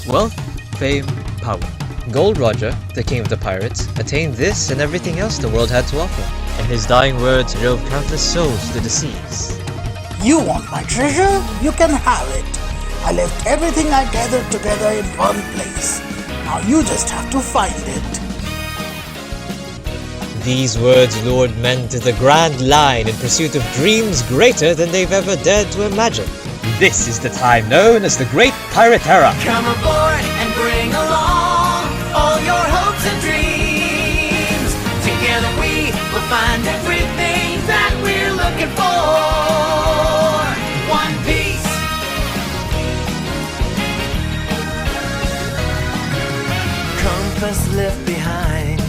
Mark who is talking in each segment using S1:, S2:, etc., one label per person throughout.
S1: Wealth, fame, power. Gold Roger, the king of the pirates, attained this and everything else the world had to offer, and his dying words drove countless souls to the seas.
S2: You want my treasure? You can have it. I left everything I gathered together in one place. Now you just have to find it.
S1: These words lured men to the Grand Line in pursuit of dreams greater than they've ever dared to imagine. This is the time known as the Great Pirate Era.
S3: Come aboard and bring along all your hopes and dreams. Together we will find everything that we're looking for. One Piece. Compass left behind,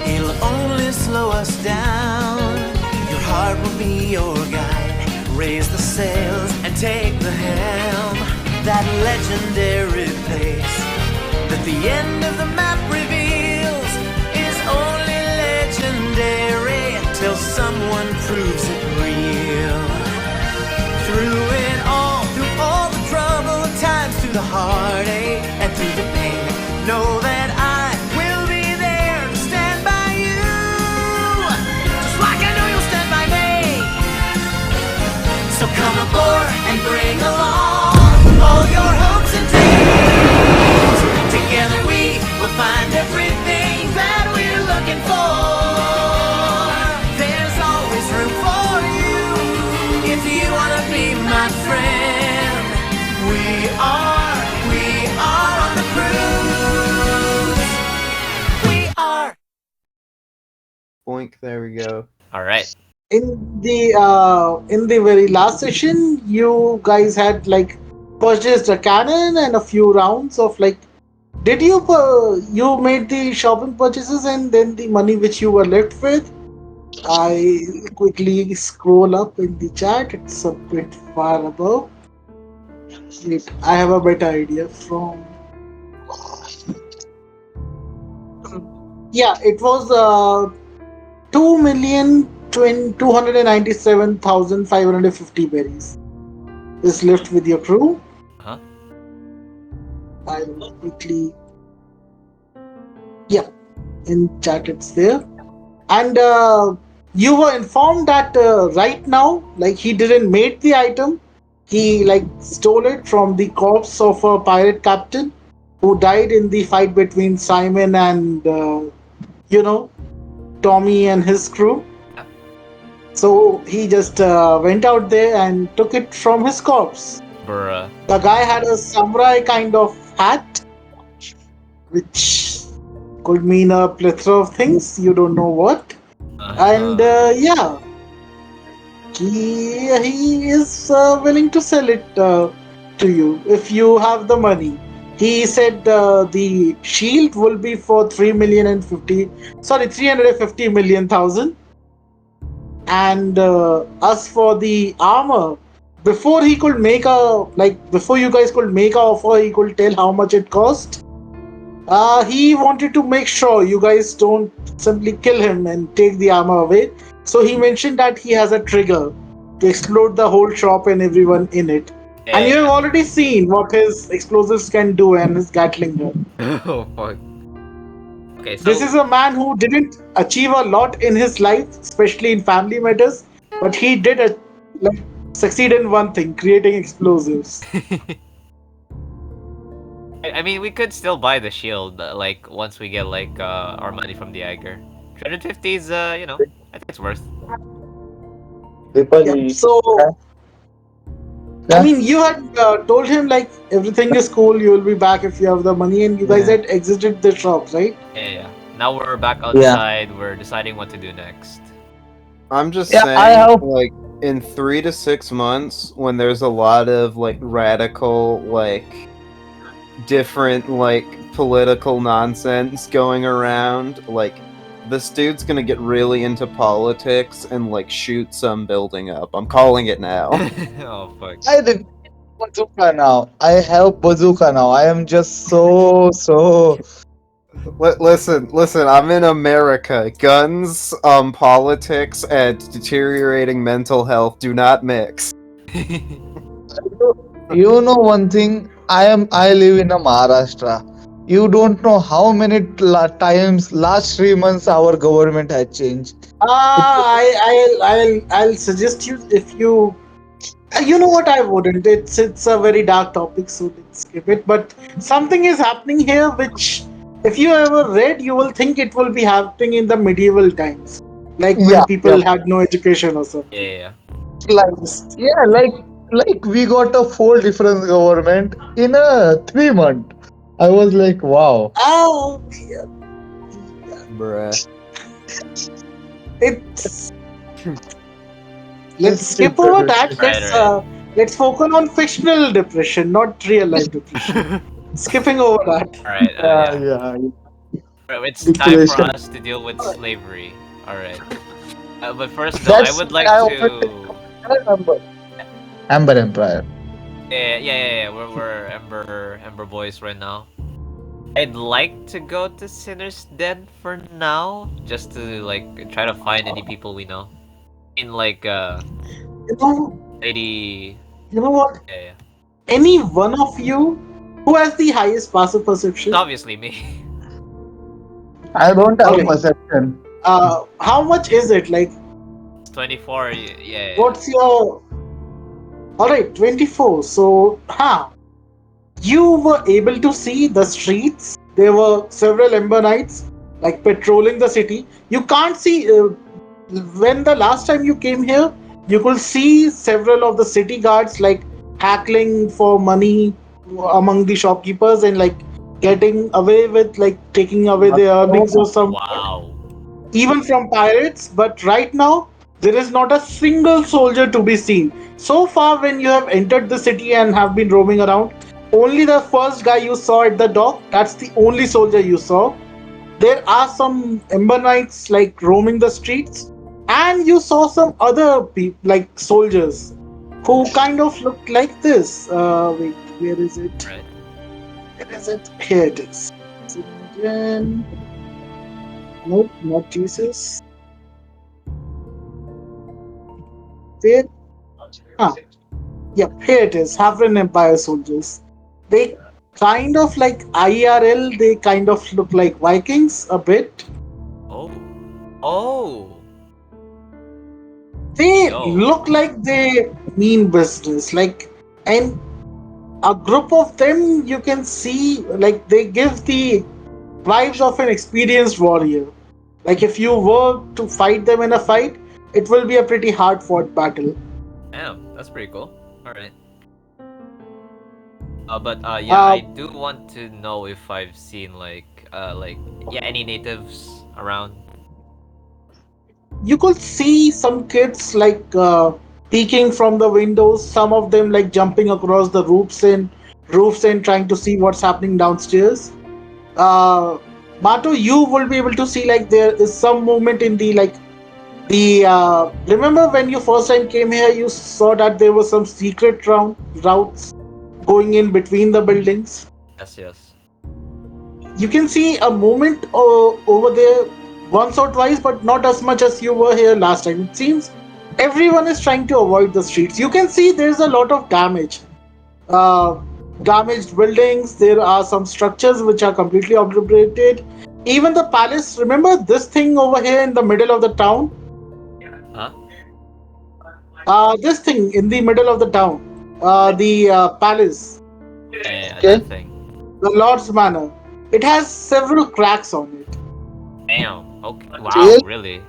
S3: it'll only slow us down. Your heart will be your guide. Raise the sails and take the helm. That legendary place that the end of the map reveals is only legendary till someone proves it real. Through all the trouble times, through the heartache and through the pain, know that I will be there to stand by you, just like I know you'll stand by me. So come aboard and bring along all your hopes and dreams. Together we will find everything that we're looking for. There's always room for you if you want to be my friend. We are on the cruise. We are.
S4: Boink, there we go.
S5: Alright.
S2: In the very last session, you guys had purchased a cannon and a few rounds of Did you you made the shopping purchases and then the money which you were left with? I quickly scroll up in the chat. It's a bit far above. Wait, I have a better idea from. Yeah, it was 2,297,550 berries is left with your crew.
S5: Huh?
S2: I will quickly. Yeah, in chat it's there. And you were informed that right now, he didn't make the item. He stole it from the corpse of a pirate captain who died in the fight between Simon and Tommy and his crew. So he just went out there and took it from his corpse.
S5: Bruh.
S2: The guy had a samurai kind of hat, which could mean a plethora of things. You don't know what. And yeah, he is willing to sell it to you if you have the money. He said the shield will be for 350 million thousand, and as for the armor, before he could make before you guys could make an offer, he could tell how much it cost. He wanted to make sure you guys don't simply kill him and take the armor away. So he mentioned that he has a trigger to explode the whole shop and everyone in it.
S5: Yeah.
S2: And you have already seen what his explosives can do and his Gatling gun.
S5: Oh fuck. Okay, so
S2: This is a man who didn't achieve a lot in his life, especially in family matters, but he did succeed in one thing: creating explosives.
S5: I mean, we could still buy the shield, once we get, our money from the Eiger. 350 is, I think it's worth.
S2: Yeah, so, I mean, you had told him, everything is cool, you will be back if you have the money, and you guys had exited the shop, right?
S5: Yeah. Now we're back outside, we're deciding what to do next.
S4: I'm just
S6: Yeah, I
S4: saying,
S6: hope-
S4: in 3 to 6 months, when there's a lot of, radical, different, political nonsense going around, this dude's gonna get really into politics and, shoot some building up. I'm calling it now.
S5: Oh fuck.
S6: I did bazooka now. I have bazooka now. I am just so.
S4: Listen, I'm in America. Guns, politics, and deteriorating mental health do not mix.
S6: You know one thing. I live in a Maharashtra. You don't know how many times last 3 months our government has changed.
S2: I'll suggest you if you. You know what? I wouldn't. It's a very dark topic, so let's skip it. But something is happening here, which if you ever read, you will think it will be happening in the medieval times, like when
S6: Yeah, yeah.
S2: people had no education or something.
S5: Yeah.
S6: Like yeah, like we got a full different government in a 3 month. I was like, wow.
S2: Oh, yeah,
S4: Bruh.
S2: it's. Let's
S6: Let's skip
S2: skip over
S6: that.
S2: that.
S5: Right.
S2: Let's focus on fictional depression, not real life depression. Skipping over that.
S5: All right.
S6: Yeah,
S5: Yeah.
S6: yeah.
S5: Right, it's time for
S6: Depression.
S5: us to deal with slavery. All right. But first, though, I
S6: That's
S5: would
S6: why
S5: like
S6: I
S5: to.
S6: remember. Amber Empire.
S5: Yeah. We're Ember boys right now. I'd like to go to Sinner's Den for now, just to like try to find any people we know. In like
S2: You know,
S5: lady.
S2: you know what?
S5: Yeah.
S2: Any one of you who has the highest passive
S5: It's
S2: perception?
S5: obviously me.
S6: I don't have
S2: Okay.
S6: perception.
S2: How much is it? Like,
S5: It's 24. Yeah.
S2: what's your? All right, 24. So, you were able to see the streets. There were several Ember Knights like patrolling the city. You can't see when the last time you came here. You could see several of the city guards like haggling for money among the shopkeepers and like getting away with like taking away their earnings or some
S5: Wow.
S2: even from pirates. But right now there is not a single soldier to be seen so far. When you have entered the city and have been roaming around, only the first guy you saw at the dock, that's the only soldier you saw. There are some Ember Knights like roaming the streets, and you saw some other people like soldiers who kind of looked like this. Wait, where is it?
S5: Right.
S2: Where is it? Here it is. Again. Nope, not Jesus. Where? Ah, yep, here it is. Havren Empire soldiers. They kind of like IRL, they kind of look like Vikings a bit.
S5: Oh.
S2: They
S5: Yo.
S2: look like they mean business. Like, and a group of them you can see, like, they give the vibes of an experienced warrior. Like, if you were to fight them in a fight, it will be a pretty hard fought battle.
S5: Damn, that's pretty cool. All right. But yeah, I do want to know if I've seen any natives around.
S2: You could see some kids like peeking from the windows, some of them like jumping across the roofs and trying to see what's happening downstairs. Mato, you will be able to see like there is some movement in the remember when you first time came here, you saw that there were some secret routes going in between the buildings.
S5: Yes.
S2: You can see a movement over there once or twice, but not as much as you were here last time. It seems everyone is trying to avoid the streets. You can see there's a lot of damage. Damaged buildings, there are some structures which are completely obliterated. Even the palace, remember this thing over here in the middle of the town?
S5: Huh?
S2: This thing in the middle of the town. The palace,
S5: Yeah,
S6: Okay.
S5: that thing.
S2: the Lord's Manor. It has several cracks on it.
S5: Damn. Okay. Wow.
S6: Really?
S5: Really?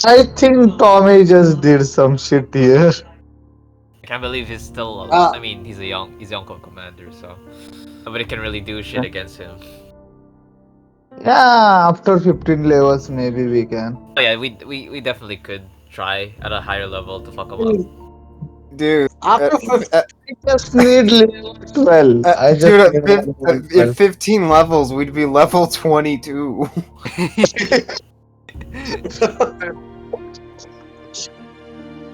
S6: I think Tommy just did some shit here.
S5: I can't believe he's still. I mean, he's a young commander, so nobody can really do shit against him.
S6: Yeah, after 15 levels, maybe we can.
S5: Oh yeah, we definitely could try at a higher level to fuck him up.
S4: Dude,
S2: After 15,
S6: I just need level 12. I just
S4: dude,
S6: need level
S4: at
S6: 12.
S4: 15 levels, we'd be level 22.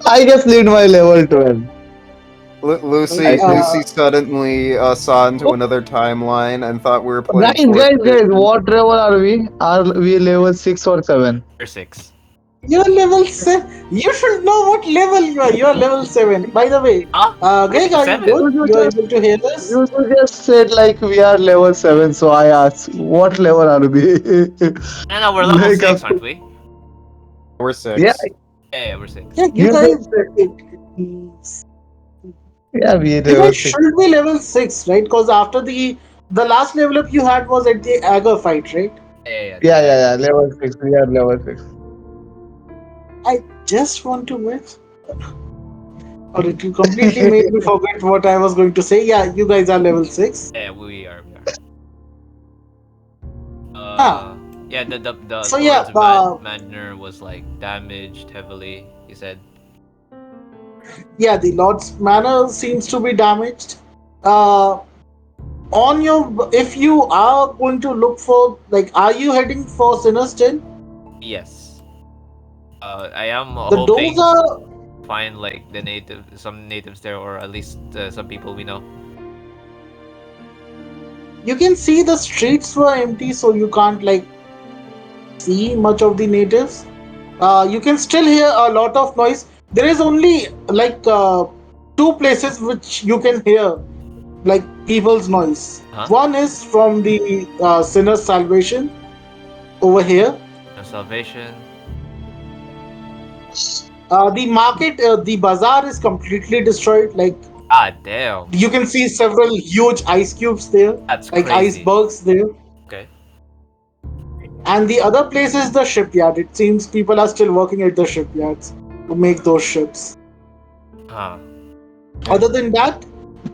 S6: I just need my level 12.
S4: Lucy suddenly saw into
S6: Oh.
S4: another timeline and thought we were playing.
S6: Guys, what level are we? Are we level 6 or 7?
S5: Or 6.
S2: You're level 7. You should know what level you are. You are level 7. By the way,
S5: Huh?
S2: Greg, are you
S5: 7?
S2: good?
S6: You
S2: You are
S6: just
S2: able to hear us?
S6: you just said like we are level 7, so I asked what level are we?
S5: And we're level
S6: Like
S5: 6,
S6: after,
S5: aren't we?
S4: We're
S6: yeah,
S4: 6.
S5: Yeah, we're 6.
S2: Yeah,
S6: you just said yeah we
S2: you
S6: level
S2: guys
S6: 6.
S2: should be level 6, right? Because after the last level up you had was at the Agger fight, right?
S5: Yeah,
S6: Yeah, level 6. We are level 6.
S2: I just want to miss. Or it will completely made me forget what I was going to say. Yeah, you guys are level 6.
S5: yeah, we are.
S2: Ah,
S5: Yeah, the
S2: so yeah,
S5: Lord's Manor was like damaged heavily. He said.
S2: yeah, the Lord's Manor seems to be damaged. Uh, on your, if you are going to look for, like, are you heading for Sinner's Den?
S5: Yes. I am
S2: The doors
S5: hoping
S2: are,
S5: to find like some natives there, or at least some people we know.
S2: you can see the streets were empty, so you can't, like, see much of the natives. You can still hear a lot of noise. There is only, like, two places which you can hear, like, people's noise.
S5: Huh?
S2: One is from the Sinner's Salvation over here.
S5: No salvation.
S2: The market, the bazaar is completely destroyed. Like,
S5: Ah, damn.
S2: you can see several huge ice cubes there,
S5: That's
S2: like
S5: crazy.
S2: icebergs there.
S5: Okay.
S2: And the other place is the shipyard. It seems people are still working at the shipyards to make those ships.
S5: Huh.
S2: Other than that,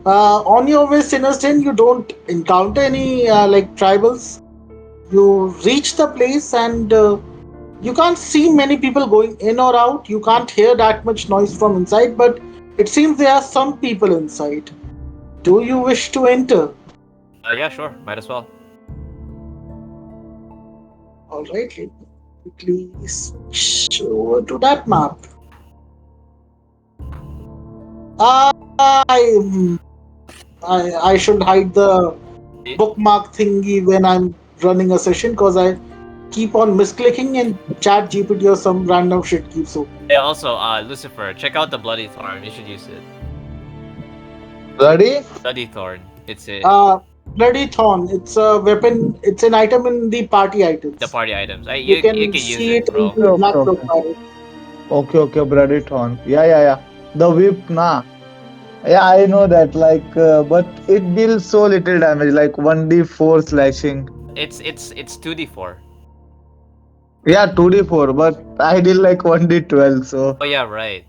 S2: on your way Sinner's Den, you don't encounter any like tribals. You reach the place and you can't see many people going in or out. You can't hear that much noise from inside, but it seems there are some people inside. Do you wish to enter?
S5: Yeah, sure. Might as well.
S2: Alright, let me quickly switch over to that map. Uh, I, I should hide the bookmark thingy when I'm running a session because I keep on misclicking and chat GPT or some random shit keeps open.
S5: Yeah. Also, Lucifer, check out the bloody thorn. You should use it.
S6: Bloody?
S5: Bloody thorn. It's a
S2: Bloody Thorn, it's a weapon, it's an item in the party
S5: the
S2: items.
S5: party items.
S2: You
S5: You
S2: can
S5: can use
S2: see
S5: it,
S2: it in
S5: bro.
S2: the
S6: Okay,
S2: Black Cloak
S6: okay.
S2: Pirates.
S6: Okay, bloody thorn. Yeah. The whip, nah. Yeah, I know that. Like, but it deals so little damage, like 1d4 slashing.
S5: It's 2d4.
S6: Yeah, 2d4, but I did like 1d12, so.
S5: Oh yeah, right.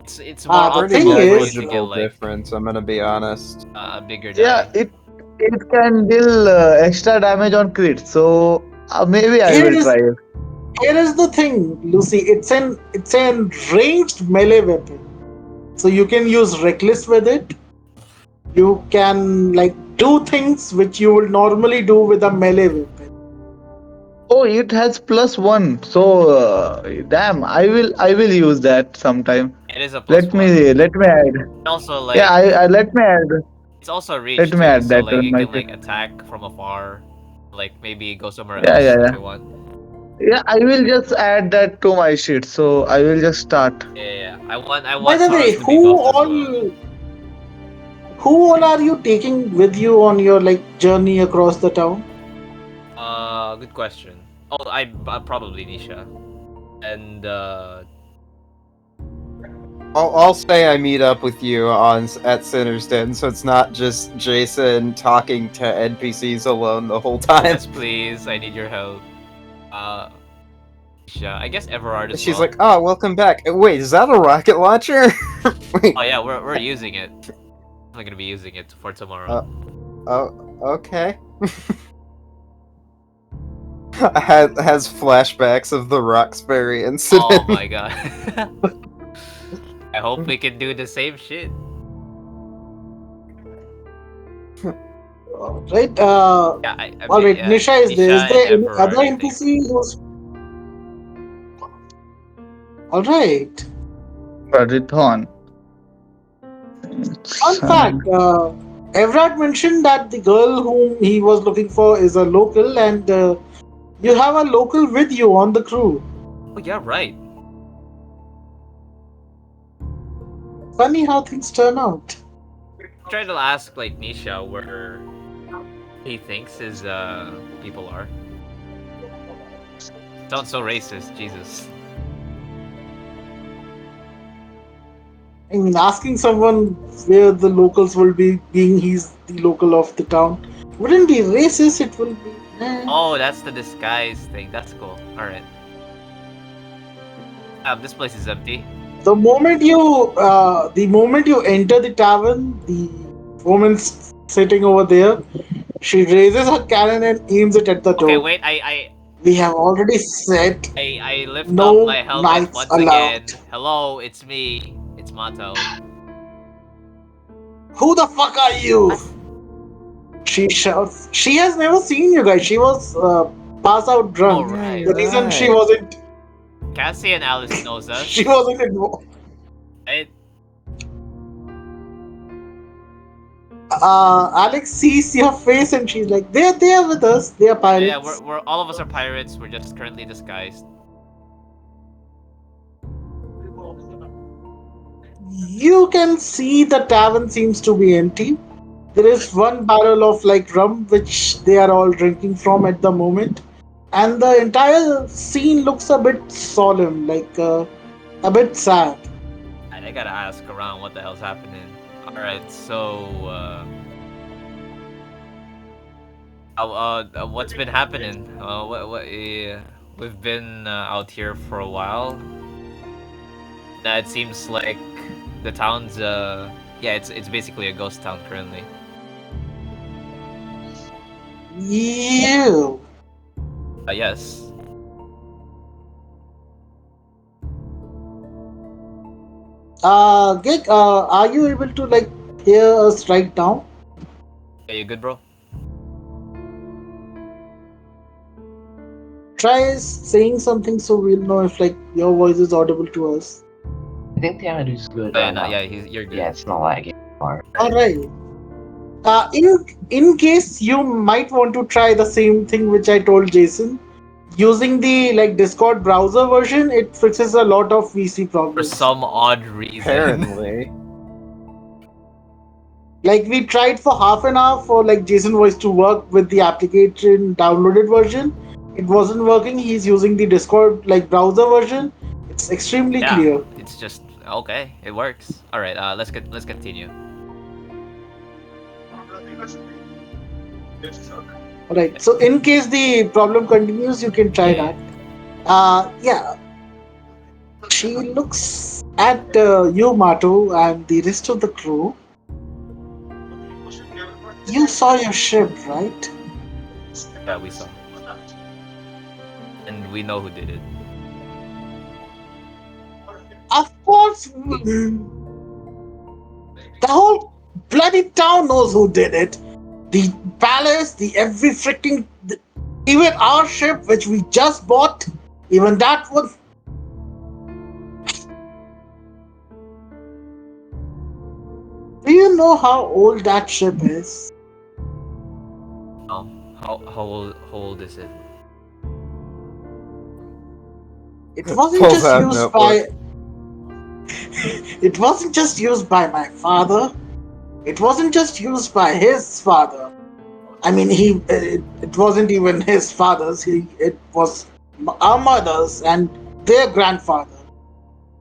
S5: It's more
S2: The
S4: Pretty
S2: thing
S5: optimal for you
S2: is,
S5: to get
S4: negligible
S5: like
S4: difference, I'm gonna be honest.
S5: a bigger
S6: Yeah,
S5: die.
S6: it can deal extra damage on crit, so maybe I
S2: here
S6: will
S2: is
S6: try it.
S2: here is the thing, Lucy. It's an ranged melee weapon, so you can use reckless with it. You can like do things which you would normally do with a melee weapon.
S6: Oh, it has +1, so damn, I will use that sometime.
S5: It is a
S6: Let
S5: +1.
S6: me let me add.
S5: Also,
S6: Yeah,
S5: like
S6: I let me add.
S5: it's also
S6: Let
S5: reach
S6: me
S5: too,
S6: add
S5: so
S6: that
S5: like
S6: on
S5: you
S6: my
S5: can
S6: sheet.
S5: like attack from afar, like maybe go somewhere
S6: Yeah,
S5: else
S6: yeah,
S5: if
S6: yeah.
S5: you want.
S6: Yeah, I will just add that to my sheet. So I will just start.
S5: Yeah. I
S2: By
S5: want
S2: the way,
S5: Taurus to be buffed as well.
S2: who all are you taking with you on your like journey across the town?
S5: Good question. Oh, probably Nisha, and
S4: I'll say I meet up with you at Sinner's Den, so it's not just Jason talking to NPCs alone the whole time.
S5: yes, please, I need your help. Uh, Nisha, I guess Everard as
S4: She's
S5: well.
S4: like, "Oh, welcome back." Wait, is that a rocket launcher? Wait.
S5: Oh yeah, we're using it. I'm gonna be using it for tomorrow.
S4: Oh, okay. Has flashbacks of the Roxbury incident.
S5: Oh my god. I hope we can do the same shit.
S2: Right?
S5: Yeah,
S2: All right.
S5: yeah,
S2: Nisha is there. Is
S5: Nisha and
S2: there any
S5: Everard,
S2: other
S5: I think.
S2: NPC who's all right?
S6: Radithon.
S2: Fun fact: Everard mentioned that the girl whom he was looking for is a local, and You have a local with you on the crew.
S5: Oh yeah, right.
S2: Funny how things turn out.
S5: Try to ask like Nisha where he thinks his people are. Sounds so racist, Jesus.
S2: I mean, asking someone where the locals will be, being he's the local of the town, wouldn't be racist. It will be.
S5: Oh, that's the disguise thing. That's cool. All right. This place is empty.
S2: The moment you enter the tavern, the woman's sitting over there. She raises her cannon and aims it at the
S5: Okay,
S2: door.
S5: wait.
S2: We have already said
S5: I lift up
S2: no
S5: my helmet
S2: knights
S5: once
S2: allowed.
S5: again. Hello, it's me. It's Mato.
S2: Who the fuck are you?
S5: What?
S2: She shouts. She has never seen you guys. She was pass out
S5: Oh
S2: drunk.
S5: right.
S2: The reason she
S4: right.
S2: wasn't
S5: Cassie and Alice knows us.
S2: she wasn't involved.
S5: Right?
S2: Alex sees your face and she's like, they're with us. They are
S5: Yeah,
S2: pirates.
S5: we're all of us are pirates. We're just currently disguised.
S2: You can see the tavern seems to be empty. There is one barrel of like rum which they are all drinking from at the moment, and the entire scene looks a bit solemn, like a bit sad.
S5: I gotta ask around what the hell's happening. All right, so what's been happening? What? We've been out here for a while. Now it seems like the town's yeah, it's basically a ghost town currently.
S2: You.
S5: Yes.
S2: Gig, are you able to like hear us right now?
S5: Yeah, you good, bro?
S2: Try saying something so we'll know if like your voice is audible to us.
S7: I think the audio's good.
S5: Oh, yeah,
S7: now.
S5: you're good.
S7: Yeah, it's not lagging anymore.
S2: All right. In case you might want to try the same thing which I told Jason, using the like Discord browser version, it fixes a lot of VC
S5: For
S2: problems.
S5: some odd reason.
S4: Apparently.
S2: Like we tried for half an hour for like Jason Voice to work with the application downloaded version. It wasn't working. He's using the Discord like browser version. It's extremely
S5: Yeah,
S2: clear.
S5: it's just okay. It works. All right. Let's continue.
S2: Alright. So in case the problem continues, you can try
S5: Yeah.
S2: that. Yeah. She looks at you, Mato, and the rest of the crew. You saw your ship, right?
S5: Yeah, we saw. And we know who did it.
S2: Of course. The whole bloody town knows who did it. The palace, the every freaking. Even our ship, which we just bought, even that was. Do you know how old that ship is?
S5: How old is it?
S2: It wasn't
S4: Pulls
S2: just
S4: out
S2: used
S4: notebook.
S2: by. It wasn't just used by my father. It wasn't just used by his father. I mean, it wasn't even his father's. It was our mother's and their grandfather.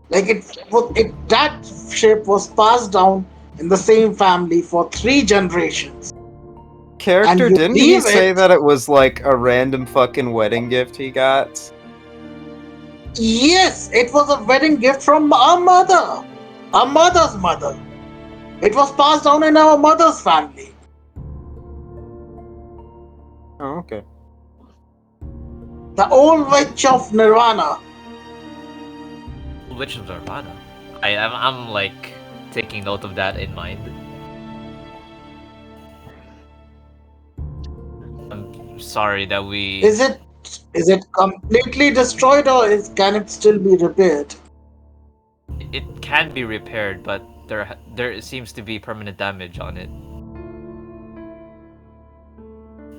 S2: Like that ship was passed down in the same family for 3 generations.
S4: Character,
S2: you
S4: didn't he
S2: leave
S4: say
S2: it-
S4: that it was like a random fucking wedding gift he got?
S2: Yes, it was a wedding gift from our mother, our mother's mother. It was passed down in our mother's family.
S4: Oh, okay.
S2: The old witch of Nirvana.
S5: Witch of Nirvana. I'm like taking note of that in mind. I'm sorry that we.
S2: Is it completely destroyed or can it still be repaired?
S5: It can be repaired, but there seems to be permanent damage on it.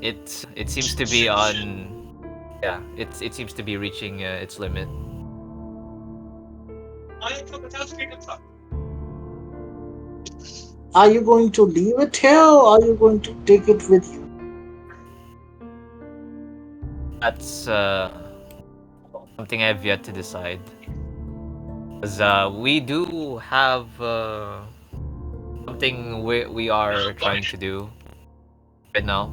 S5: It seems to be on Yeah, it seems to be reaching its limit.
S2: Are you going to leave it here, or are you going to take it with you?
S5: That's something I've yet to decide. Because we do have something we are trying to do right now.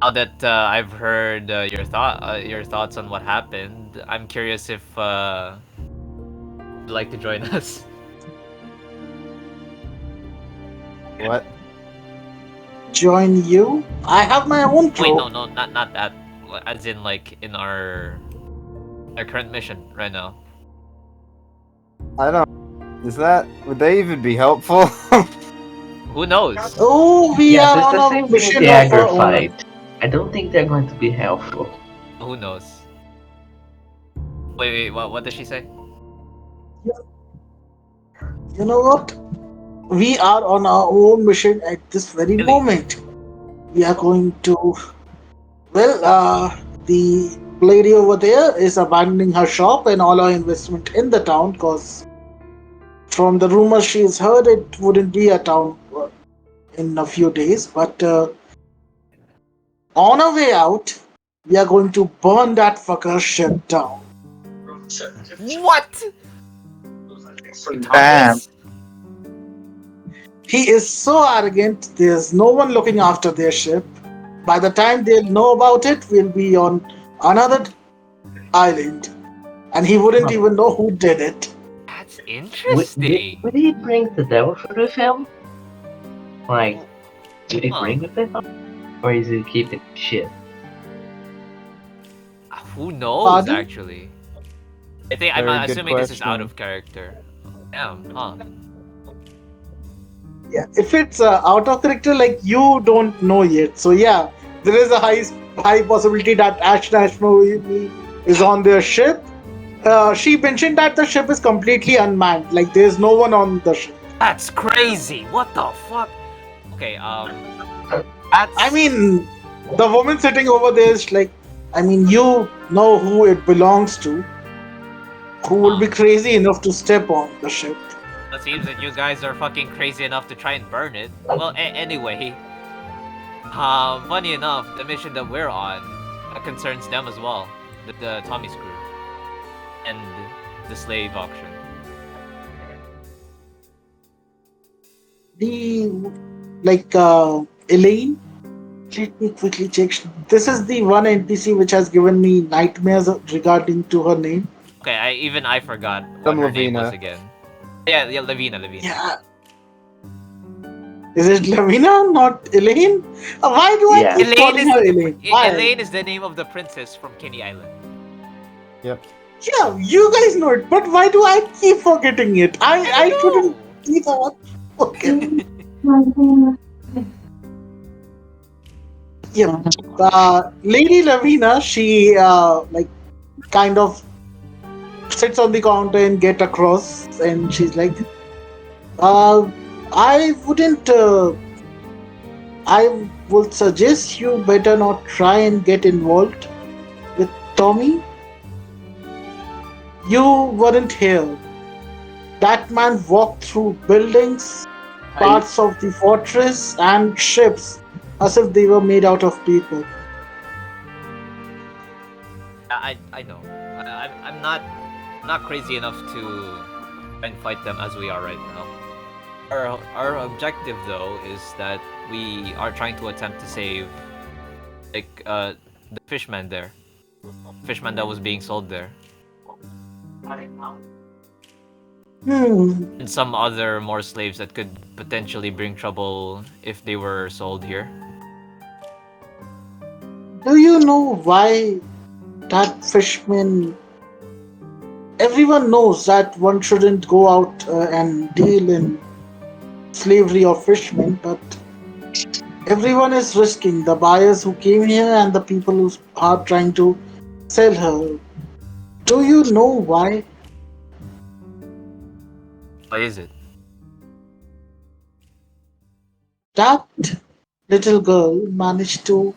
S5: Now that I've heard your thoughts on what happened, I'm curious if you'd like to join us.
S4: What?
S2: Join you? I have my own
S5: Wait,
S2: trope.
S5: no, not that. As in, like in our current mission right now.
S4: I don't. Would they even be helpful?
S5: Who knows?
S2: Oh, we
S7: Yeah,
S2: are
S7: that's
S2: on
S7: the
S2: a
S7: same thing with
S2: mission
S7: the
S2: of
S7: aggro
S2: our own.
S7: fight. I don't think they're going to be helpful.
S5: Who knows? Wait, what does she say?
S2: You know what? We are on our own mission at this very
S5: Really?
S2: moment. We are going to. Well, the lady over there is abandoning her shop and all her investment in the town because, from the rumors she's heard, it wouldn't be a town in a few days. But on our way out, we are going to burn that fucker shit down.
S5: What?
S6: Damn.
S5: Thomas?
S2: He is so arrogant, there's no one looking after their ship. By the time they'll know about it, we'll be on another island. And he wouldn't
S7: Huh.
S2: even know who did it.
S5: That's
S7: Would
S5: interesting.
S7: he bring the devil fruit with him? Like, did he
S5: Huh.
S7: bring it with him? Or is he keeping shit?
S5: Who knows?
S2: Pardon?
S5: Actually, I think I'm
S4: Very good
S5: assuming this is out
S4: question.
S5: of character. Damn, huh?
S2: Yeah, if it's out of character, like you don't know yet. So yeah, there is a high possibility that Ashna is on their ship. She mentioned that the ship is completely unmanned. Like there's no one on the ship.
S5: That's crazy. What the fuck? Okay, that's.
S2: I mean, the woman sitting over there is like, I mean, you know who it belongs to. Who will be crazy enough to step on the ship?
S5: It seems that you guys are fucking crazy enough to try and burn it. Well, anyway, funny enough, the mission that we're on concerns them as well. The Tommy's crew and the slave auction.
S2: Elaine. Let me quickly check. This is the one NPC which has given me nightmares regarding to her name.
S5: Okay, I forgot what
S4: Some
S5: her name was
S4: Lavina.
S5: again. Yeah, Lavina.
S2: Yeah. Is it Lavina, not Elaine? Why do I
S7: Yeah.
S2: keep calling her Elaine? Why?
S5: Elaine is the name of the princess from Kenny Island.
S4: Yep.
S2: Yeah, you guys know it, but why do I keep forgetting it? I
S5: don't
S2: couldn't
S5: know.
S2: see that. Okay. Yeah. Lady Lavina, she kind of sits on the counter and get across, and she's like, I wouldn't. I would suggest you better not try and get involved with Tommy. You weren't here. That man walked through buildings, parts of the fortress, and ships as if they were made out of paper.
S5: I know. I'm not crazy enough to try and fight them as we are right now. Our objective though is that we are trying to attempt to save the fishman there. Fishman that was being sold there. And some other more slaves that could potentially bring trouble if they were sold here.
S2: Do you know why that fishman? Everyone knows that one shouldn't go out and deal in slavery or fishmen, but everyone is risking, the buyers who came here and the people who are trying to sell her. Do you know why?
S5: What is it?
S2: That little girl managed to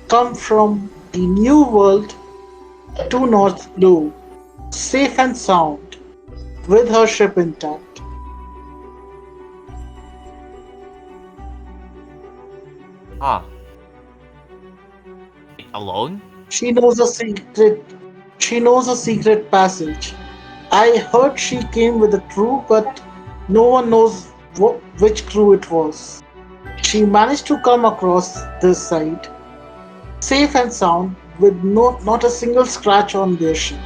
S2: come from the new world to North Blue, safe and sound, with her ship intact.
S5: Ah. Alone?
S2: She knows a secret. She knows a secret passage. I heard she came with a crew, but no one knows which crew it was. She managed to come across this side, safe and sound, with not a single scratch on their ship.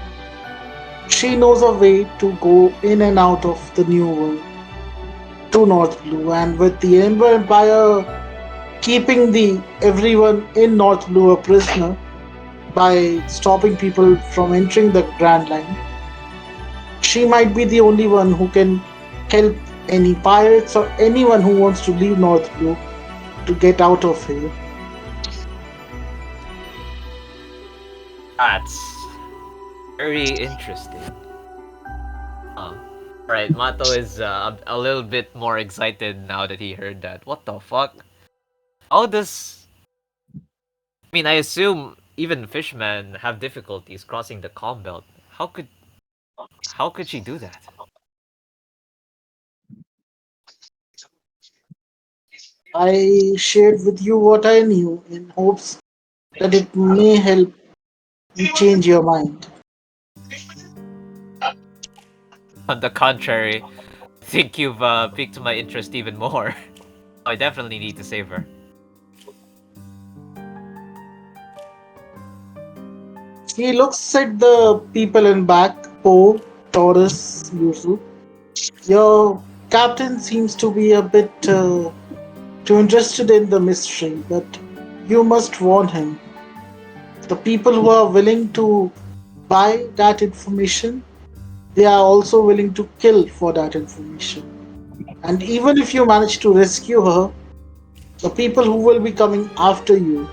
S2: She knows a way to go in and out of the new world to North Blue, and with the Ember Empire keeping the everyone in North Blue a prisoner by stopping people from entering the Grand Line, she might be the only one who can help any pirates or anyone who wants to leave North Blue to get out of here.
S5: That's very interesting. Right, Mato is a little bit more excited now that he heard that. What the fuck? How does... I mean, I assume even fishmen have difficulties crossing the calm belt. How could she do that?
S2: I shared with you what I knew in hopes that it may help you change your mind.
S5: On the contrary, I think you've piqued my interest even more. I definitely need to save her.
S2: He looks at the people in back, Poe, Taurus, Yuzu. Your captain seems to be a bit too interested in the mystery, but you must warn him. The people who are willing to buy that information, they are also willing to kill for that information. And even if you manage to rescue her, the people who will be coming after you,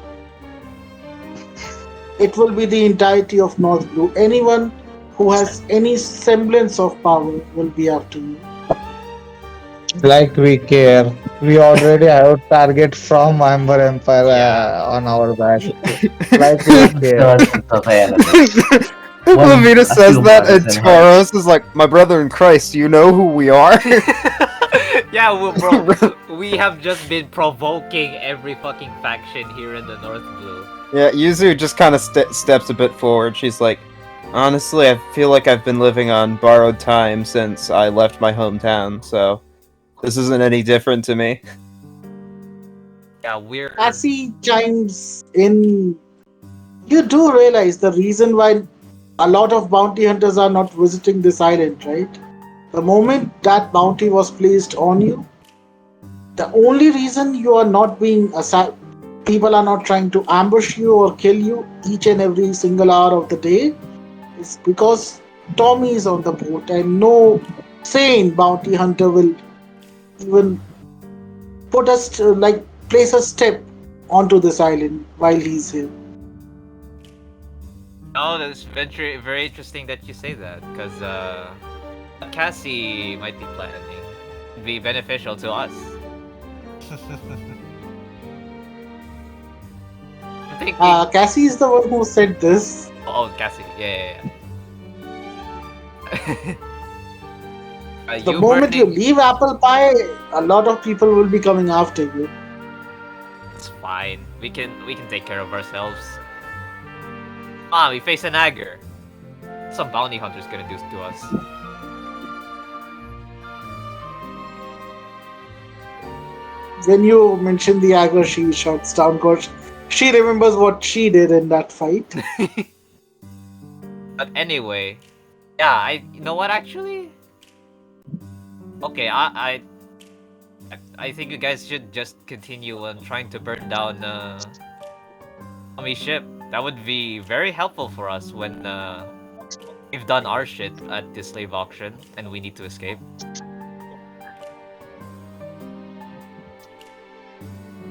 S2: it will be the entirety of North Blue. Anyone who has any semblance of power will be after you.
S6: Like we care. We already have a target from Amber Empire
S5: Yeah.
S6: on our back. Like we care.
S4: Lamina says
S7: few
S4: that, and
S7: months in
S4: Taurus is like, "My brother in Christ, you know who we are?"
S5: Yeah, bro, we have just been provoking every fucking faction here in the North Blue.
S4: Yeah, Yuzu just kind of steps a bit forward. She's like, "Honestly, I feel like I've been living on borrowed time since I left my hometown, so this isn't any different to me."
S5: Yeah, we're...
S2: As he chimes in, you do realize the reason why a lot of bounty hunters are not visiting this island, right? The moment that bounty was placed on you, the only reason you are not being people are not trying to ambush you or kill you each and every single hour of the day is because Tommy is on the boat, and no sane bounty hunter will even put us place a step onto this island while he's here.
S5: Oh, that's very, very interesting that you say that, because Cassie might be planning. It'd be beneficial to us. I'm thinking...
S2: Cassie is the one who said this.
S5: Oh, Cassie. Yeah.
S2: The moment you leave Apple Pie, a lot of people will be coming after you.
S5: It's fine. We can take care of ourselves. We face an Agger. Some bounty hunter's gonna do to us.
S2: When you mention the Agra, she shuts down because she remembers what she did in that fight.
S5: But anyway, yeah, you know what actually? Okay, I think you guys should just continue on trying to burn down Tommy's ship. That would be very helpful for us when we've done our shit at the slave auction and we need to escape.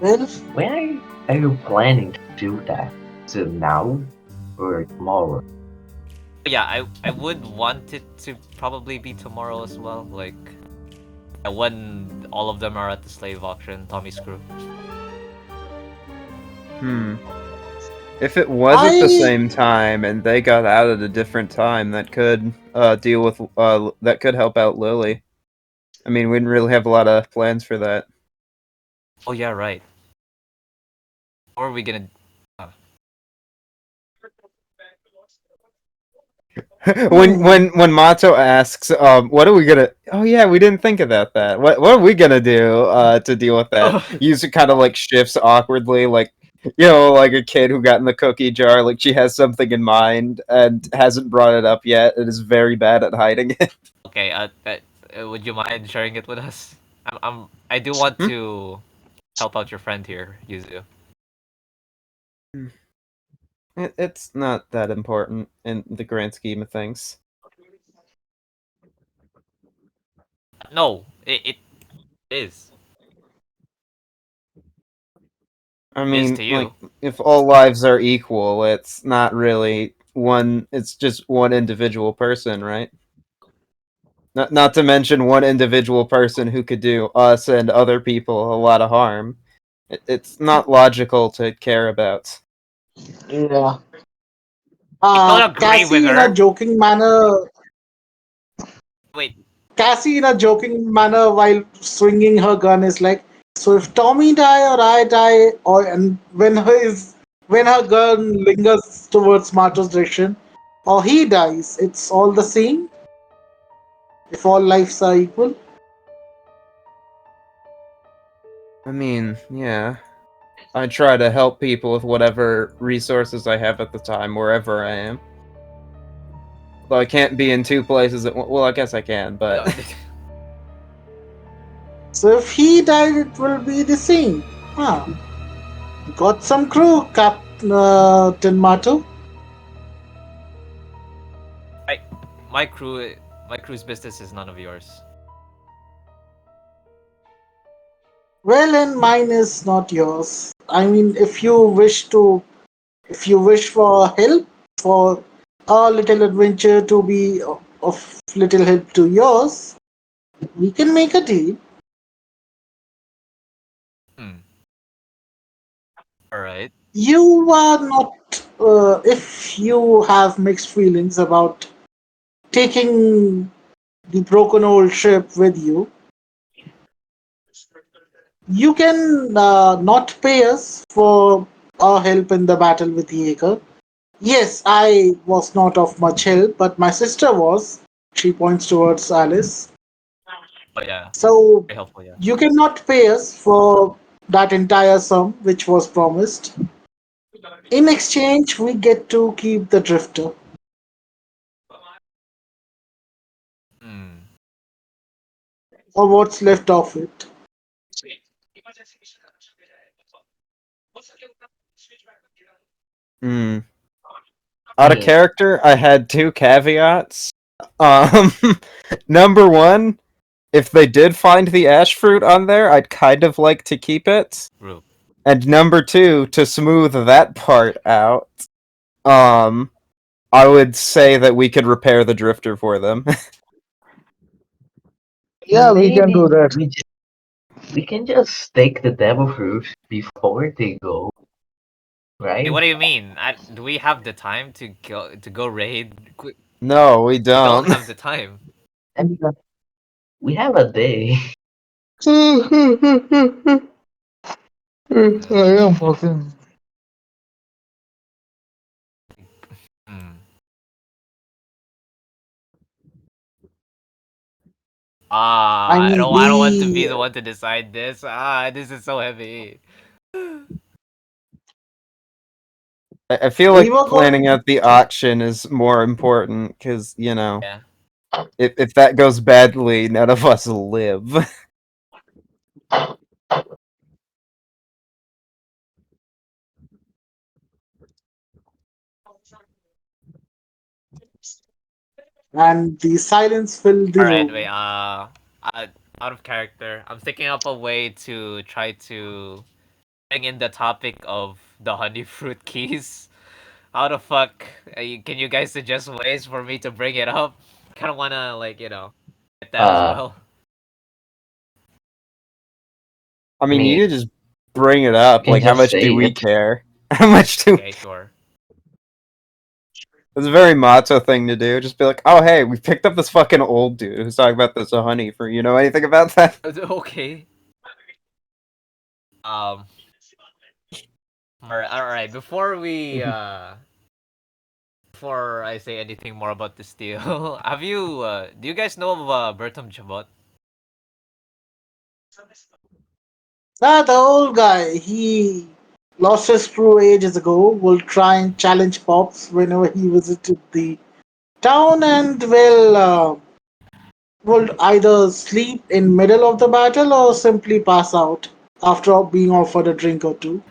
S2: Well,
S7: When are you planning to do that? Is it now or tomorrow?
S5: Yeah, I would want it to probably be tomorrow as well, like when all of them are at the slave auction, Tommy's crew.
S4: If it was at the
S2: I
S4: same time and they got out at a different time, that could deal with that could help out Lily. I mean, we didn't really have a lot of plans for that.
S5: Oh yeah, right. Or are we gonna? Uh,
S4: when Mato asks, what are we gonna? Oh yeah, we didn't think about that. What are we gonna do to deal with that? Yuzu kind of like shifts awkwardly, like like a kid who got in the cookie jar. Like she has something in mind and hasn't brought it up yet, and is very bad at hiding it.
S5: okay. Would you mind sharing it with us? I do want
S4: Hmm?
S5: to help out your friend here, Yuzu.
S4: It's not that important in the grand scheme of things.
S5: No, it is.
S4: I
S5: It is
S4: mean,
S5: to
S4: like,
S5: you.
S4: if all lives are equal, it's not really one. It's just one individual person, right? Not to mention one individual person who could do us and other people a lot of harm. It's not logical to care about.
S2: yeah.
S5: I don't agree with
S2: Cassie in a
S5: her.
S2: joking manner.
S5: Wait.
S2: Cassie in a joking manner while swinging her gun is like, so if Tommy die or I die, or and when her gun lingers towards Mato's direction, or he dies, it's all the same. If all lives are equal.
S4: I mean, yeah. I try to help people with whatever resources I have at the time, wherever I am. Though I can't be in two places at well, I guess I can, but
S2: So if he died, it will be the same. Huh. Got some crew, Captain Mato.
S5: I, my crew, my crew's business is none of yours.
S2: Well, and mine is not yours. I mean, if you wish for help, for our little adventure to be of little help to yours, we can make a deal.
S5: Hmm. All right.
S2: You are not, if you have mixed feelings about taking the broken old ship with you, you can not pay us for our help in the battle with Jaeger. Yes, I was not of much help, but my sister was. She points towards Alice.
S5: Oh yeah.
S2: So
S5: Very helpful. Yeah.
S2: you cannot pay us for that entire sum which was promised. In exchange, we get to keep the drifter.
S5: Hmm.
S2: Or what's left of it.
S4: hmm.
S7: I
S4: Out of
S7: mean,
S4: character, I had two caveats. Um, number one, if they did find the ash fruit on there, I'd kind of like to keep it.
S5: Group.
S4: And number two, to smooth that part out, um, I would say that we could repair the drifter for them.
S6: Yeah, we can do
S7: maybe
S6: that.
S7: we can just take the devil fruit before they go,
S5: Hey,
S7: right?
S5: what do you mean? Do we have the time to go raid?
S4: No, we
S5: We don't
S4: don't.
S5: have the time.
S7: I mean, we have a day.
S6: I am fucking.
S5: Hmm.
S2: I
S5: I
S2: mean,
S5: don't want to be the one to decide this. This is so heavy.
S4: I feel
S2: we
S4: like
S2: were
S4: planning
S2: going.
S4: out the auction is more important because,
S5: Yeah.
S4: if that goes badly, none of us live.
S2: And the silence filled the
S5: All right. Wait.
S2: room.
S5: Out of character. I'm thinking up a way to try to bring in the topic of the honey fruit keys. How the fuck? Can you guys suggest ways for me to bring it up? Kind of wanna get that as
S7: Uh,
S5: well.
S4: I
S7: I
S4: mean,
S7: mean,
S4: you could just bring it up.
S7: you can
S4: Like, how
S7: just
S4: much
S7: say
S4: do we
S7: it.
S4: care? How much do?
S5: Okay, sure.
S4: It's a very macho thing to do. Just be like, oh hey, we picked up this fucking old dude who's talking about this honey. For you know anything about that?
S5: Okay. Um. All right. Before I say anything more about this deal, have you? Do you guys know of Bertram Chabot?
S2: Ah, the old guy. He lost his crew ages ago. Will try and challenge Pops whenever he visited the town, and will either sleep in middle of the battle or simply pass out after being offered a drink or two.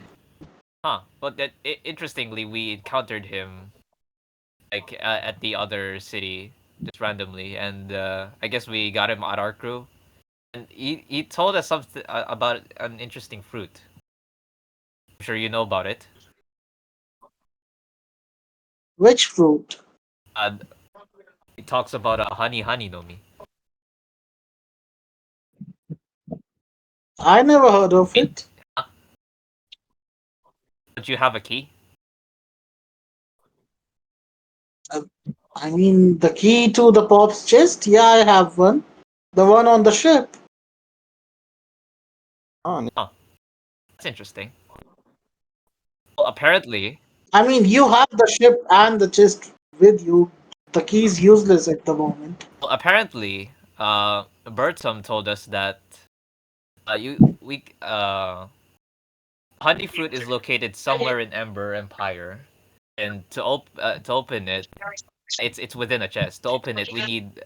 S5: Huh. But interestingly, we encountered him like at the other city just randomly, and I guess we got him at our crew, and he told us something about an interesting fruit. I'm sure you know about it.
S2: Which fruit?
S5: Uh, he talks about a honey no mi.
S2: I never heard of
S5: Wait,
S2: it.
S5: huh? Don't you have a key?
S2: Uh, I mean, the key to the Pop's chest? Yeah, I have one. The one on the ship.
S4: Oh, no.
S5: Huh. That's interesting. Well, apparently,
S2: I mean, you have the ship and the chest with you. The key is useless at the moment.
S5: Bertram told us that you we honey fruit is located somewhere in Ember Empire, and to open it, it's within a chest. To open it, we need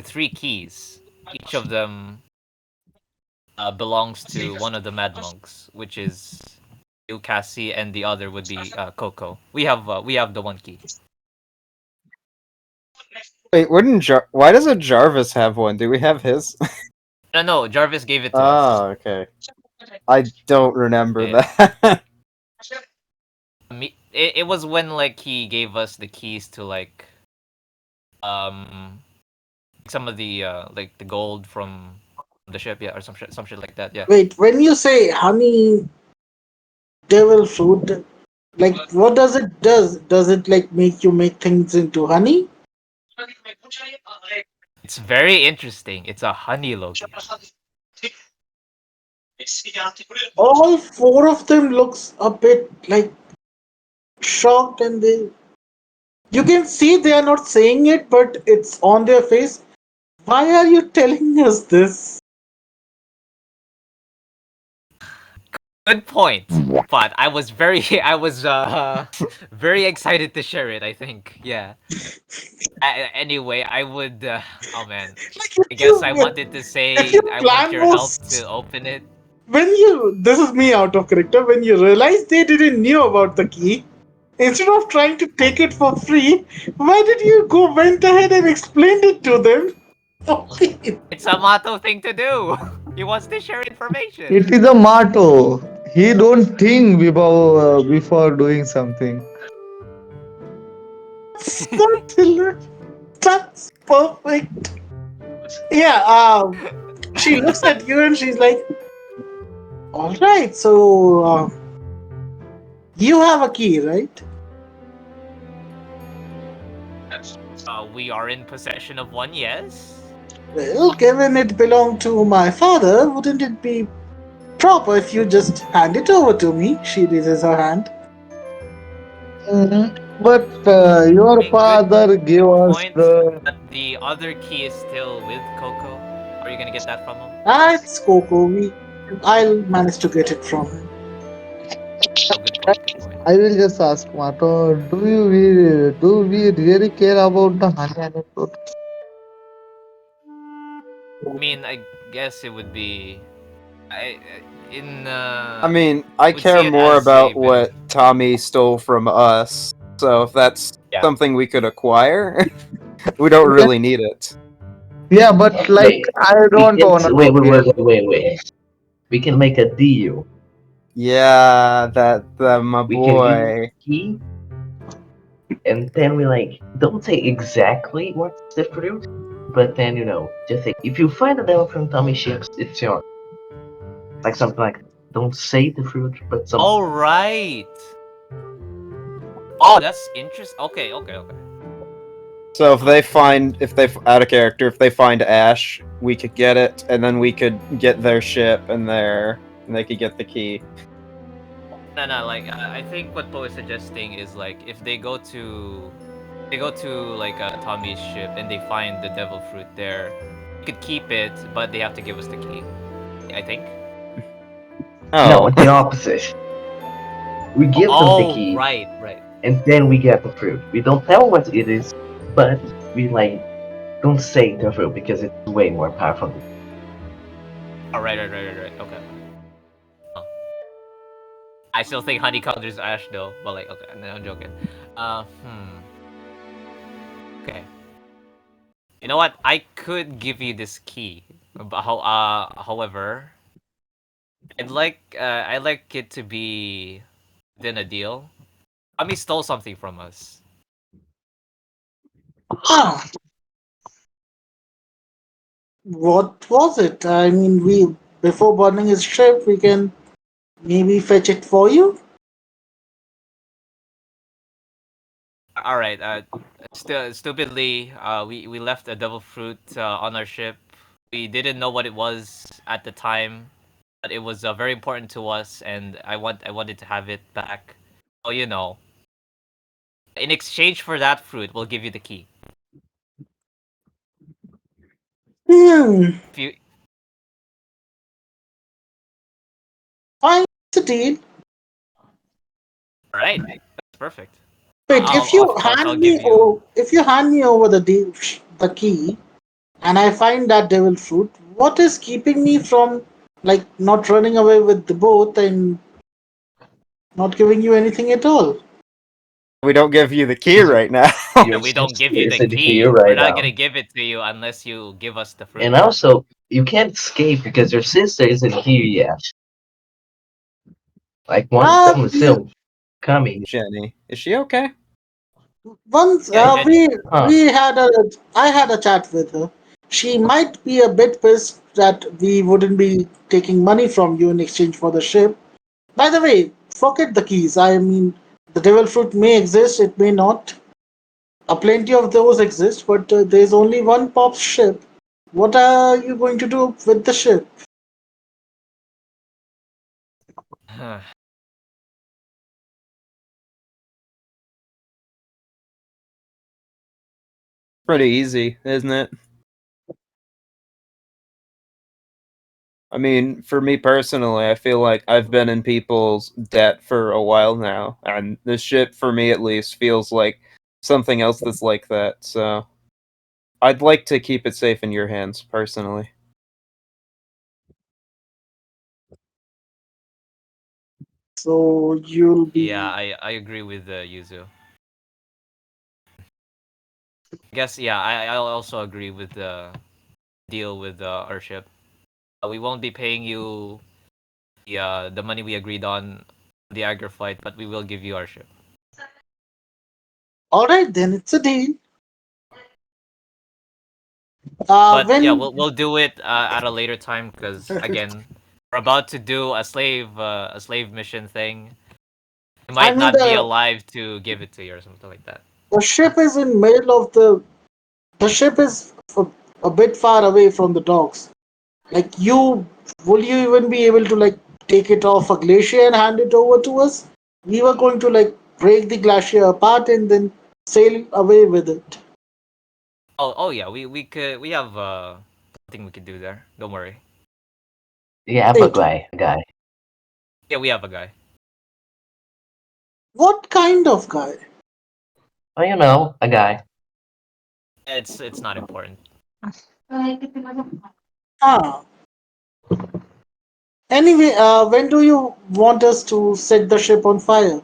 S5: three keys. Each of them belongs to one of the mad monks, which is Cassie, and the other would be Coco. We have the one key.
S4: Wait, why doesn't Jarvis have one? Do we have his?
S5: No, Jarvis gave it to us.
S4: Oh, okay. I don't remember
S5: Yeah.
S4: that.
S5: It was when like he gave us the keys to like um some of the like the gold from the ship, yeah, or some shit like that, yeah.
S2: Wait, when you say honey devil fruit, like what does it does? Does it like make you make things into honey?
S5: It's very interesting. It's a honey Loki.
S2: All four of them looks a bit like shocked, and they you can see they are not saying it, but it's on their face. Why are you telling us this?
S5: Good point. But I was very I was very excited to share it, I think. Yeah. Anyway, I would oh man.
S2: Like
S5: I guess I wanted to
S2: if
S5: say
S2: your
S5: I want
S2: plan
S5: your help
S2: was
S5: to open it.
S2: when you this is me out of character when you realize they didn't knew about the key. Instead of trying to take it for free, why did you go went ahead and explained it to them? Okay.
S5: It's a motto thing to do. He wants to share information.
S6: It is a motto. He don't think before doing something.
S2: That's perfect. Yeah, she looks at you and she's like, all right, so you have a key, right?
S5: We are in possession of one, yes.
S2: Well, given it belonged to my father, wouldn't it be proper if you just hand it over to me? She raises her hand.
S6: But your
S5: Good
S6: father gave us
S5: point.
S6: the.
S5: But the other key is still with Coco. Are you gonna get that from him?
S2: Ah, it's Coco. I'll manage to get it from him.
S5: Oh, good point. Good point.
S6: I will just ask Mato, do we really care about the honey anecdote?
S5: I mean, I guess it would be. I in
S4: I mean, I
S5: would see
S4: care
S5: it
S4: more
S5: as a
S4: about
S5: bit of
S4: what Tommy stole from us. So if that's
S5: yeah.
S4: something we could acquire, we don't really need it.
S6: Yeah, but like
S7: Wait,
S6: I
S7: we
S6: don't
S7: can
S6: own a
S7: wait, wait,
S6: copy.
S7: wait, wait, wait, wait. We can make a deal.
S4: Yeah, my
S7: We can give you
S4: boy.
S7: the key, and then we like don't say exactly what's the fruit, but then just say if you find a devil from Tommy ships, it's yours. Like something like that. Don't say the fruit, but something.
S5: All right. Oh, that's interesting. Okay, okay, okay.
S4: So if they out of character, if they find Ash, we could get it, and then we could get their ship and they could get the key.
S5: No, no, like I think what Poe is suggesting is like if they go to like Tommy's ship and they find the devil fruit there, we could keep it, but they have to give us the key. I think.
S7: No,
S4: Oh,
S7: it's the opposite. We give them the
S5: Oh,
S7: key,
S5: right, right.
S7: and then we get the fruit. We don't tell what it is, but we like don't say the fruit because it's way more powerful.
S5: Oh, right, right, right, right, right. Okay. Oh. I still think honey counters Ash though, but like, okay, no, I'm joking. Okay. You know what? I could give you this key, but however, I'd like it to be within a deal. Ami stole something from us.
S2: Ah, what was it? I mean, we before burning his ship, we can maybe fetch it for you.
S5: All right. Stupidly, we left a devil fruit on our ship. We didn't know what it was at the time, but it was very important to us, and I wanted to have it back. Oh, you know, in exchange for that fruit, we'll give you the key.
S2: Hmm.
S5: If you,
S2: Fine, it's a deal.
S5: all right, that's perfect.
S2: Wait, if you
S5: Of course, I'll
S2: hand
S5: give
S2: me
S5: you.
S2: over, if you hand me over the key, and I find that devil fruit, what is keeping me from like not running away with the boat and not giving you anything at all?
S4: we don't give you the key right now.
S7: Your
S5: We don't give
S7: sister
S5: you
S7: is
S5: the
S7: in
S5: key.
S7: here
S5: We're
S7: right
S5: not
S7: now.
S5: gonna give it to you unless you give us the fruit.
S7: And also, you can't escape because your sister isn't here yet. Like one
S2: Uh,
S7: time is
S2: we,
S7: still coming.
S4: Jenny, is she okay?
S2: once
S5: Yeah, Jenny.
S7: Huh.
S2: we had a I had a chat with her. She might be a bit pissed that we wouldn't be taking money from you in exchange for the ship. By the way, forget the keys. I mean, the devil fruit may exist, it may not. Plenty of those exist, but there's only one pop's ship. What are you going to do with the ship?
S4: Pretty easy, isn't it? I mean, for me personally, I feel like I've been in people's debt for a while now, and this ship, for me at least, feels like something else that's like that. So I'd like to keep it safe in your hands, personally.
S2: So you'll
S5: Yeah,
S2: be.
S5: I agree with Yuzu. I guess yeah, I'll also agree with the deal with our ship. We won't be paying you the money we agreed on the Agra fight, but we will give you our ship.
S2: Alright, then it's a deal.
S5: But yeah,
S2: When
S5: we'll do it at a later time because again, we're about to do a slave mission thing. You
S2: I
S5: might
S2: mean
S5: not be
S2: the
S5: alive to give it to you or something like that.
S2: the ship is in middle of the ship is a bit far away from the docks. Like you, will you even be able to like take it off a glacier and hand it over to us? We were going to like break the glacier apart and then sail away with it.
S5: Oh yeah, we have something we could do there. Don't worry.
S7: Yeah, I'm a
S2: Wait,
S7: guy. A guy.
S5: Yeah, we have a guy.
S2: what kind of guy?
S7: Oh, you know, a guy.
S5: It's not important.
S2: Ah, anyway, when do you want us to set the ship on fire?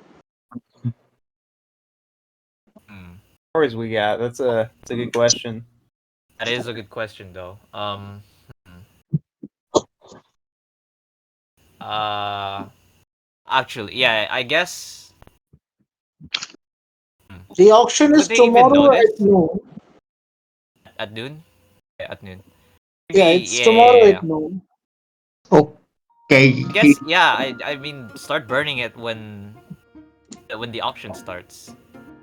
S5: Hmm.
S4: Hours we got? That's a good question.
S5: That is a good question though. Uh, actually, yeah, I guess. Hmm.
S2: The auction
S5: Would
S2: is
S5: they even
S2: tomorrow
S5: notice
S2: at noon.
S5: at noon? Yeah, at noon. Maybe,
S2: Yeah, it's
S5: yeah, yeah,
S2: tomorrow
S5: yeah,
S2: at
S5: yeah.
S2: noon.
S5: I guess, yeah. I mean, start burning it when the auction starts.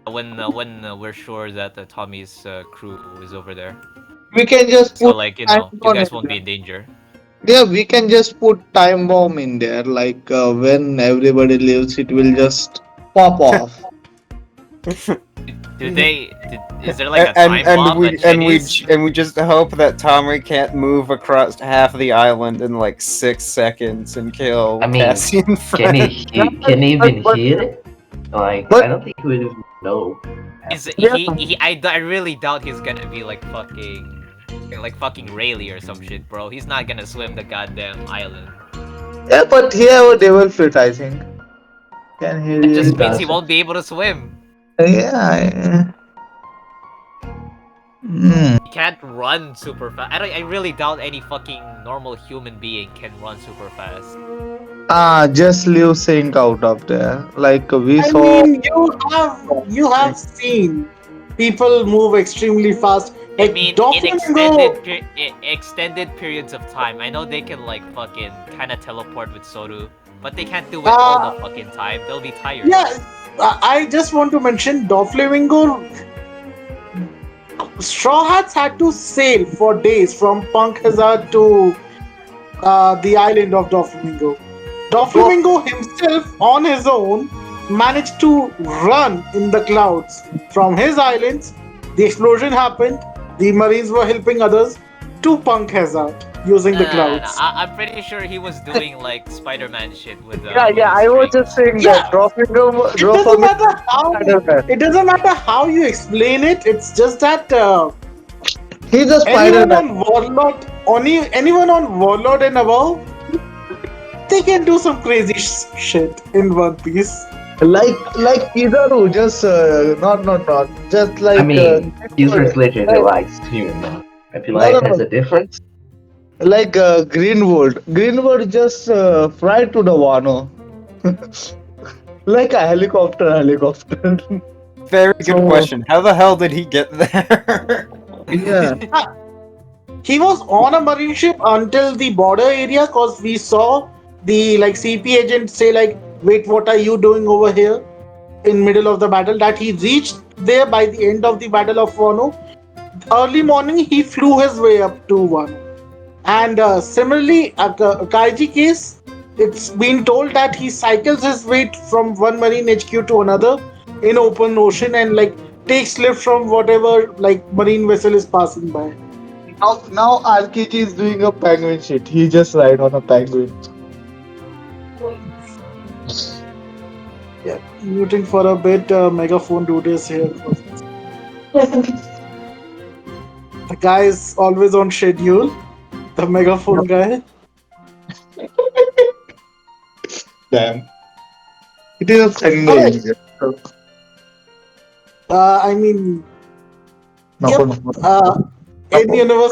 S5: When we're sure that Tommy's crew is over there,
S6: We can just
S5: so
S6: put
S5: like
S6: time
S5: you
S6: bomb in
S5: guys won't be
S6: there.
S5: in danger.
S6: Yeah, we can just put time bomb in there. Like when everybody leaves, it will just pop off.
S5: Is there like a
S4: and
S5: time bomb at Jenny's?
S4: we just hope that Tommy can't move across half the island in like 6 seconds and kill
S7: I mean,
S4: Cassian
S7: can
S4: Friend.
S7: can he even
S6: But
S7: hear it? Like, I
S6: but
S7: don't think he would even know.
S5: Is
S6: yeah,
S5: I really doubt he's gonna be like fucking Rayleigh or some shit, bro. He's not gonna swim the goddamn island.
S6: yeah, but here they will fit. I think. Can he
S5: That
S6: really
S5: just means he
S6: does?
S5: won't be able to swim.
S6: Yeah. Hmm.
S5: He can't run super fast. I really doubt any fucking normal human being can run super fast.
S6: Just leave Sync out of there. Like we
S2: I
S6: saw.
S2: mean, you have seen people move extremely fast.
S5: I
S2: Like
S5: mean, in
S2: Doflamingo.
S5: extended periods of time. I know they can like fucking kind of teleport with Soru, but they can't do it all the fucking time. They'll be tired.
S2: Yeah, I just want to mention Doflamingo. Straw Hats had to sail for days from Punk Hazard to the island of Doflamingo. Doflamingo himself, on his own, managed to run in the clouds from his islands. The explosion happened. The Marines were helping others to Punk Hazard using the
S5: No.
S2: clouds.
S5: I'm pretty sure he was doing like Spider-Man shit
S6: Yeah,
S5: with
S6: yeah.
S5: his
S6: I was just
S5: strings.
S6: saying that
S2: Yeah, it doesn't
S6: Doflamingo
S2: matter how it doesn't matter how you explain it. It's just that
S6: he's a
S2: anyone
S6: Spider-Man.
S2: on Warlord, anyone on Warlord and above, they can do some crazy shit in One Piece.
S6: Like Kizaru, just not. Just
S7: I
S6: like
S7: mean, he's literally like human now. I feel like
S6: no.
S7: has a difference.
S6: Like Greenwood. Greenwood just fly to the Wano. Like a helicopter.
S4: Very good
S6: So
S4: question. How the hell did he get there?
S6: yeah.
S2: He was on a marine ship until the border area, cause we saw the like CP agent say like, "Wait, what are you doing over here?" In middle of the battle. That he reached there by the end of the Battle of Wano. Early morning, he flew his way up to Wano. And similarly, Kaiji case, it's been told that he cycles his way from one marine HQ to another in open ocean and like takes lift from whatever like marine vessel is passing by.
S6: Now RKG is doing a penguin shit. He just ride on a penguin.
S2: Yeah, muting for a bit. Megaphone dude is here. The guy is always on schedule. The megaphone guy.
S6: Damn. It is a penguin.
S2: I mean,
S6: No,
S2: yep.
S6: no.
S2: In universe,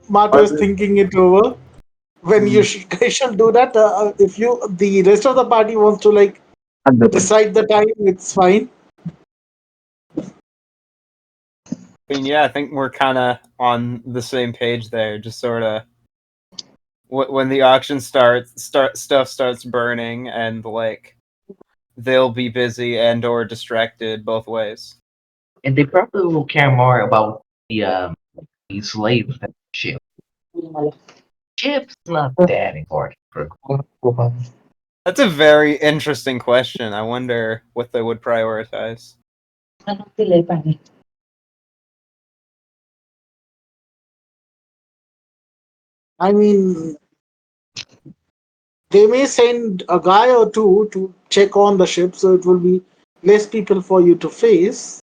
S2: Mato is thinking it over. When guys should do that, if the rest of the party wants to like decide the time, it's fine.
S4: I mean, yeah, I think we're kind of on the same page there. Just sort of when the auction stuff starts burning, and like they'll be busy and or distracted both ways.
S7: And they probably will care more about the slave ship. Ship's not that important for
S4: That's a very interesting question. I wonder what they would prioritize.
S2: I mean, they may send a guy or two to check on the ship, so it will be less people for you to face.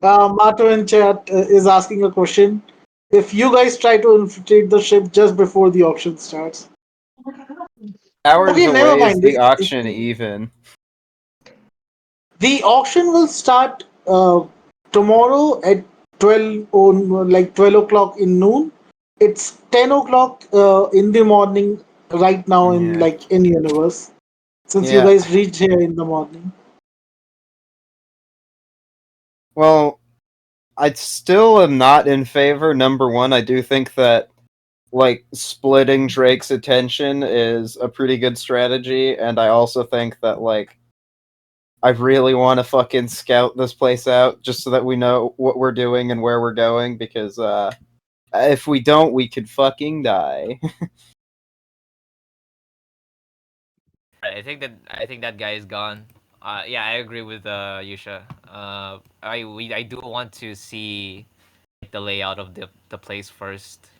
S2: Mato in chat is asking a question. If you guys try to infiltrate the ship just before the auction starts,
S4: Hours
S2: okay, never
S4: away is
S2: mind.
S4: the auction even.
S2: The auction will start tomorrow at 12 on like 12 o'clock in noon. It's 10 o'clock in the morning right now in
S4: Yeah.
S2: like in universe. Since you
S4: Yeah.
S2: guys reached here in the morning.
S4: Well, I still am not in favor. Number one, I do think that like splitting Drake's attention is a pretty good strategy, and I also think that like I really want to fucking scout this place out just so that we know what we're doing and where we're going because if we don't, we could fucking die.
S5: Right, I think that guy is gone. Yeah, I agree with Yusha. I do want to see the layout of the place first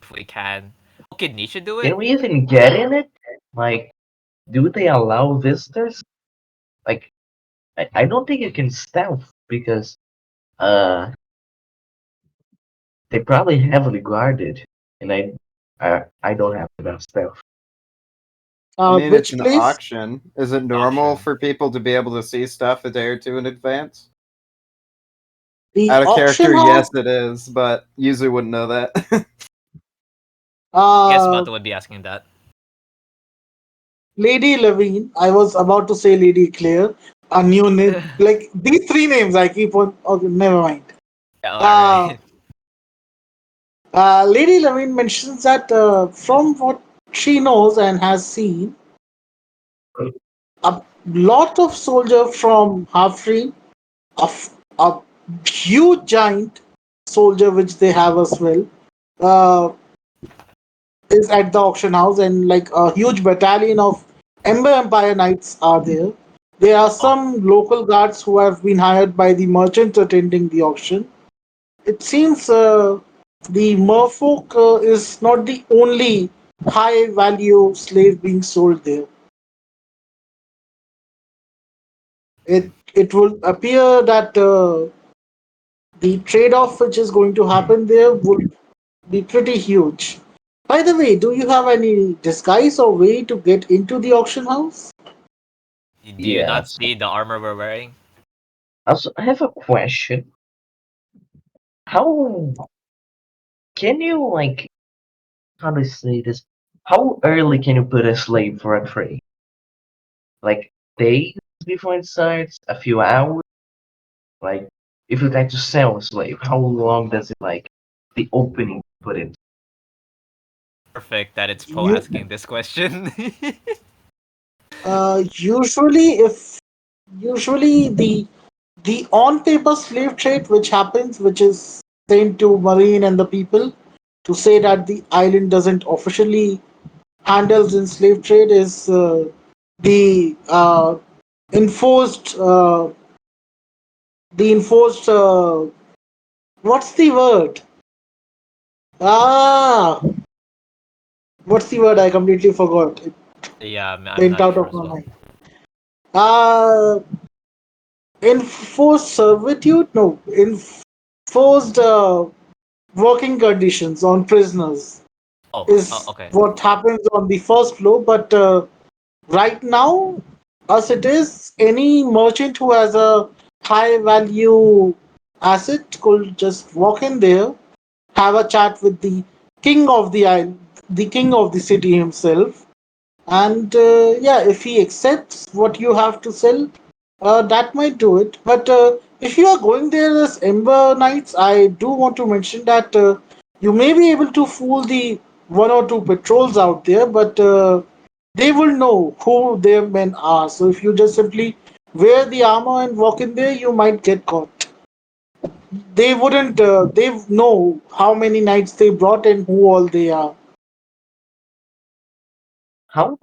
S5: if we can. Oh, can Nisha do
S7: Can
S5: it?
S7: we even get in it? Like, do they allow visitors? Like, I don't think you can stealth because uh they probably heavily guarded, and I don't have enough stealth.
S4: I mean, it's
S2: Which
S4: an
S2: place?
S4: auction. Is it normal
S5: Auction.
S4: for people to be able to see stuff a day or two in advance?
S2: The
S4: Out of
S2: auction
S4: character,
S2: house.
S4: yes, it is, but usually wouldn't know that.
S5: I guess
S2: Uh,
S5: Mato would be asking that.
S2: Lady Levine. I was about to say Lady Claire. A new name.
S5: Yeah,
S2: Like these three names, I keep on. Okay, never mind. Uh,
S5: alright.
S2: Lady Levine mentions that from what she knows and has seen, a lot of soldiers from Halfreen, a huge giant soldier which they have as well, uh, is at the auction house, and like a huge battalion of Ember Empire Knights are there. There are
S5: Oh,
S2: some local guards who have been hired by the merchants attending the auction. It seems the merfolk is not the only high value slave being sold there. It will appear that the trade off which is going to happen there would be pretty huge. By the way, do you have any disguise or way to get into the auction house?
S5: do you not
S7: Yes.
S5: see the armor we're wearing?
S7: Also, I have a question. How can you like how do I say this? How early can you put a slave for a trade? Like days before it starts, a few hours. Like if you try to sell a slave, how long does it like the opening put in?
S5: Perfect that it's Poe
S2: You
S5: asking this question.
S2: usually if usually the on paper slave trade which happens, which is sent to Marine and the people to say that the island doesn't officially handles in slave trade, is the enforced enforced what's the word? Ah, what's the word? I completely forgot. It
S5: Yeah, I'm
S2: went
S5: not
S2: out
S5: sure
S2: of
S5: as
S2: my
S5: well.
S2: mind. Uh, enforced servitude? No, enforced working conditions on prisoners is
S5: Okay.
S2: what happens on the first floor. But right now, as it is, any merchant who has a high value asset could just walk in there, have a chat with the king of the island, the king of the city himself, and yeah, if he accepts what you have to sell, that might do it. But if you are going there as Ember Knights, I do want to mention that you may be able to fool the one or two patrols out there, but they will know who their men are. So if you just simply wear the armor and walk in there, you might get caught. They wouldn't. They know how many knights they brought and who all they are.
S7: How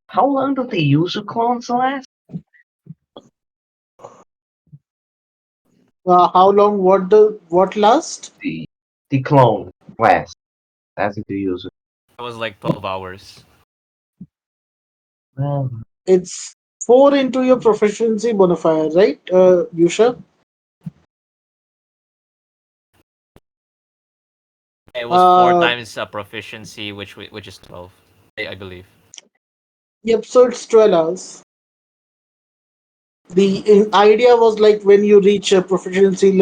S7: how long do the user clones last?
S2: How long? What last?
S7: The the clone lasts as the user.
S5: It was like 12 hours.
S7: Well,
S2: It's 4 into your proficiency modifier, right, Yusha?
S5: It was four
S2: Uh,
S5: times proficiency, which is 12, I believe.
S2: yep, so it's 12 hours. The idea was like when you reach a proficiency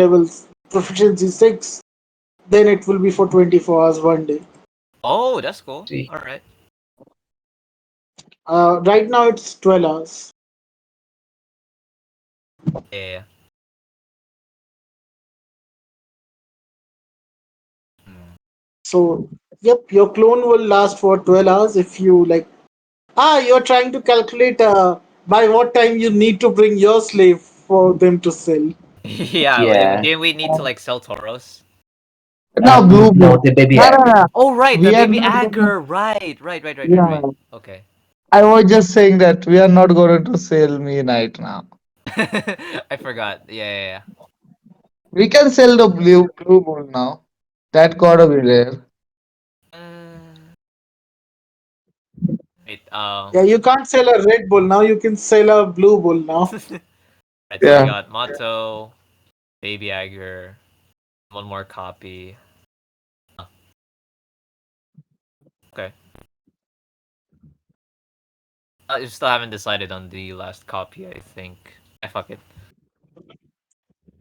S2: 6, then it will be for 24 hours one day.
S5: Oh, that's cool.
S7: see.
S5: All right.
S2: Right now it's 12 hours.
S5: Yeah.
S2: So, yep, your clone will last for 12 hours if you like. You're trying to calculate by what time you need to bring your slave for them to sell.
S5: Yeah,
S7: Yeah.
S5: didn't we need to like sell Toros?
S6: No, Blue
S7: No,
S6: Bull.
S7: the baby
S6: No, no,
S7: actor.
S6: no.
S5: Oh right, the
S6: We are
S5: baby
S6: not gonna.
S5: Agger. Right.
S6: Yeah,
S5: Okay.
S6: I was just saying that we are not going to sell me right now.
S5: I forgot. Yeah.
S6: We can sell the Blue Bull now. That gotta be rare.
S5: Wait.
S2: Yeah, you can't sell a Red Bull now. You can sell a Blue Bull now.
S5: Right. So we
S6: Yeah.
S5: got Motto, baby Agger, one more copy. Huh, okay. I still haven't decided on the last copy. I think. I fuck it.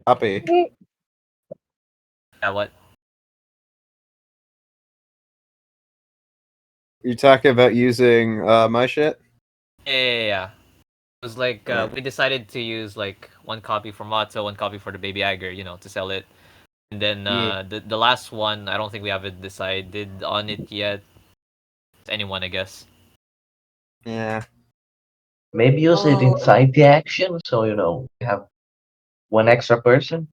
S4: Copy.
S5: Yeah. What?
S4: You talking about using my shit?
S5: Yeah. It was like
S4: Alright.
S5: we decided to use like one copy for Motto, one copy for the baby Agger. To sell it. And then
S4: Yeah.
S5: the last one, I don't think we haven't decided on it yet. It's anyone, I guess.
S4: Yeah.
S7: Maybe use it
S2: Uh,
S7: inside the action, so you have one extra person.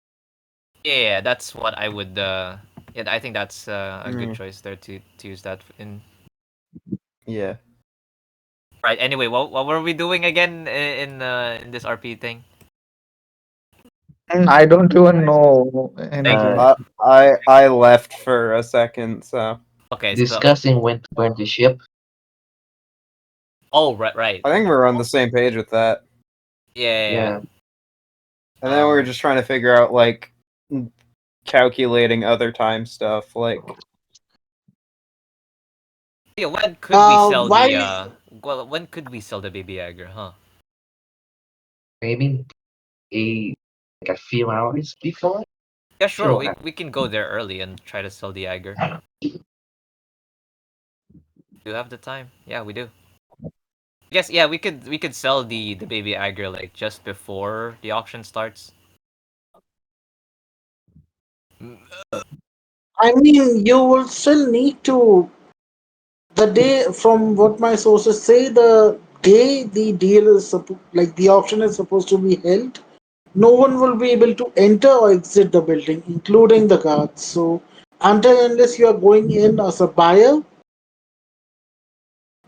S5: Yeah, that's what I would. Yeah, I think that's a good
S4: Mm,
S5: choice there to use that in.
S4: yeah.
S5: Right. Anyway, what were we doing again in this RP thing?
S6: I don't even know
S5: Like,
S6: anything.
S7: Uh,
S4: I left for a second, so
S5: okay, so
S7: Discussing when to burn the ship.
S5: oh right.
S4: I think we're on the same page with that.
S5: Yeah.
S7: Yeah.
S4: And then we were
S5: Um.
S4: just trying to figure out like calculating other time stuff. Like,
S5: Yeah. When could we sell
S2: why?
S5: the Well, when could we sell the baby Agger? Huh.
S7: Maybe a like a few hours before.
S5: Yeah, sure. We
S7: Sure.
S5: we can go there early and try to sell the Agger. Do you have the time? Yeah, we do. Yes, yeah, we could sell the baby Agger like just before the auction starts. Mm,
S2: I mean, you will still need to. The day, from what my sources say, the day the deal is like the auction is supposed to be held, no one will be able to enter or exit the building, including the guards. So, until unless you are going in as a buyer,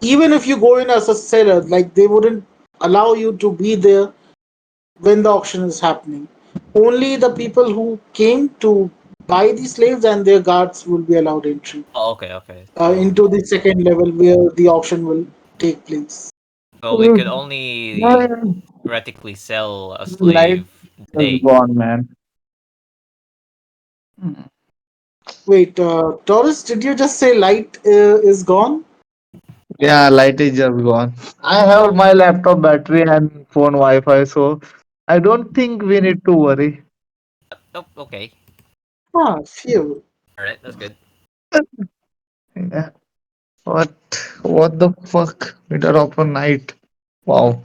S2: even if you go in as a seller, like they wouldn't allow you to be there when the auction is happening. Only the people who came to buy the slaves and their guards will be allowed entry
S5: Oh, okay. So
S2: into the second level where the auction will take place.
S5: we could
S6: No,
S5: only theoretically sell a
S6: light
S5: slave
S6: is
S5: today.
S6: gone, man.
S2: Wait, Taurus, did you just say light is gone?
S6: Yeah, light is just gone. I have my laptop battery and phone Wi-Fi, so I don't think we need to worry.
S5: Oh, okay.
S2: Ah, phew.
S5: All right, that's good.
S6: Yeah. What? What the fuck? Middle of the night. Wow.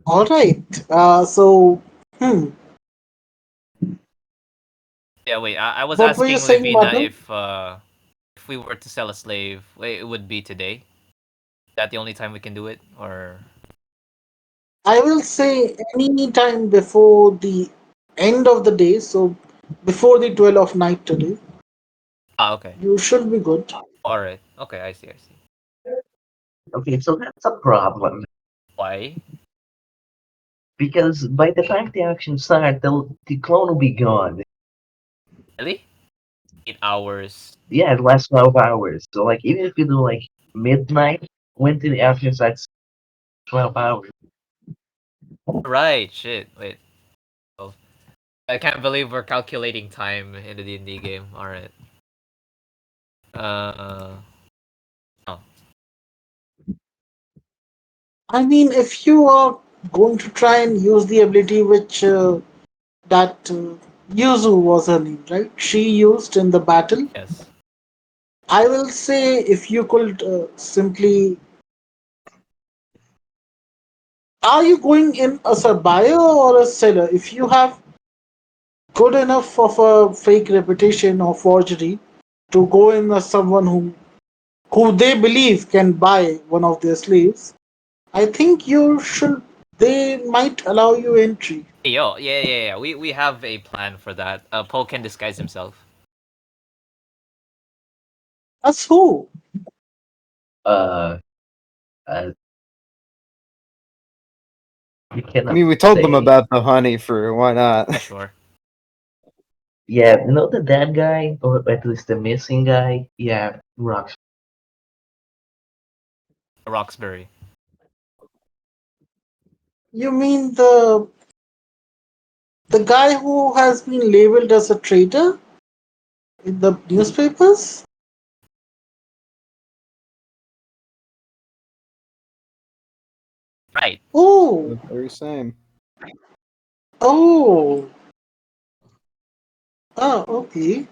S2: All right. Hmm.
S5: Yeah, wait. I was
S2: What were you
S5: asking
S2: saying,
S5: Livina
S2: Madam?
S5: if we were to sell a slave, it would be today. Is that the only time we can do it, or
S2: I will say any time before the end of the day, so before the 12 of night today,
S5: okay.
S2: you should be good.
S5: All right. Okay, I see.
S7: Okay, so that's a problem
S5: Why?
S7: because by the time the action starts, the clone will be gone.
S5: Really? 8 hours.
S7: Yeah, it lasts 12 hours. So like even if you do like midnight, when the action starts, 12 hours.
S5: Right. Shit. Wait. Oh, I can't believe we're calculating time in the D&D game. All right. Uh. Oh.
S2: I mean, if you are going to try and use the ability which that Yuzu was her name, right? She used in the battle.
S5: Yes.
S2: I will say if you could simply. Are you going in as a buyer or a seller? If you have good enough of a fake reputation or forgery to go in as someone who they believe can buy one of their slaves, I think you should. They might allow you entry.
S5: Hey, yo, yeah. We have a plan for that. Poe can disguise himself.
S2: As who?
S7: Uh, uh you
S4: I
S7: cannot
S4: mean, we told them
S7: say.
S4: about the honey fruit. Why not?
S5: Sure.
S7: Yeah, you know the dead guy, or at least the missing guy. Yeah, rocks.
S5: Roxbury.
S2: You mean the guy who has been labeled as a traitor in the newspapers?
S5: Right.
S2: Oh,
S4: The very same.
S2: oh, okay.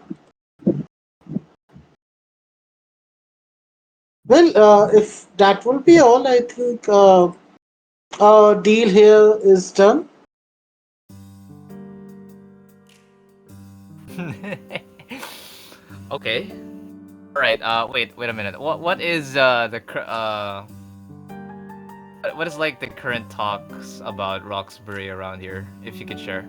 S2: Well, if that will be all, I think our deal here is done.
S5: Okay. All right. Wait a minute. What is what is like the current talks about Roxbury around here? If you could share.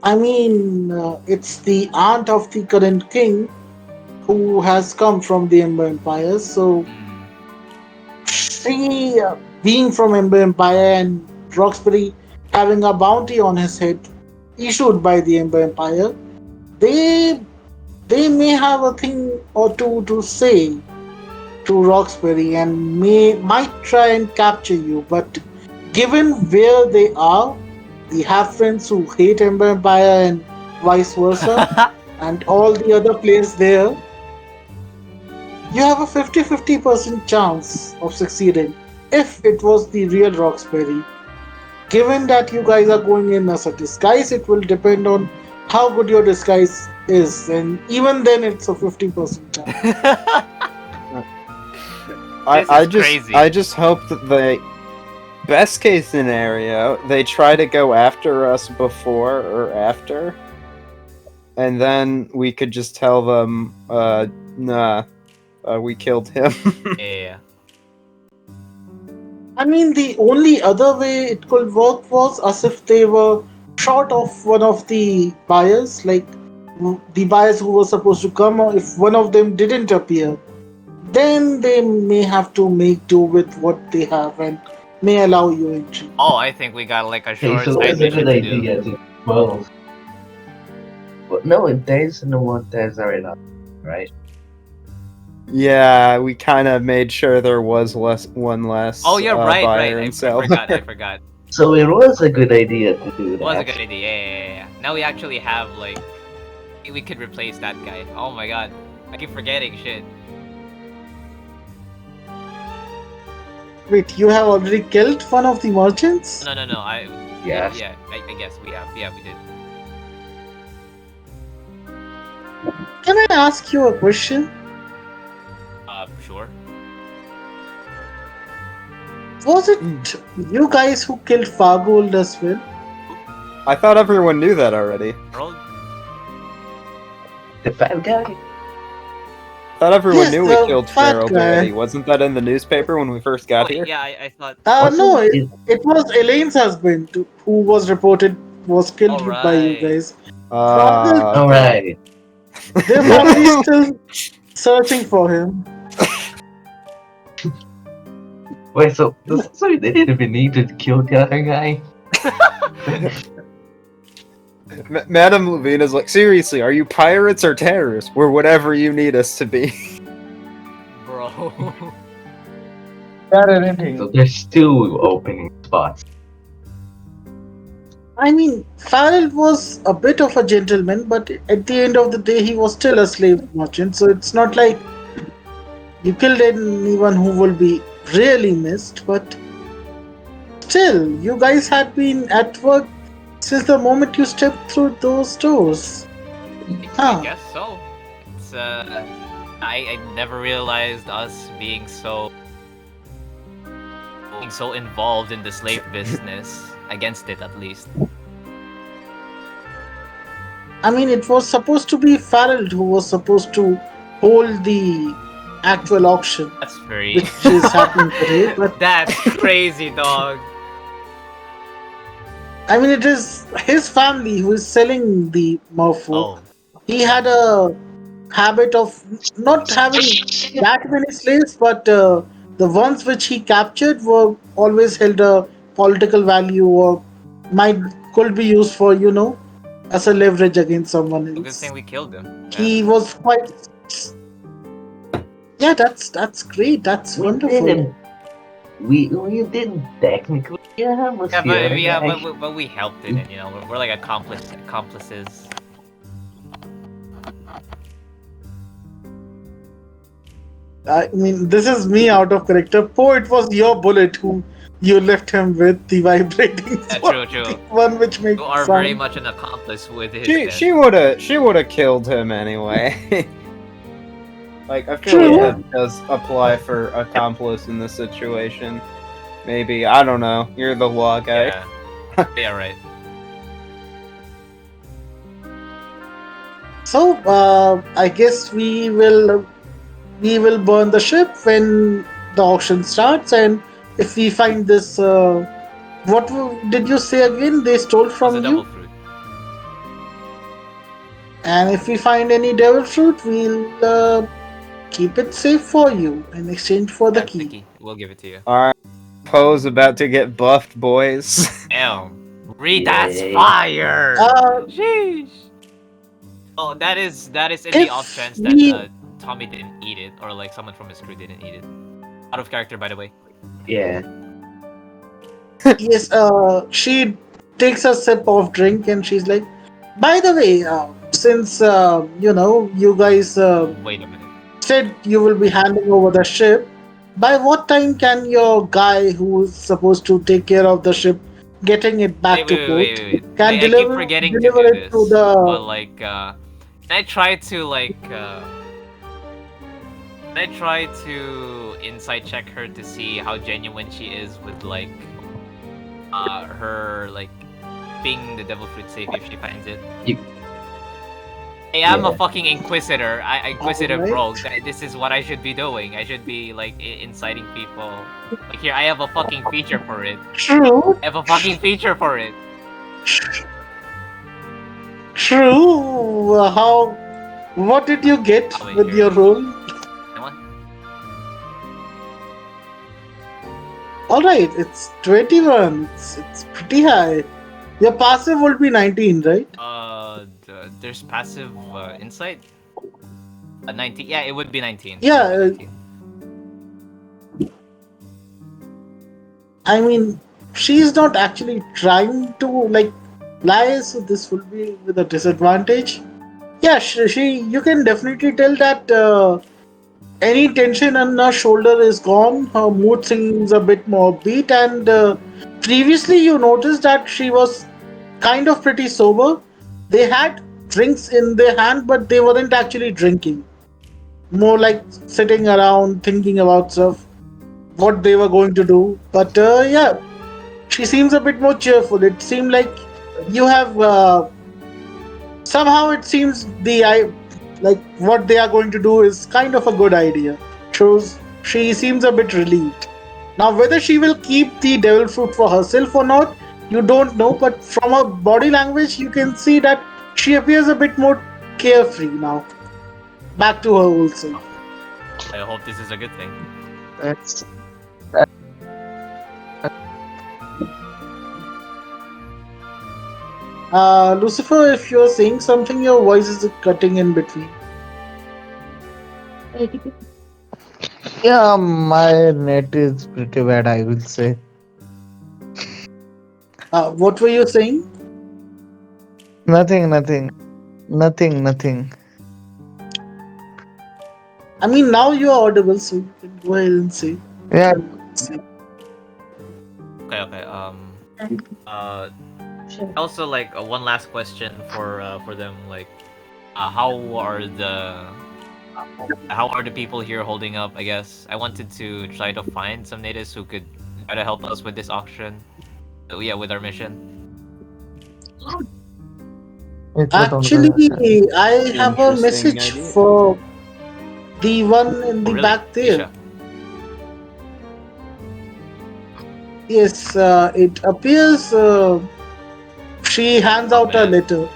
S2: I mean, it's the aunt of the current king who has come from the Ember Empire. So
S5: Hmm.
S2: she, being from Ember Empire and Roxbury having a bounty on his head issued by the Ember Empire, they they may have a thing or two to say to Roxbury and might try and capture you. But given where they are, we have friends who hate Ember Empire and vice versa, and all the other players there, you have a 50-50% chance of succeeding if it was the real Roxbury. Given that you guys are going in as a disguise, it will depend on how good your disguise is, and even then, it's a 50% chance.
S5: This is crazy.
S4: I just hope that the best case scenario, they try to go after us before or after, and then we could just tell them, nah, we killed him.
S5: Yeah.
S2: I mean, the only other way it could work was as if they were short of one of the buyers, like the buyers who were supposed to come, or if one of them didn't appear, then they may have to make do with what they have and may allow you entry.
S5: Oh, I think we got like a
S7: Okay,
S5: short
S7: so
S5: side
S7: that's a good
S5: mission to do.
S7: idea to both. But no, there's no one there's already not, right?
S4: Yeah, we kind of made sure there was one less
S5: Oh, yeah, right.
S4: buyer
S5: I
S4: and seller.
S5: forgot. I forgot.
S7: So it was a good idea to do
S5: It was a
S7: that.
S5: good idea. Yeah. Now we actually have like we could replace that guy. Oh my god. I keep forgetting shit.
S2: Wait, you have already killed one of the merchants?
S5: No.
S7: Yes.
S5: Yeah. I guess we have. Yeah, we did.
S2: Can I ask you a question?
S5: Sure.
S2: Was it you guys who killed Fargold as well?
S4: I thought everyone knew that already.
S5: Harold?
S7: The fat guy?
S4: I thought everyone
S2: Yes,
S4: knew we
S2: the
S4: killed
S2: fat
S4: Gerald
S2: guy.
S4: already. Wasn't that in the newspaper when we first got
S5: Oh,
S4: here?
S5: yeah, I thought.
S2: No,
S7: Wasn't it?
S2: it was Elaine's husband who was reported was killed by you
S5: Alright.
S2: guys. Fargold,
S7: All
S4: Okay.
S7: right.
S2: they're probably still searching for him.
S7: Wait, so they didn't even need to kill the other guy?
S4: Madame Levine is like, seriously, are you pirates or terrorists? We're whatever you need us to be.
S5: Bro.
S6: Or anything.
S7: So there's still opening spots.
S2: I mean, Farrell was a bit of a gentleman, but at the end of the day, he was still a slave merchant. So it's not like you killed anyone who will be really missed. But still, you guys had been at work since the moment you stepped through those doors.
S5: I
S2: Huh.
S5: guess so. It's I never realized us being so involved in the slave business against it at least.
S2: I mean, it was supposed to be Farrell who was supposed to hold the actual auction,
S5: That's free.
S2: which is happening today. But
S5: That's crazy, dog.
S2: I mean, it is his family who is selling the merfolk.
S5: Oh,
S2: He had a habit of not having that many slaves, but the ones which he captured were always held a political value or might could be used for as a leverage against someone
S5: a good thing
S2: else.
S5: we killed him. Yeah.
S2: He was quite. Yeah, that's great. That's
S7: We
S2: wonderful.
S7: didn't. We didn't technically have a
S5: Yeah, but
S7: fear.
S5: yeah,
S7: Actually,
S5: but we helped it, and we're like accomplices.
S2: I mean, this is me out of character. Poe, it was your bullet who you left him with, the vibrating
S5: Yeah,
S2: sword,
S5: true.
S2: the one which makes
S5: You are very
S2: sound.
S5: much an accomplice with his
S4: She
S5: death.
S4: she would have killed him anyway. Like, I feel
S2: True.
S4: like that does apply for accomplice in this situation. Maybe, I don't know. You're the law guy.
S5: Yeah, right.
S2: So, I guess we will burn the ship when the auction starts, and if we find this, did you say again? They stole
S5: It's a
S2: from
S5: devil
S2: you,
S5: fruit.
S2: and if we find any devil fruit, we'll keep it safe for you in exchange for the
S5: That's the
S2: key.
S5: key. We'll give it to you.
S4: Alright. Poe's about to get buffed, boys.
S5: Damn. Read that's
S7: Yay.
S5: fire.
S2: Uh,
S5: Sheesh. Oh, that is in the
S2: If
S5: off chance
S2: we-
S5: that Tommy didn't eat it, or like someone from his crew didn't eat it. Out of character, by the way.
S7: yeah.
S2: Yes, she takes a sip of drink and she's like, by the way, since you guys
S5: Wait a minute.
S2: said you will be handing over the ship, by what time can your guy who's supposed to take care of the ship getting it back
S5: Wait,
S2: to
S5: wait,
S2: port
S5: wait, wait, wait.
S2: can
S5: I keep
S2: deliver
S5: forgetting to
S2: deliver
S5: do
S2: it
S5: this,
S2: to
S5: but
S2: the
S5: like, can I try to like, can I try to insight check her to see how genuine she is with like, her like, being the devil fruit safe if she finds it?
S7: You-
S5: Hey, I'm a
S7: Yeah.
S5: fucking inquisitor. Inquisitive
S2: Alright.
S5: rogue. This is what I should be doing. I should be like inciting people. Like here, I have a fucking feature for it.
S2: true
S5: I have a fucking feature for it.
S2: true what did you get
S5: Oh, wait,
S2: with
S5: here.
S2: your role?
S5: Anyone?
S2: All right, it's 21. It's pretty high. Your passive would be 19, right?
S5: There's passive insight. 19. Yeah, it would be 19.
S2: Yeah,
S5: It would be 19.
S2: I mean, she's not actually trying to like lie, so this will be with a disadvantage. Yeah, you can definitely tell that any tension on her shoulder is gone. Her mood seems a bit more upbeat, and previously you noticed that she was kind of pretty sober. They had drinks in their hand, but they weren't actually drinking. More like sitting around thinking about stuff, what they were going to do. But yeah, she seems a bit more cheerful. It seemed like you have somehow it seems like what they are going to do is kind of a good idea. Shows she seems a bit relieved. Now whether she will keep the devil fruit for herself or not, you don't know. But from her body language, you can see that she appears a bit more carefree now. Back to her old self.
S5: I hope this is a good thing.
S6: That's
S2: Lucifer, if you're saying something, your voice is cutting in between.
S6: yeah, my net is pretty bad, I will say.
S2: What were you saying?
S6: Nothing.
S2: I mean, now you are audible, so you can go ahead and say.
S6: Yeah,
S5: Okay. Also, like one last question for them. Like, how are the people here holding up? I guess I wanted to try to find some natives who could try to help us with this auction. Yeah, with our mission.
S2: Actually, I have a
S4: Interesting
S2: message
S4: idea.
S2: for the one in
S5: Oh,
S2: the
S5: really?
S2: back there.
S5: Nisha.
S2: Yes, it appears she hands
S5: Oh
S2: out a
S5: man.
S2: letter.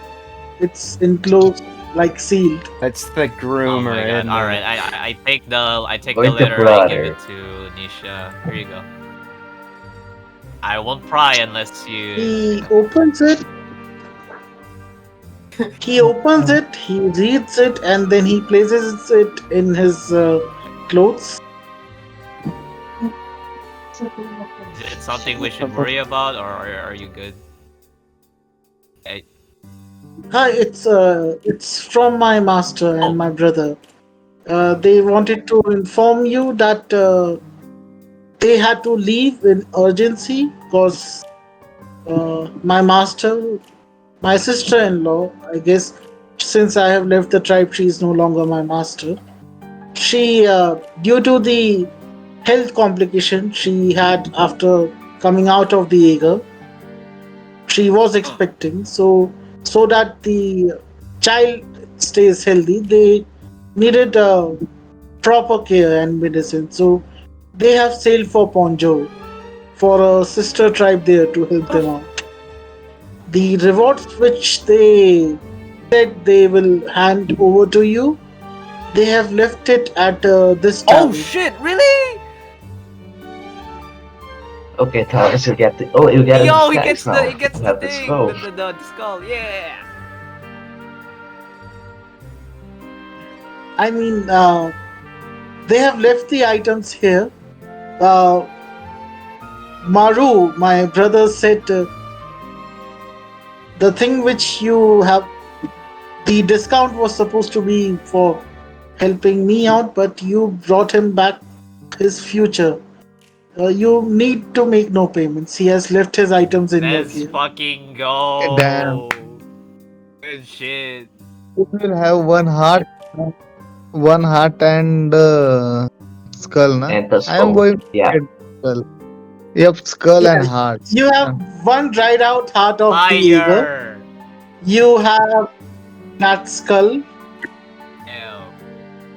S2: It's enclosed, like sealed.
S4: That's the
S5: Oh my
S4: groomer,
S5: god.
S4: isn't
S5: Alright,
S4: it?
S5: I take the
S7: Going to
S5: letter, I give
S7: brother.
S5: it to Nisha. Here you go. I won't pry unless you
S2: He
S5: know.
S2: opens it. He opens it. He reads it, and then he places it in his clothes.
S5: Is it something we should worry about, or are you good? I,
S2: Hi, it's from my master and
S5: oh,
S2: my brother. They wanted to inform you that they had to leave in urgency because my master, my sister-in-law, I guess, since I have left the tribe, she is no longer my master. She, due to the health complication she had after coming out of the Jaeger, she was expecting. So that the child stays healthy, they needed proper care and medicine. So they have sailed for Ponjo for a sister tribe there to help them out. The rewards which they said they will hand over to you, they have left it at this
S5: oh
S2: tavern.
S5: shit! Really?
S7: Okay, Thomas, you get the. Oh, you get a
S5: Yo,
S7: disguise now.
S5: he gets
S7: You
S5: the
S7: have the
S5: thing,
S7: skull.
S5: the skull. Yeah.
S2: I mean, they have left the items here. Uh, Maru, my brother said the thing which you have, the discount was supposed to be for helping me out, but you brought him back his future. You need to make no payments. He has left his items in your
S5: Let's
S2: care.
S5: fucking
S6: Damn.
S5: go. Good shit.
S6: You will have one heart and skull, na?
S7: And the
S6: I am
S7: skull.
S6: going to
S7: Yeah.
S6: get skull. Yep, skull and
S2: Yes,
S6: heart.
S2: you have one dried out heart of the eagle.
S5: Fire.
S2: You have that skull.
S5: Ew.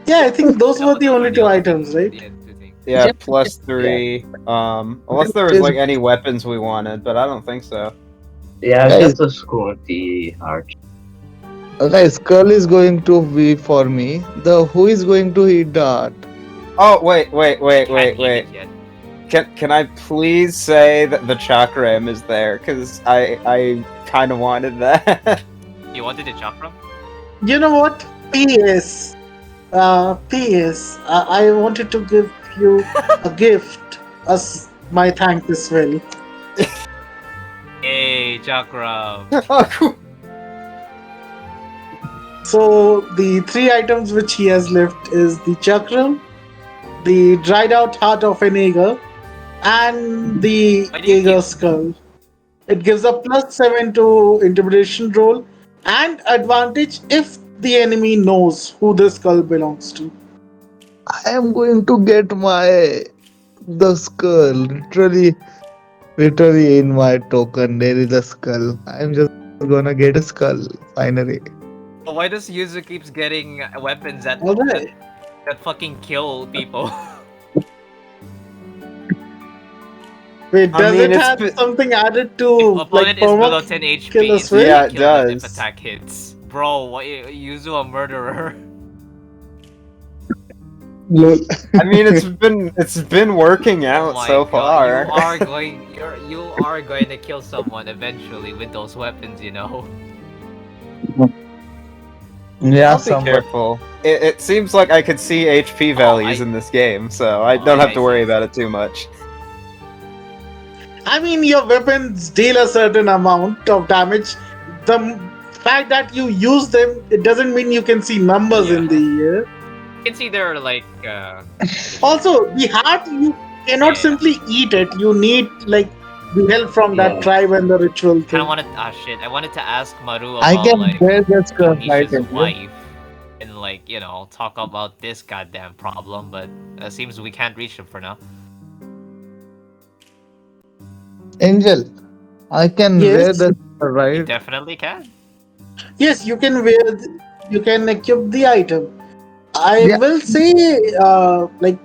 S2: Yeah, I think those were the
S5: Those
S2: only
S5: are the
S2: two
S5: only
S2: items, right?
S5: two things.
S4: Yeah, plus
S7: Yeah.
S4: 3. Unless there was like any weapons we wanted, but I don't think so.
S7: Yeah,
S6: Guys,
S7: just the skull and the heart.
S6: guys, skull is going to be for me. The who is going to eat the heart?
S4: Oh wait.
S5: Can't eat it yet.
S4: Can I please say that the chakram is there? Cause I kind of wanted that.
S5: You wanted the chakram?
S2: You know what? P.S. P.S. I wanted to give you a gift as my thanks as well.
S5: Hey, chakram.
S4: Oh, cool.
S2: So the three items which he has left is the chakram, the dried out heart of an eagle, and the
S5: Why do you
S2: eagle
S5: keep?
S2: skull. It gives a +7 to intimidation roll and advantage if the enemy knows who the skull belongs to.
S6: I am going to get the skull. Literally in my token there is a skull. I am just gonna get a skull finally.
S5: Why does Yuzu keeps getting weapons
S2: Alright.
S5: that fucking kill people?
S2: Wait,
S4: I
S2: does
S4: mean,
S2: it
S4: it's
S2: have
S4: been-
S2: something added to
S5: If
S2: like
S5: opponent is below
S2: perma
S5: 10 HP,
S2: kill
S5: it's
S2: as well?
S4: Yeah, it
S5: kill them if
S4: does.
S5: attack hits. Bro, what, Yuzu a murderer?
S6: Lol.
S4: I mean, it's been working
S5: Oh
S4: out
S5: my
S4: so
S5: god,
S4: far.
S5: you are going to kill someone eventually with those weapons, you know.
S6: Yeah,
S4: I'll be
S6: somewhat.
S4: careful. It seems like I could see HP values in this game, so I don't have to worry about it too much.
S2: I mean, your weapons deal a certain amount of damage. The fact that you use them, it doesn't mean you can see numbers in the air.
S5: You can see they're like
S2: Also, the heart, you cannot
S5: Yeah.
S2: simply eat it. You need like the help from that
S7: Yeah.
S2: tribe and the ritual
S5: Kinda
S2: thing.
S5: wanted shit. I wanted to ask Maru
S6: I
S5: about
S6: can
S5: like
S6: wear the skull right
S5: Nisha's
S6: in here.
S5: wife and like, you know, talk about this goddamn problem, but it seems we can't reach him for now.
S6: Angel, I can wear
S2: Yes.
S6: the skull
S5: You
S6: right.
S5: definitely can.
S2: Yes, you can wear. You can equip the item. I
S6: Yeah.
S2: will say, like,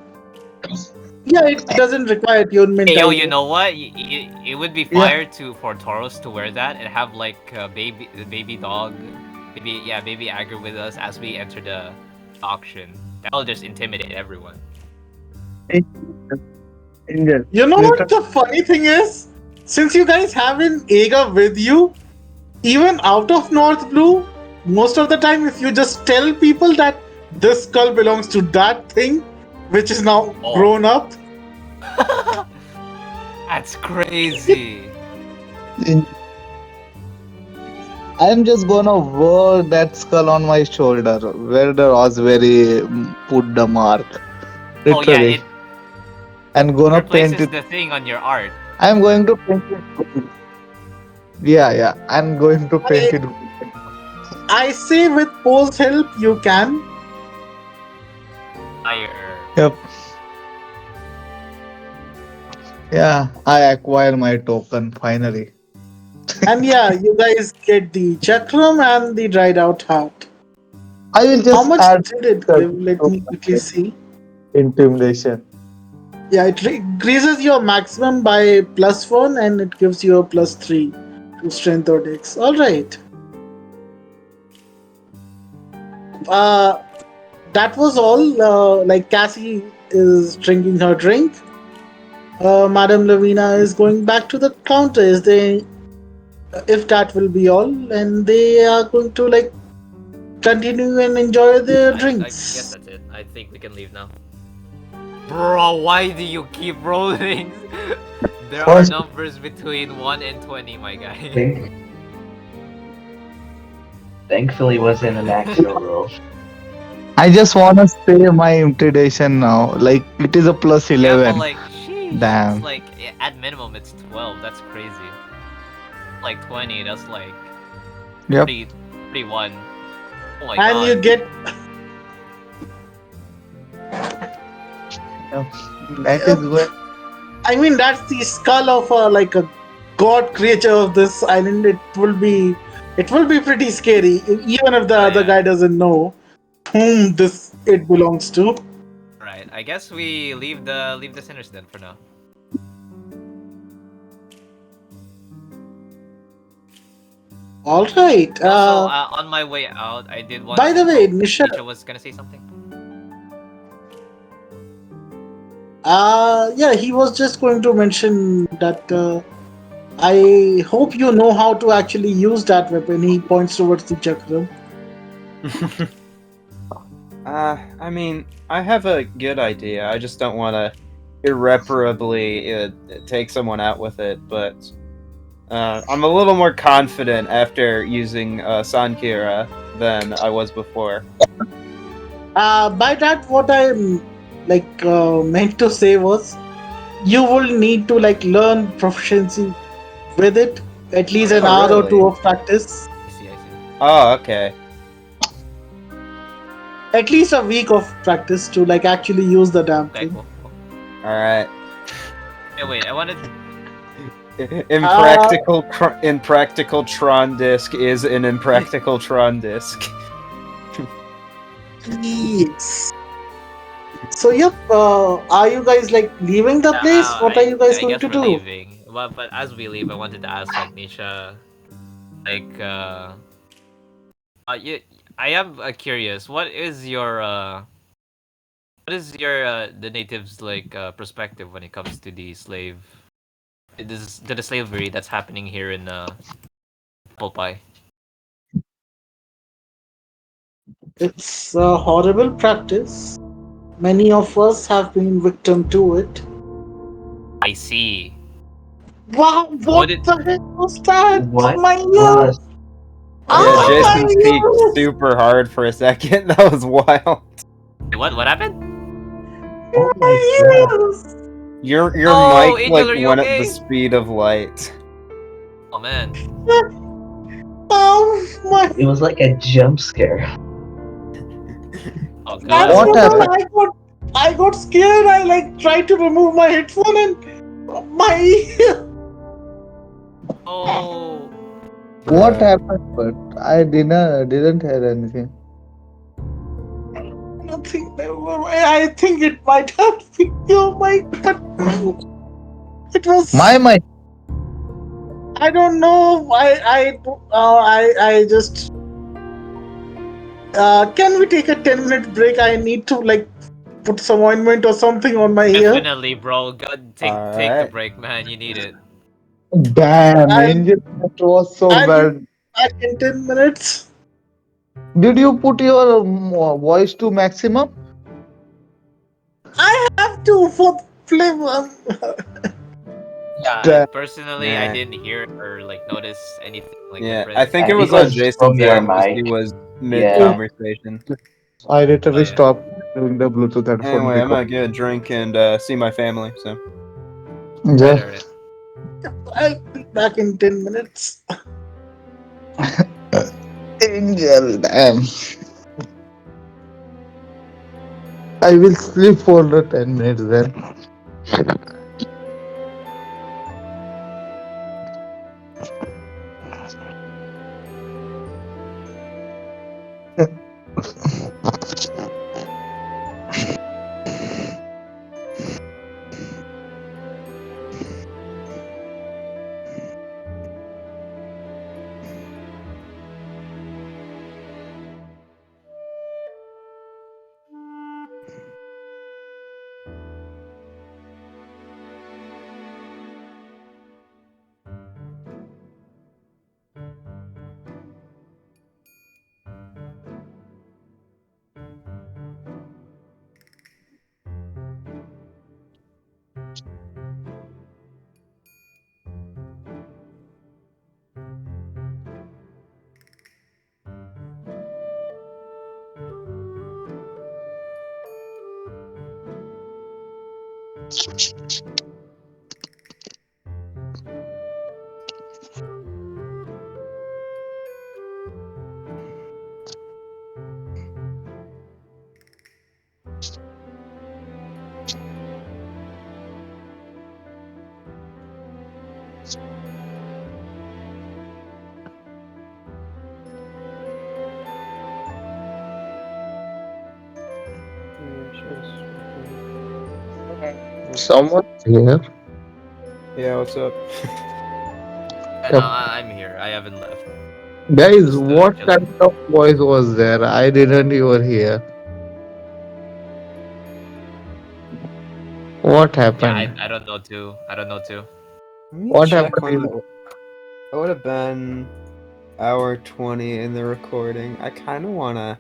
S2: yeah, it doesn't require attunement
S5: Hey, yo, you
S2: either.
S5: know what? It would be
S6: Yeah.
S5: fire for Tauros to wear that and have like baby dog, baby Agger with us as we enter the auction. That'll just intimidate everyone.
S6: Angel.
S2: You know
S6: You
S2: what the funny thing is? Since you guys have an Aga with you, even out of North Blue, most of the time, if you just tell people that this skull belongs to that thing, which is now
S5: Oh.
S2: grown up,
S5: That's crazy.
S6: I'm just gonna wear that skull on my shoulder where the Raspberry put the mark.
S5: Oh yeah,
S6: Literally.
S5: it
S6: And gonna paint
S5: replaces
S6: it.
S5: the thing on your art.
S6: I'm going to paint it. Yeah. I'm going to paint it.
S2: I say with Poe's help, you can.
S5: Fire.
S6: Yep. Yeah, I acquire my token finally.
S2: And yeah, you guys get the chakram and the dried out heart.
S6: I will
S2: How
S6: just
S2: much
S6: add
S2: did it give? Let me quickly see.
S6: intimidation.
S2: Yeah, it increases your maximum by +1 and it gives you a +3 to strength or dex. Alright. That was all. Like Cassie is drinking her drink. Madam Lavina is going back to the counter. Is they, if that will be all, and they are going to like continue and enjoy their
S5: I guess
S2: drinks.
S5: that's it. I think we can leave now. Bro, why do you keep rolling? There are
S6: First-
S5: numbers between 1 and 20, my guy.
S7: Thankfully, it wasn't an actual roll.
S6: I just wanna say my intimidation now. Like it is a plus
S5: Yeah,
S6: 11.
S5: but like, sheesh,
S6: Damn.
S5: it's like, at minimum, it's 12. That's crazy. Like 20, that's like
S6: Yep.
S5: 31. Oh my
S2: And
S5: god.
S2: you get
S6: That is where
S2: I mean, that's the skull of like a god creature of this island. It will be pretty scary, even if the other guy doesn't know whom it belongs to.
S5: Right, I guess we leave the sinners then for now.
S2: All right.
S5: Also, on my way out, I did want.
S2: By the way, Nisha.
S5: Nisha was gonna say something.
S2: Yeah, he was just going to mention that. I hope you know how to actually use that weapon. He points towards the chakram.
S4: I mean, I have a good idea. I just don't want to irreparably take someone out with it, but I'm a little more confident after using Sankira than I was before.
S2: By that, what I'm meant to say was, you will need to learn proficiency with it, at least an hour or
S4: really?
S2: two of practice.
S5: I see.
S4: Oh, okay.
S2: At least a week of practice to actually use the damn
S5: Okay,
S2: thing.
S5: cool.
S4: All right.
S5: Hey, wait, I wanted.
S4: Impractical Tron disc is an impractical Tron disc.
S2: Yes. So yep, are you guys leaving the place? What are you guys
S5: I
S2: going
S5: guess
S2: to
S5: we're
S2: do?
S5: leaving. But as we leave, I wanted to ask Nisha, I am curious. What is the natives' perspective when it comes to the slavery that's happening here in Apple Pie?
S2: It's a horrible practice. Many of us have been victim to it.
S5: I see.
S2: Wow, what
S5: did-
S2: the heck was that?
S7: What
S2: My
S7: was?
S2: ears!
S4: Yeah,
S2: Oh,
S4: Jason
S2: my
S4: peaked
S2: ears!
S4: super hard for a second. That was wild.
S5: What happened?
S7: Oh my
S2: My
S7: god!
S2: ears!
S4: Your
S5: Oh,
S4: mic
S5: Angel, are you
S4: went
S5: okay?
S4: at the speed of light.
S5: Oh man.
S2: Oh my!
S7: It was like a jump scare.
S5: Oh
S2: That's
S5: god.
S6: What
S2: what I got scared. I tried to remove my headphone and my ear.
S5: Oh.
S6: What
S4: Alright.
S6: happened? But I didn't hear anything.
S2: Nothing. I think it might have been. Oh my god! It
S6: My
S2: was.
S6: mic.
S2: I don't know. I just. Can we take a 10-minute break? I need to like put some ointment or something on my ear.
S5: Definitely, bro. Go take the
S4: Alright.
S5: break, man. You need it.
S6: Damn,
S2: I'll
S6: Angel, that was so
S2: I'll be
S6: bad.
S2: back in 10 minutes.
S6: Did you put your voice to maximum?
S2: I have to for flavor.
S5: Yeah,
S6: Damn.
S5: personally, I
S4: Nah.
S5: didn't hear or like notice anything like
S4: Yeah,
S5: different.
S4: I think
S7: I
S4: it
S7: think
S4: was
S7: it
S4: on
S7: was from
S4: Jason's
S7: your
S4: end because he
S7: mic.
S4: was mid
S7: Yeah.
S4: conversation.
S6: I
S5: Oh
S6: literally
S5: yeah.
S6: stopped doing the Bluetooth headphone
S4: Anyway, I'm
S6: because.
S4: gonna get a drink and see my family. So
S5: Right,
S6: Yeah.
S5: alright.
S2: I'll be back in 10 minutes.
S6: Angel, damn. I will sleep for the 10 minutes then. Someone here.
S4: yeah, what's up?
S5: And
S6: Yep.
S5: I'm here. I haven't left.
S6: Guys,
S5: Just
S6: what
S5: chilling.
S6: kind of voice was there? I didn't even hear. What
S5: Yeah,
S6: happened?
S5: I don't know too. I don't know too.
S4: Let me
S6: What
S4: check when
S6: happened?
S4: that would have been hour 20 in the recording. I kind of wanna.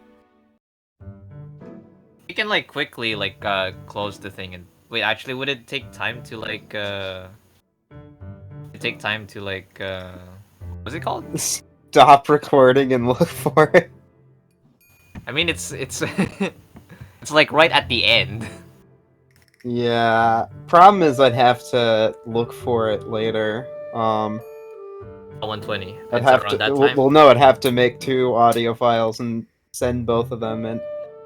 S5: We can like quickly like close the thing and wait. Actually, would it take time to like it take time to like what's it called?
S4: Stop recording and look for it.
S5: I mean, it's it's like right at the end.
S4: Yeah. Problem is, I'd have to look for it later.
S5: 120.
S4: I'd
S5: It's
S4: have
S5: around
S4: to.
S5: that time.
S4: Well, no, I'd have to make 2 audio files and send both of them, and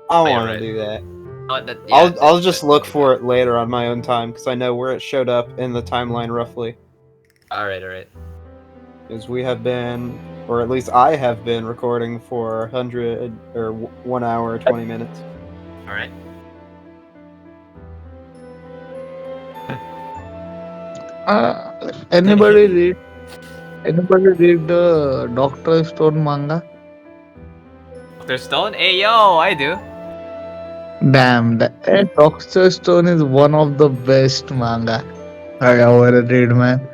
S4: I don't
S5: Oh, yeah,
S4: want to
S5: right.
S4: do that.
S5: Oh, that, yeah,
S4: I'll just look
S5: that's
S4: for
S5: good.
S4: it later on my own time because I know where it showed up in the timeline roughly.
S5: All right, all right.
S4: Because we have been, or at least I have been, recording for 100 or 1 hour 20 minutes.
S5: All right.
S6: Anybody read? Anybody read the Doctor Stone manga?
S5: Dr. Stone? Hey, yo, I do.
S6: Damn, Doctor Stone is one of the best manga I ever read, man.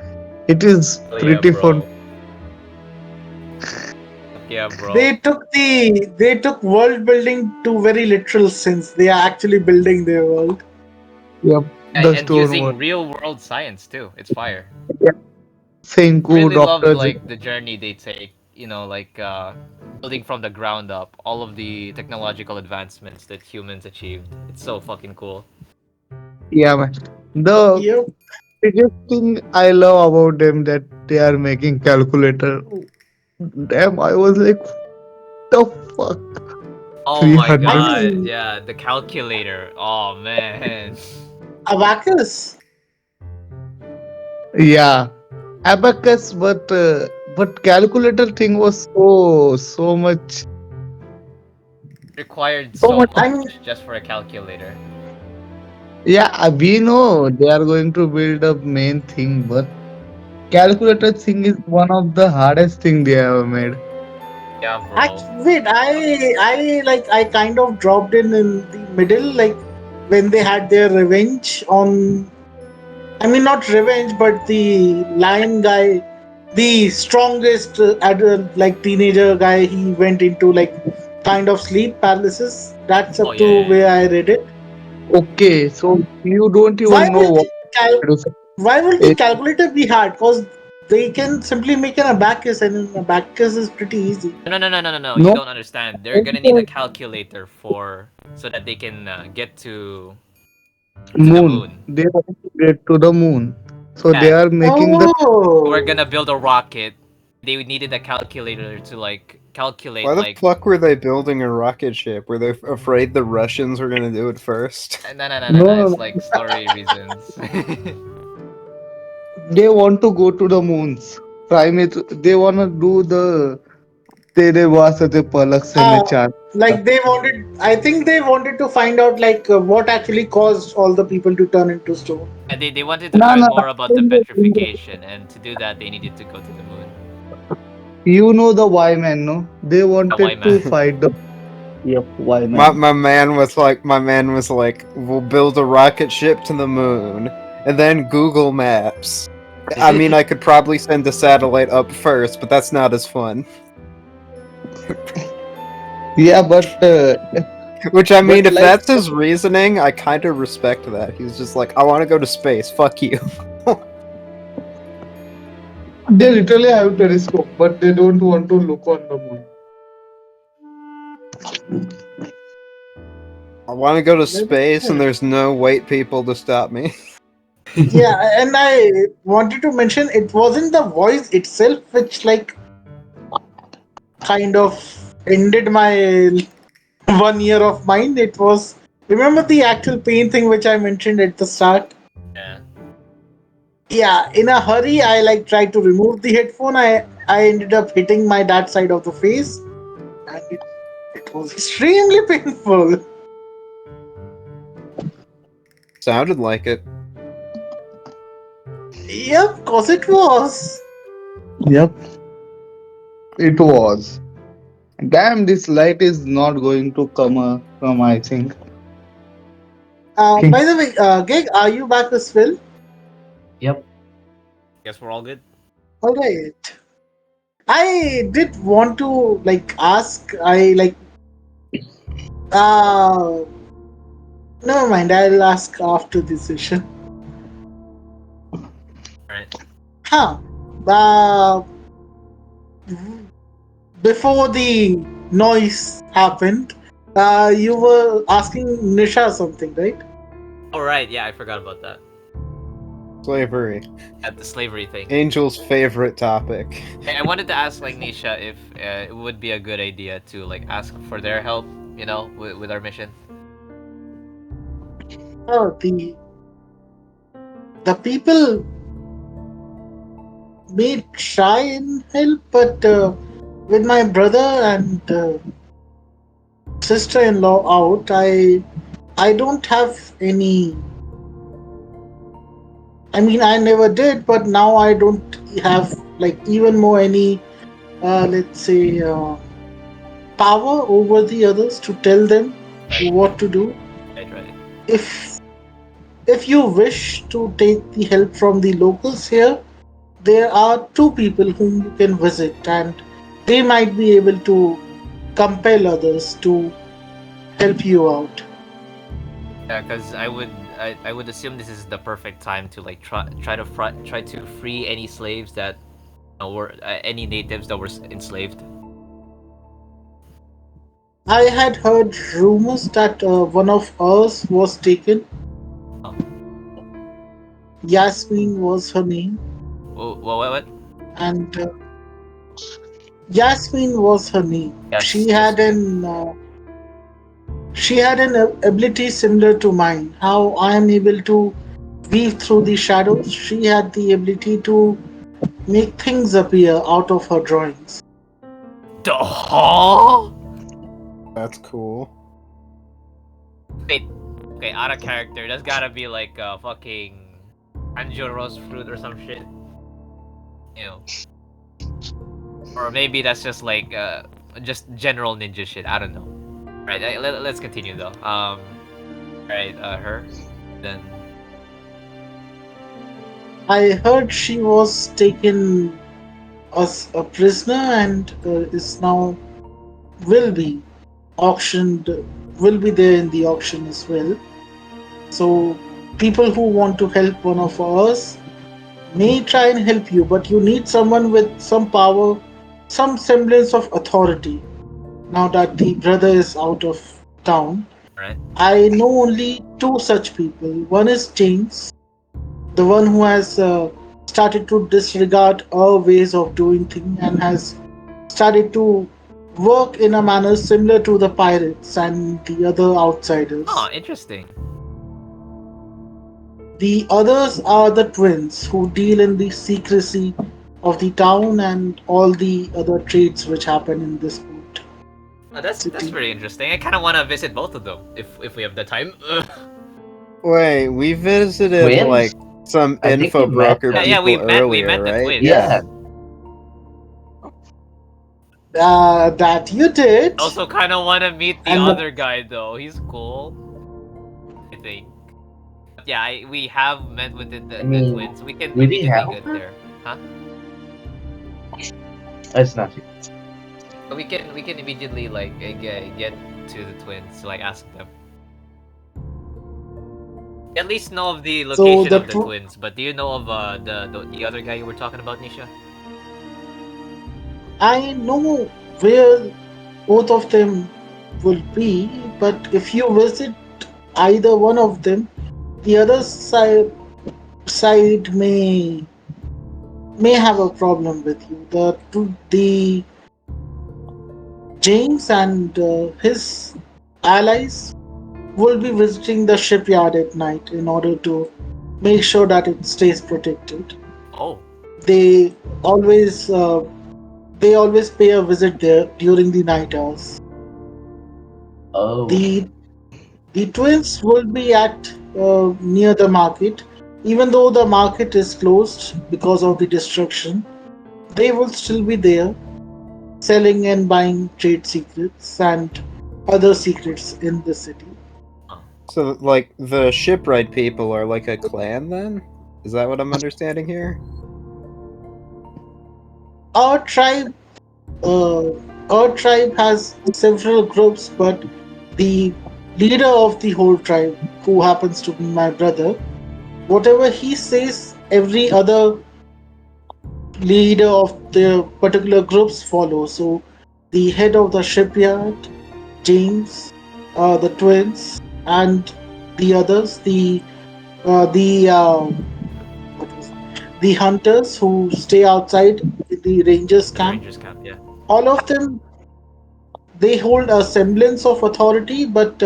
S6: It is
S5: Oh, yeah,
S6: pretty fun.
S5: bro. Yeah, bro.
S2: They took world building to very literal sense. They are actually building their world.
S6: Yep, the
S5: And
S6: stone one.
S5: using real world science too. It's fire.
S6: Yeah. Senku,
S5: Really love
S6: Doctor Z.
S5: like the journey they take. You know, like building from the ground up. All of the technological advancements that humans achieved. It's so fucking cool.
S6: Yeah, man. The
S2: Yep.
S6: biggest thing I love about them that they are making calculator. Damn, I was like, the fuck?
S5: Oh my
S6: 300?
S2: I
S5: god,
S2: mean,
S5: yeah, the calculator. Oh man.
S2: Abacus.
S6: Yeah, abacus, but calculator thing was so much
S5: Required
S6: so
S5: so
S6: much.
S2: I
S5: much
S2: mean,
S5: just for a calculator.
S6: Yeah, we know they are going to build a main thing, but calculator thing is one of the hardest thing they have made.
S5: Yeah, bro.
S2: wait, I kind of dropped in the middle, like when they had their revenge on. I mean, not revenge, but the lion guy, the strongest like teenager guy. He went into like kind of sleep paralysis. That's
S5: Oh
S2: up
S5: yeah,
S2: to
S5: yeah,
S2: where
S5: yeah.
S2: I read it.
S6: Okay, so you don't
S2: Why
S6: even know
S2: will
S6: what
S2: the cal-
S6: to do.
S2: Why will the
S6: It,
S2: calculator be hard? Because they can simply make an abacus, and an abacus is pretty easy.
S5: No. You
S6: no,
S5: don't understand. They're gonna need a calculator for so that they can get to the
S6: moon.
S5: moon.
S6: They want to get to the moon, so they
S5: Yeah,
S6: are making the.
S5: we're
S2: Oh,
S5: gonna build a rocket. They needed a calculator to like calculate
S4: Why the
S5: like.
S4: fuck were they building a rocket ship? Were they afraid the Russians were gonna do it first?
S5: No.
S6: No,
S5: It's
S6: no.
S5: like story reasons.
S6: They want to go to the moons. Primate. They wanna do the. तेरे वास्ते ते पलक से मैं
S2: uh,
S6: चाहता
S2: like they wanted. I think they wanted to find out like what actually caused all the people to turn into stone.
S5: And they wanted to
S6: No,
S5: learn
S6: no,
S5: more about the petrification, and to do that, they needed to go to the moon.
S6: you know the Y man, no? They
S5: A white
S6: wanted to
S5: man.
S6: fight the. Yep, Y
S4: My
S6: man.
S4: my man was like, we'll build a rocket ship to the moon, and then Google Maps. I mean, I could probably send a satellite up first, but that's not as fun.
S6: Yeah,
S4: Which I mean,
S6: but
S4: if
S6: like
S4: that's his reasoning, I kind of respect that. He's just like, I want to go to space. Fuck you.
S6: they literally have telescope, but they don't want to look on the moon.
S4: I want to go to
S2: Maybe-
S4: space, and there's no white people to stop me.
S2: Yeah, and I wanted to mention it wasn't the voice itself which like kind of ended my 1 year of mine. It was, remember the actual pain thing which I mentioned at the start.
S5: Yeah.
S2: Yeah, in a hurry, I like tried to remove the headphone. I ended up hitting my dad's side of the face, and it was extremely painful.
S4: Sounded like it.
S2: Yep, cause it was.
S6: Yep, it was. Damn, this light is not going to come. I think.
S2: By the way, Gig, are you back as well?
S7: Yep.
S5: Guess we're all good.
S2: All right. I did want to like ask. I like. Uh, Never mind. I'll ask after this session.
S5: Alright.
S2: Huh. Uh, Before the noise happened, you were asking Nisha something, right?
S5: Alright, yeah, I forgot about that.
S4: Slavery.
S5: At the slavery thing.
S4: Angel's favorite topic.
S5: I wanted to ask like Nisha if it would be a good idea to like ask for their help, you know, with our mission.
S2: Oh, the people may try and help, but with my brother and sister-in-law out, I don't have any. I mean, I never did, but now I don't have like even more any, let's say, power over the others to tell them what to do.
S5: Right.
S2: If you wish to take the help from the locals here, there are two people whom you can visit, and they might be able to compel others to help you out.
S5: Yeah, because I would assume this is the perfect time to like try to free any slaves that were any natives that were enslaved.
S2: I had heard rumors that one of us was taken.
S5: Oh.
S2: Yasmin was her name,
S5: What?
S2: and Yasmin was her name.
S5: Yes,
S2: She
S5: yes,
S2: had an ability similar to mine. How I am able to weave through the shadows. She had the ability to make things appear out of her drawings.
S5: Huh?
S4: That's cool.
S5: Wait. Okay, out of character. That's gotta be like a fucking Angel Rose fruit or some shit. You know. Or maybe that's just like just general ninja shit. I don't know. Right. Let's continue though. Right. Her. Then.
S2: I heard she was taken as a prisoner and is now will be auctioned, will be there in the auction as well. So people who want to help one of us may try and help you, but you need someone with some power, some semblance of authority. Now that the brother is out of town,
S5: Right.
S2: I know only two such people. One is James, the one who has started to disregard our ways of doing things and has started to work in a manner similar to the pirates and the other outsiders.
S5: Oh, interesting.
S2: The others are the twins who deal in the secrecy of the town and all the other trades which happen in this port
S5: That's
S2: city.
S5: pretty interesting. I kind of want to visit both of them if we have the time.
S4: Wait, we visited
S7: Twins?
S4: like some
S7: I think
S4: info
S7: we met
S4: broker
S7: them.
S5: Yeah,
S4: people
S5: we
S4: earlier,
S5: met the
S4: right?
S5: twins.
S7: Yeah.
S2: That you did.
S5: Also, kind of want to meet the
S2: And
S5: other guy though. He's cool. I think. But yeah, we have met with the
S7: mean,
S5: twins. We can
S7: do they
S5: immediately
S7: have
S5: get
S7: her?
S5: there, huh?
S7: It's nothing.
S5: We can immediately like get to the twins, like ask them. At least know of the
S2: so
S5: location
S2: the
S5: of the twins, but do you know of the other guy you were talking about, Nisha?
S2: I know where both of them will be, but if you visit either one of them, the other side may have a problem with you. The James and his allies will be visiting the shipyard at night in order to make sure that it stays protected.
S5: Oh,
S2: They always uh, they always pay a visit there during the night hours.
S7: Oh.
S2: The the twins will be at near the market, even though the market is closed because of the destruction. They will still be there, selling and buying trade secrets and other secrets in the city.
S4: So, like, the shipwright people are like a clan then? Is that what I'm understanding here?
S2: Our tribe, uh, our tribe has several groups, but the leader of the whole tribe, who happens to be my brother, whatever he says, every other leader of the particular groups follow. So, the head of the shipyard, James, the twins, and the others, the what was it? The hunters who stay outside in the rangers
S5: the
S2: camp.
S5: Rangers camp, yeah.
S2: All of them, they hold a semblance of authority, but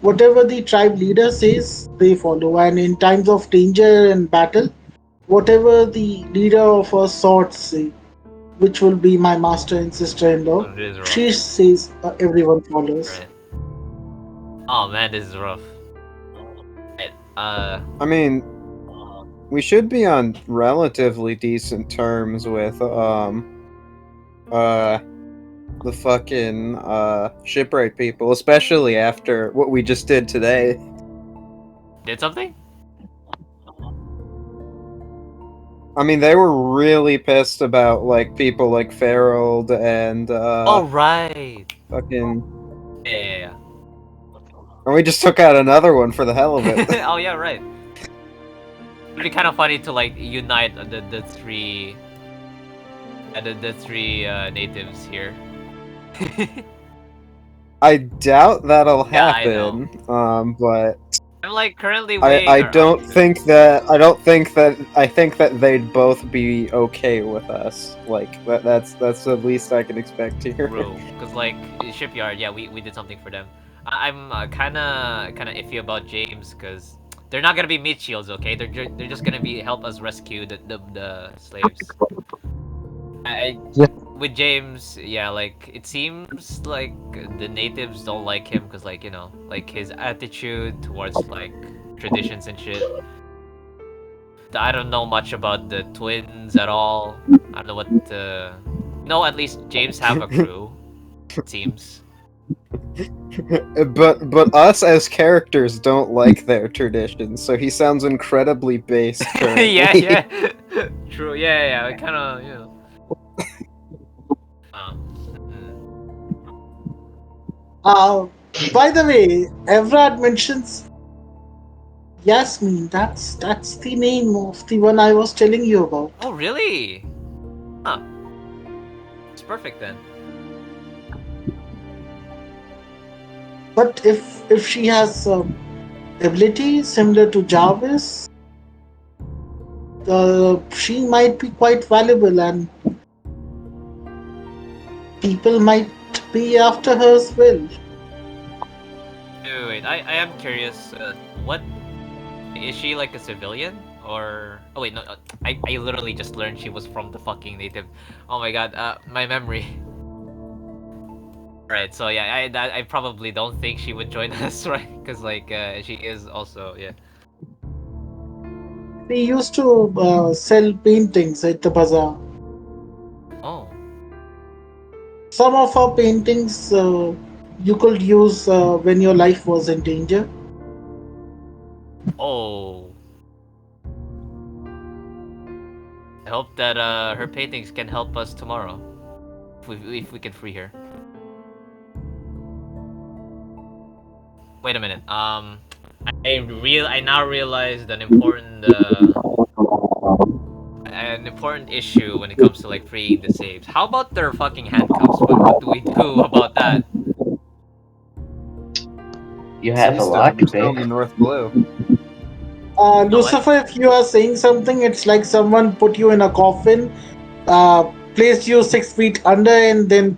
S2: whatever the tribe leader says, they follow. And in times of danger and battle, whatever the leader of our sorts say, which will be my master and sister-in-law,
S5: Oh, this is rough.
S2: she says everyone follows.
S5: Right. Oh man, this is rough. Right,
S4: I mean, we should be on relatively decent terms with the fucking shipwright people, especially after what we just did today.
S5: did something?
S4: I mean, they were really pissed about like people like Farrell and
S5: Oh right.
S4: fucking,
S5: Yeah.
S4: and we just took out another one for the hell of it.
S5: Oh yeah, right. It'd be kind of funny to like unite the three, the three natives here.
S4: I doubt that'll
S5: Yeah, I know.
S4: happen. But
S5: I'm like currently weighing.
S4: I don't think that I think that they'd both be okay with us. Like that's the least I can expect here.
S5: Because like shipyard, yeah, we did something for them. I'm kind of iffy about James because they're not gonna be meat shields, okay? They're just gonna be help us rescue the slaves.
S6: Yeah.
S5: With James, yeah, like it seems like the natives don't like him because, like, like his attitude towards like traditions and shit. I don't know much about the twins at all. I don't know what. No, at least James have a crew. It seems.
S4: But us as characters don't like their traditions, so he sounds incredibly based currently.
S5: yeah. True. Yeah. I kind of,
S2: Uh, by the way, Evrad mentions Yasmin. That's the name of the one I was telling you about.
S5: Oh, really? Huh. It's perfect then.
S2: But if she has ability similar to Jarvis, she might be quite valuable, and people might be after her as well.
S5: Wait. I am curious. What is she, like a civilian or? Oh wait, no. I literally just learned she was from the fucking native. Oh my god. My memory. Right. So yeah, I probably don't think she would join us, right? Because like she is also, yeah.
S2: We used to sell paintings at the bazaar.
S5: Oh.
S2: Some of our paintings you could use when your life was in danger.
S5: Oh. I hope that her paintings can help us tomorrow. If we can free her. Wait a minute. I now realized an important issue when it comes to like freeing the saves. How about their fucking handcuffs? What do we do about that?
S7: You have a
S4: Please
S7: lock
S4: don't tell
S7: pick.
S4: me North Blue.
S5: what?
S2: Lucifer, if you are saying something, it's like someone put you in a coffin, placed you 6 feet under, and then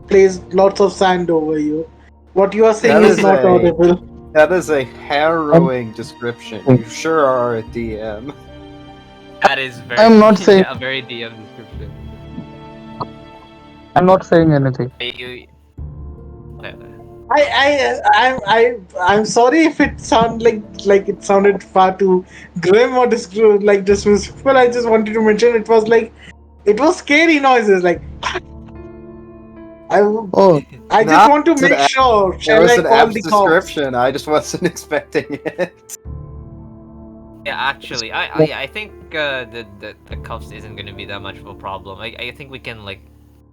S2: placed lots of sand over you. What you are saying
S4: That
S2: is
S4: is
S2: not audible.
S4: That is a harrowing description. You sure are a DM.
S5: That is very
S6: I'm not saying.
S5: yeah, a very DM description.
S6: I'm not saying anything.
S5: Okay.
S2: I'm sorry if it sound like it sounded far too grim or disrespectful. I just wanted to mention it was scary noises. Like I
S6: Oh,
S2: I
S4: Nah,
S2: just want to
S4: it's an
S2: make sure.
S4: It
S2: Shall
S4: was
S2: I
S4: an
S2: call
S4: apt
S2: the cops?
S4: description. I just wasn't expecting it.
S5: Yeah, actually, I think the cuffs isn't gonna be that much of a problem. I think we can like,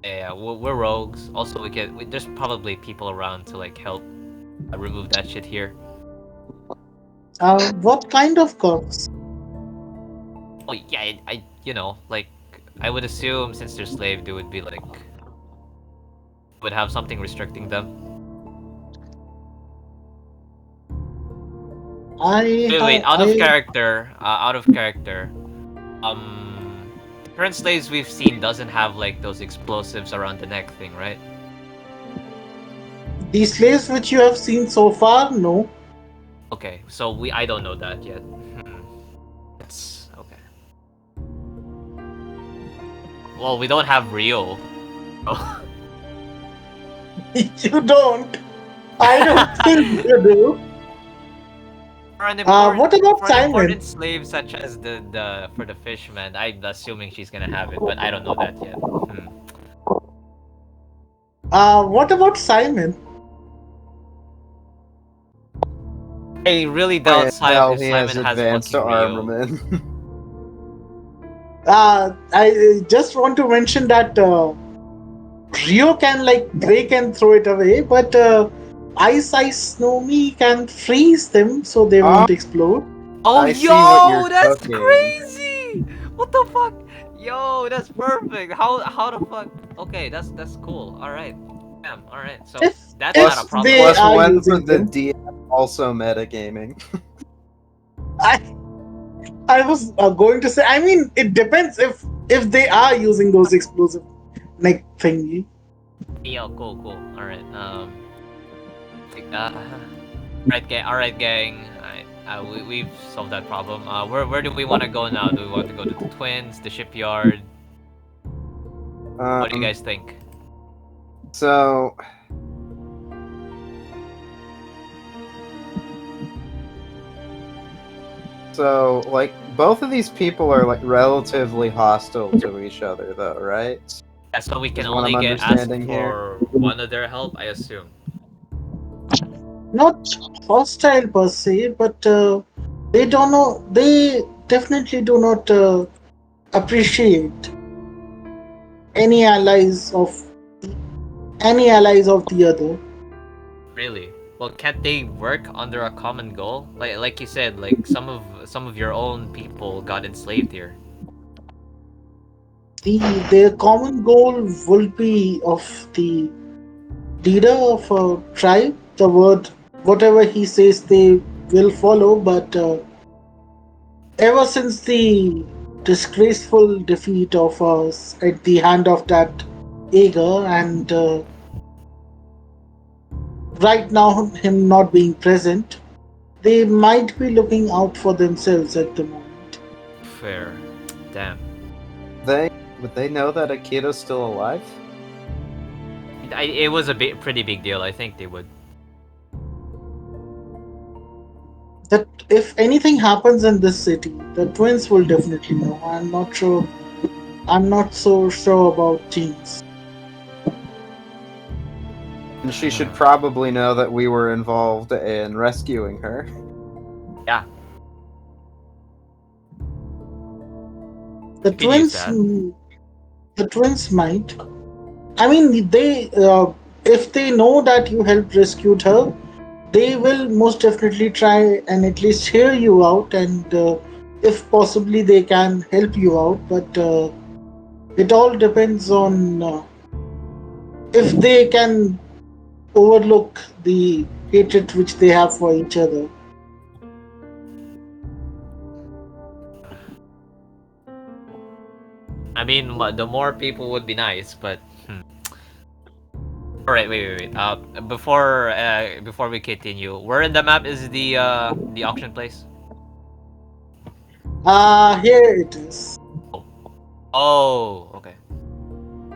S5: yeah, we're rogues. Also, there's probably people around to like help remove that shit here.
S2: What kind of cops?
S5: Oh yeah, like I would assume since they're slave, they would be like would have something restricting them. Wait, out of character, out of character. The current slaves we've seen doesn't have like those explosives around the neck thing, right?
S2: The slaves which you have seen so far, no.
S5: Okay, so I don't know that yet. It's okay. Well, we don't have Rio. Oh.
S2: You don't. I don't think you do.
S5: For an
S2: What about Simon?
S5: important slave such as the for the fishman, I'm assuming she's gonna have it, but I don't know that yet.
S2: What about Simon?
S5: I really doubt
S4: Now
S5: if
S4: he has
S5: Simon has
S4: advanced
S5: fucking Rio.
S4: armament.
S2: I just want to mention that Rio can like break and throw it away, but Ice Snowy can freeze them so they won't explode.
S5: Oh,
S4: I see what you're
S5: that's
S4: cooking.
S5: crazy! What the fuck? Yo, that's perfect. How the fuck? Okay, that's cool. All right. Damn. All right. So
S2: If-
S5: that's
S2: if
S5: not a problem.
S2: they
S4: Plus
S2: are
S4: one for
S2: using
S4: the
S2: them.
S4: DM, also metagaming.
S2: I was going to say. I mean, it depends if they are using those explosive like thingy.
S5: Yo, cool. All right. All right, gang. We've solved that problem. Where do we want to go now? Do we want to go to the twins, the shipyard? What do you guys think?
S4: So, like, both of these people are like relatively hostile to each other, though, right?
S5: Yeah, so we can
S4: Is what
S5: only
S4: I'm
S5: get asked
S4: understanding
S5: for one of their help, I assume.
S2: Not hostile per se, but they don't know. They definitely do not appreciate any allies of any allies of the other.
S5: Really? Well, can't they work under a common goal? Like you said, like some of your own people got enslaved here.
S2: Their common goal will be of the leader of a tribe. The word, whatever he says, they will follow. But ever since the disgraceful defeat of us at the hand of that Ager, and right now him not being present, they might be looking out for themselves at the moment.
S5: Fair. Damn.
S4: Would they know that Akito's still alive?
S5: It was a pretty big deal. I think they would.
S2: That if anything happens in this city, the twins will definitely know. I'm not sure. I'm not so sure about teens.
S4: And she should probably know that we were involved in rescuing her.
S5: Yeah.
S2: The
S5: You can use
S2: twins,
S5: that.
S2: the twins might. I mean, they if they know that you helped rescue her, they will most definitely try and at least hear you out, and if possibly they can help you out. But it all depends on if they can overlook the hatred which they have for each other.
S5: I mean, the more people would be nice, but. All right, wait. Before we continue, where in the map is the auction place?
S2: Here it is.
S5: Oh, okay.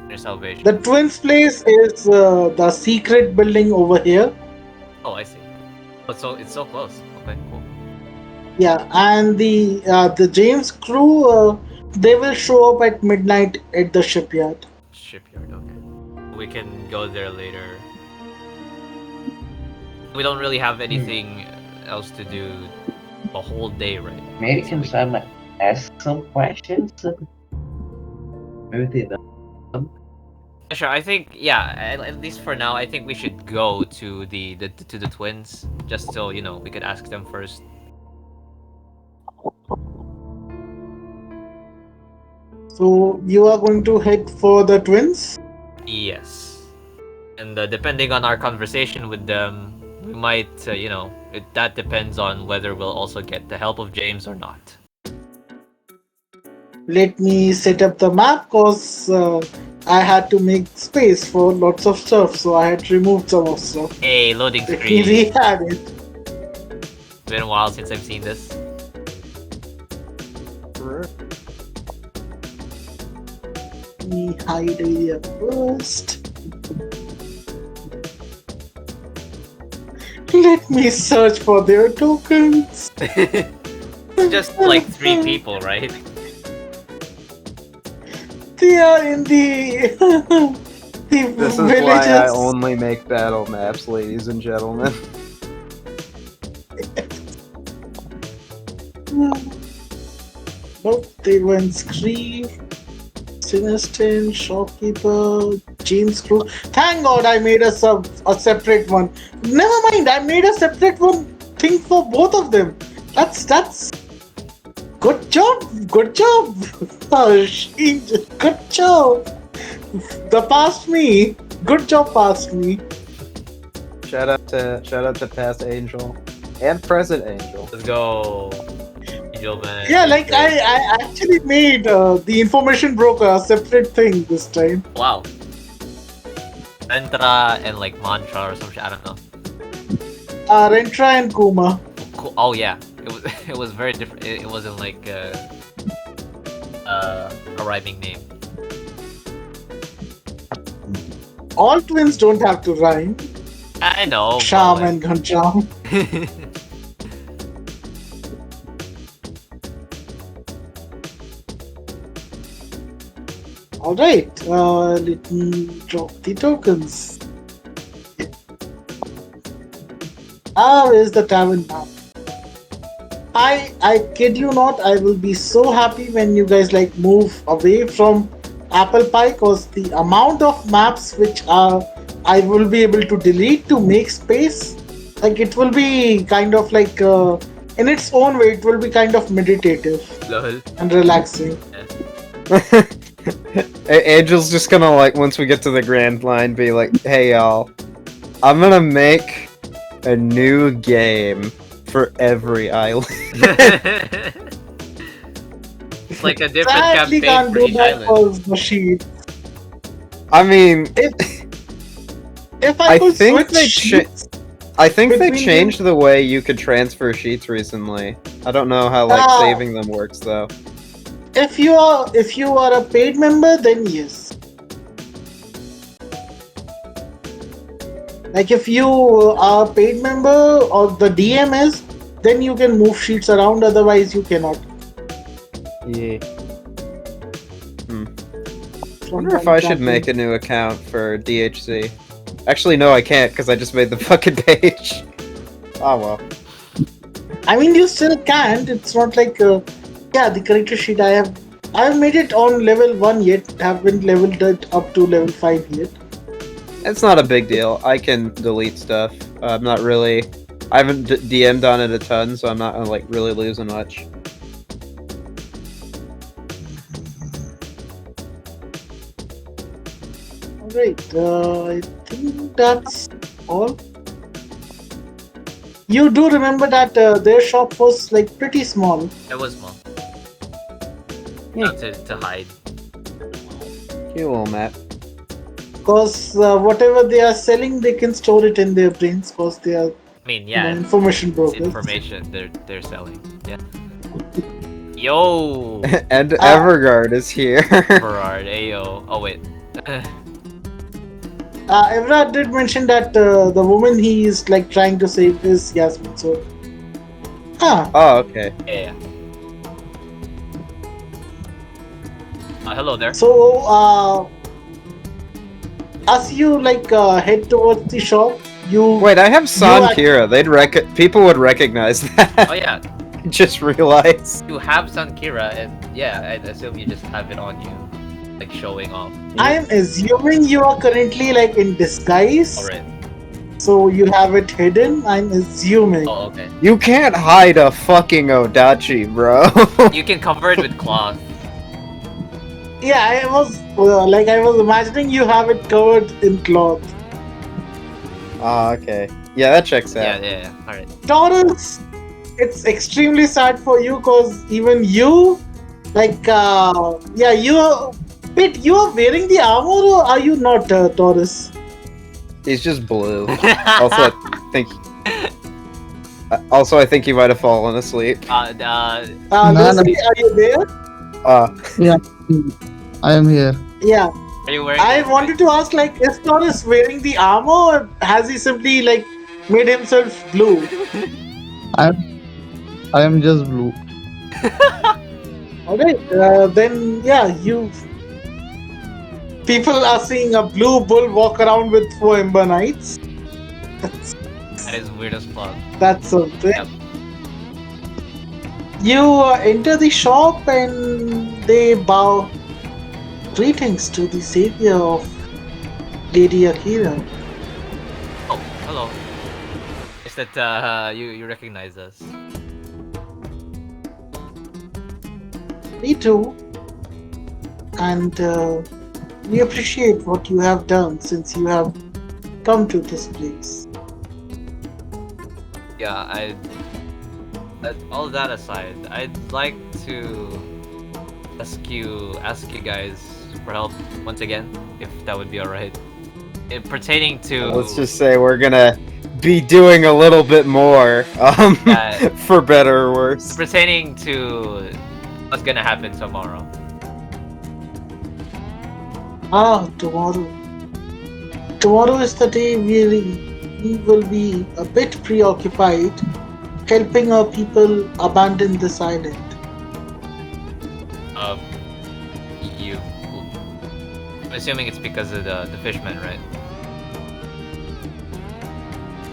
S5: There's salvation.
S2: The twins' place is the secret building over here.
S5: Oh, I see. Oh, so it's so close. Okay, cool.
S2: Yeah, and the James crew they will show up at midnight at the shipyard.
S5: Shipyard. Okay. We can go there later. We don't really have anything else to do a whole day, right?
S7: Maybe can Sam ask some questions? Maybe they don't.
S5: Sure. I think at least for now, I think we should go to the twins just so we could ask them first.
S2: So you are going to head for the twins?
S5: Yes. And depending on our conversation with them, we might, that depends on whether we'll also get the help of James or not.
S2: Let me set up the map because I had to make space for lots of stuff, so I had removed some of stuff.
S5: Hey, loading
S2: Let me
S5: screen.
S2: re-add it.
S5: It's been a while since I've seen this.
S2: Let me hide area first. Let me search for their tokens.
S5: It's just like 3 people, right?
S2: They are in the the
S4: This is
S2: villages.
S4: why I only make battle maps, ladies and gentlemen.
S2: Nope, they went Screeve, Sinistin, Shopkeeper, James Crew. Thank God I made a separate one. Never mind, I made a separate one thing for both of them. That's good job. Oh, good job. The past me. Good job, past me.
S4: Shout out to past Angel and present Angel.
S5: Let's go. Angel man.
S2: Yeah, like I actually made the information broker a separate thing this time.
S5: Wow. Mantra and like mantra or some shit. I don't know.
S2: Rentra and Kuma.
S5: Cool. Oh yeah. It was very different. It wasn't like a rhyming name.
S2: all twins don't have to rhyme.
S5: I know.
S2: Sham
S5: but
S2: and Ghanshyam. Alright, let me drop the tokens. Where's the tavern now? I kid you not, I will be so happy when you guys like move away from Apple Pie because the amount of maps which I will be able to delete to make space, like it will be kind of like in its own way, it will be kind of meditative
S5: Lol.
S2: and relaxing.
S4: Angel's just gonna like once we get to the grand line be like, hey y'all, I'm gonna make a new game for every island.
S5: It's like a different
S2: Sadly,
S5: campaign
S2: can't
S5: for
S2: do
S5: each
S2: that
S5: island.
S2: for the sheet.
S4: I mean,
S2: If
S4: I
S2: I could
S4: think
S2: switch
S4: they
S2: sheets,
S4: I think they
S2: between
S4: changed the way you could transfer sheets recently. I don't know how like
S2: Ah.
S4: saving them works though.
S2: if you are a paid member, then yes. Like if you are a paid member or the DM is, then you can move sheets around. Otherwise, you cannot.
S4: Yeah. I
S2: From
S4: wonder if
S2: one
S4: I should
S2: campaign.
S4: make a new account for DHC. Actually, no, I can't because I just made the fucking page. Oh well.
S2: I mean, you still can't. It's not like yeah, the character sheet I have made it on level 1 yet. Haven't leveled it up to level 5 yet.
S4: It's not a big deal. I can delete stuff. I'm not really. I haven't DM'd on it a ton, so I'm not like really losing much.
S2: Alright, I think that's all. You do remember that their shop was like pretty small.
S5: It was small.
S4: Yeah.
S5: Not to hide.
S4: Cute little map.
S2: Because whatever they are selling, they can store it in their brains because they are
S5: I mean, yeah,
S2: information
S5: it's
S2: brokers.
S5: information they're selling. Yeah. Yo,
S4: And Everguard is here.
S5: Berard, ayo. Oh wait.
S2: Evrard did mention that the woman he is like trying to save is Yasmin. So,
S4: Oh, okay.
S5: Yeah. Hello there.
S2: So, as you like head towards the shop, you
S4: Wait, I have
S2: You
S4: San
S2: act-
S4: Kira. People would recognize that.
S5: Oh yeah,
S4: Just realized.
S5: you have Sankira, and yeah, I assume you just have it on you, like showing off.
S2: I am assuming you are currently like in disguise.
S5: Alright.
S2: So you have it hidden. I'm assuming.
S5: Oh, okay.
S4: You can't hide a fucking Odachi, bro.
S5: You can cover it with cloth.
S2: Yeah, I was I was imagining you have it covered in cloth.
S4: Ah, okay. Yeah, that checks out.
S5: Yeah. Alright.
S2: Taurus, it's extremely sad for you because even you, Wait, you are wearing the armor or are you not, Taurus?
S4: He's just blue. Also, I think. Also, I think he might have fallen asleep.
S2: Lucy, are you there?
S6: I am here.
S2: Yeah.
S5: Are you wearing?
S2: I wanted to ask, like, is Taurus wearing the armor or has he simply, like, made himself blue?
S6: I am just blue.
S2: Alright, then, yeah, people are seeing a blue bull walk around with 4 Ember Knights.
S5: That is weird as fuck.
S2: That's something.
S5: Yep.
S2: You enter the shop and they bow. Greetings to the savior of Lady Akira.
S5: Oh, hello. Is that you recognize us?
S2: We do. And we appreciate what you have done since you have come to this place.
S5: Yeah, all that aside, I'd like to ask you guys for help once again, if that would be alright. Pertaining to
S4: Let's just say we're gonna be doing a little bit more,
S5: Yeah.
S4: for better or worse.
S5: pertaining to what's gonna happen tomorrow.
S2: Tomorrow. tomorrow is the day we will be a bit preoccupied helping our people abandon this island.
S5: Um, you. I'm assuming it's because of the fishmen, right?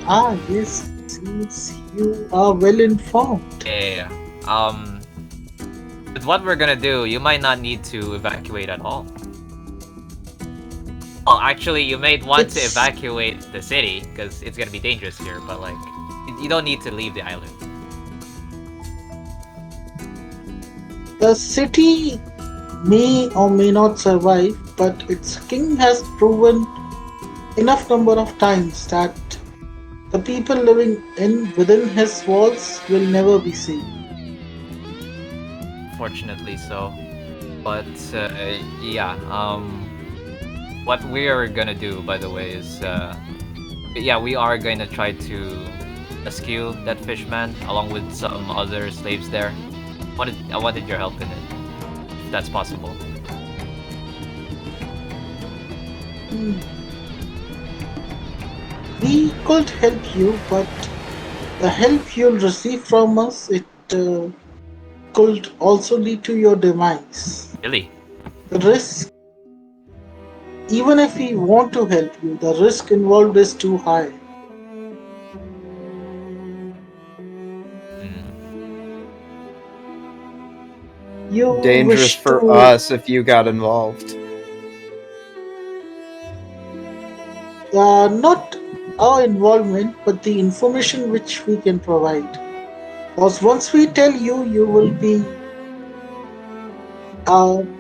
S2: Ah, yes, seems you are well informed.
S5: Yeah. With what we're gonna do, you might not need to evacuate at all. Well, actually, you might want to
S2: It's-
S5: evacuate the city because it's gonna be dangerous here. But like, you don't need to leave the island.
S2: The city may or may not survive, but its king has proven enough number of times that the people living within his walls will never be safe.
S5: Fortunately, so. But yeah. What we are gonna do, by the way, is yeah, we are going to try to rescue that fishman along with some other slaves there. I wanted your help in it, if that's possible.
S2: Hmm. We could help you, but the help you'll receive from us, it could also lead to your demise.
S5: Really?
S2: The risk, even if we want to help you, the risk involved is too high. You
S4: Dangerous
S2: wish
S4: for
S2: to
S4: us if you got involved.
S2: not our involvement, but the information which we can provide. Because once we tell you, you will be,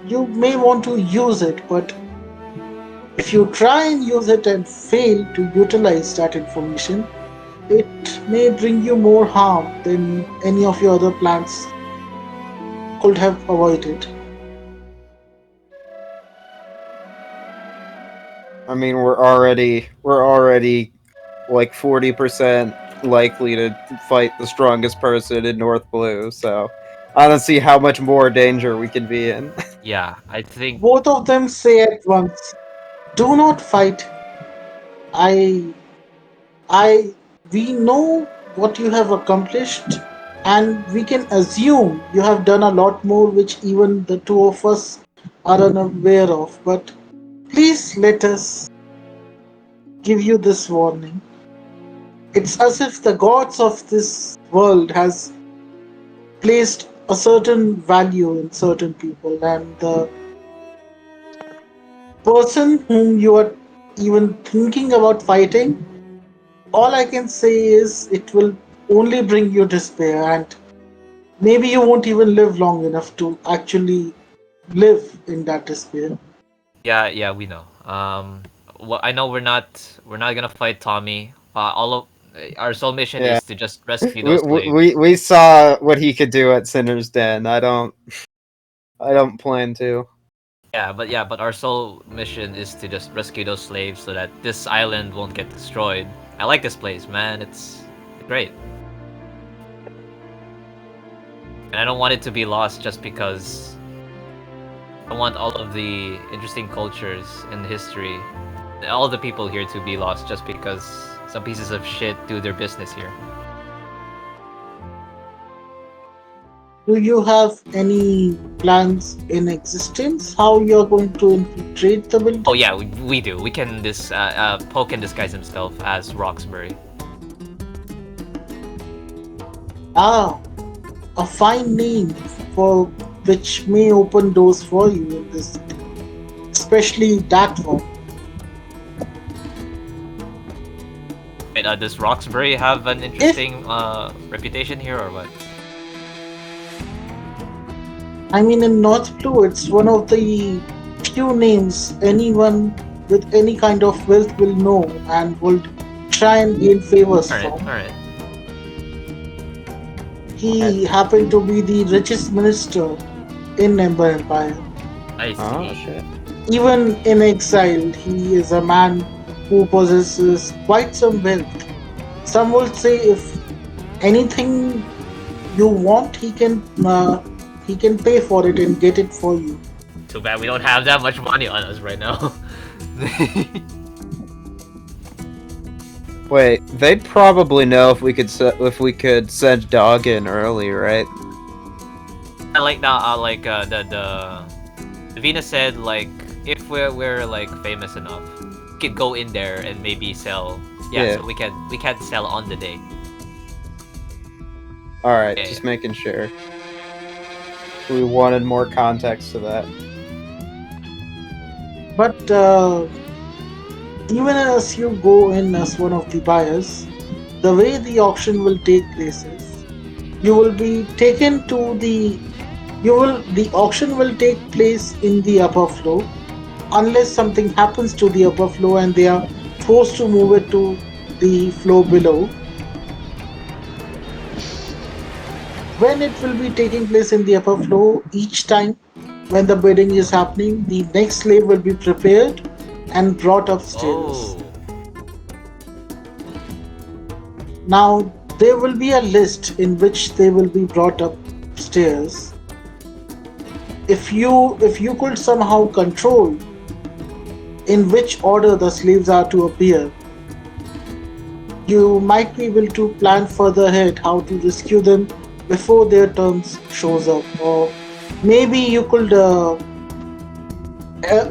S2: you may want to use it, but if you try and use it and fail to utilize that information, it may bring you more harm than any of your other plans could have avoided.
S4: I mean, we're already like 40% likely to fight the strongest person in North Blue, so I don't see how much more danger we can be in.
S5: Yeah, I think.
S2: Both of them say at once, "Do not fight. I, we know what you have accomplished, and we can assume you have done a lot more, which even the two of us are unaware of. But please let us give you this warning. It's as if the gods of this world has placed a certain value in certain people, and the person whom you are even thinking about fighting, all I can say is it will only bring you despair, and maybe you won't even live long enough to actually live in that despair."
S5: Yeah, we know. Well, I know we're not gonna fight Tommy. All of our sole mission
S4: Yeah.
S5: is to just rescue
S4: we,
S5: those slaves.
S4: we saw what he could do at Sinner's Den. I don't plan to.
S5: But our sole mission is to just rescue those slaves so that this island won't get destroyed. I like this place, man. It's great. And I don't want it to be lost just because I want all of the interesting cultures and history, all the people here to be lost just because some pieces of shit do their business here.
S2: Do you have any plans in existence? How you're going to infiltrate the building?
S5: Oh yeah, we do. We can Poe can disguise himself as Roxbury.
S2: Ah, a fine name for which may open doors for you in this city, especially that one.
S5: Wait, does Roxbury have an interesting reputation here or what?
S2: I mean, in North Blue, it's one of the few names anyone with any kind of wealth will know and will try and gain favors from.
S5: Alright.
S2: He happened to be the richest minister in Ember Empire.
S5: I see.
S4: Oh shit.
S2: Even in exile, he is a man who possesses quite some wealth. Some would say if anything you want, he can pay for it and get it for you.
S5: Too bad we don't have that much money on us right now.
S4: Wait, they'd probably know if we could send Dog in early, right?
S5: I like now. The Venus said like if we're like famous enough, we could go in there and maybe sell. Yeah. So we can sell on the day.
S4: All right,
S5: Yeah,
S4: just making sure. We wanted more context to that.
S2: But even as you go in as one of the buyers, the way the auction will take place is you will be taken to the auction will take place in the upper floor unless something happens to the upper floor and they are forced to move it to the floor below. When it will be taking place in the upper floor, each time when the bidding is happening, the next slave will be prepared and brought upstairs.
S5: Oh.
S2: Now, there will be a list in which they will be brought upstairs. If you could somehow control in which order the slaves are to appear, you might be able to plan further ahead how to rescue them before their turns shows up, or maybe you could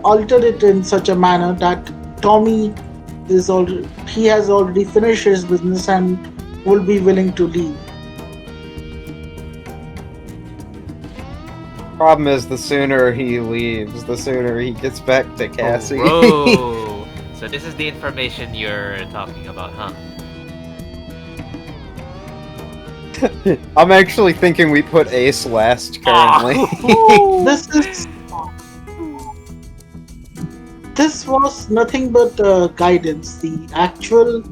S2: alter it in such a manner that Tommy has already finished his business and will be willing to leave.
S4: Problem is, the sooner he leaves, the sooner he gets back to Cassie.
S5: Oh, so this is the information you're talking about, huh?
S4: I'm actually thinking we put Ace last currently.
S2: This was nothing but guidance. The actual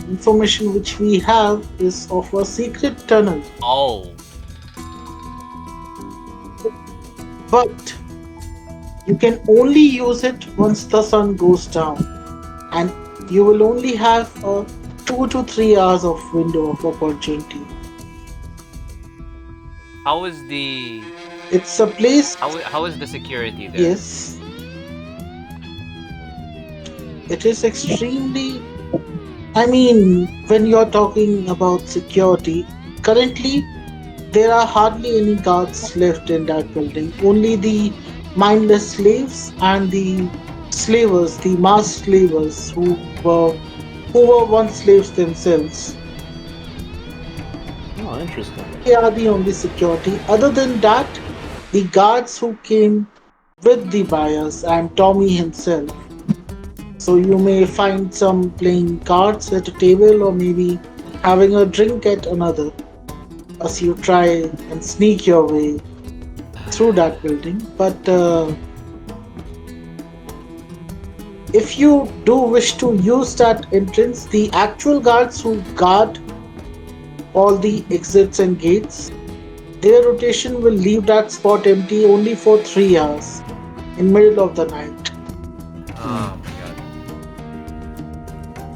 S2: information which we have is of a secret tunnel.
S5: Oh.
S2: But you can only use it once the sun goes down, and you will only have a 2 to 3 hours of window of opportunity.
S5: How is the?
S2: It's a place.
S5: How is the security there?
S2: Yes. It is extremely. I mean, when you're talking about security, currently there are hardly any guards left in that building. Only the mindless slaves and the slavers, the masked slavers who were once slaves themselves.
S4: Oh, interesting.
S2: They are the only security. Other than that, the guards who came with the buyers and Tommy himself. So you may find some playing cards at a table or maybe having a drink at another as you try and sneak your way through that building. But if you do wish to use that entrance, the actual guards who guard all the exits and gates, their rotation will leave that spot empty only for 3 hours in middle of the night.
S5: Oh my god.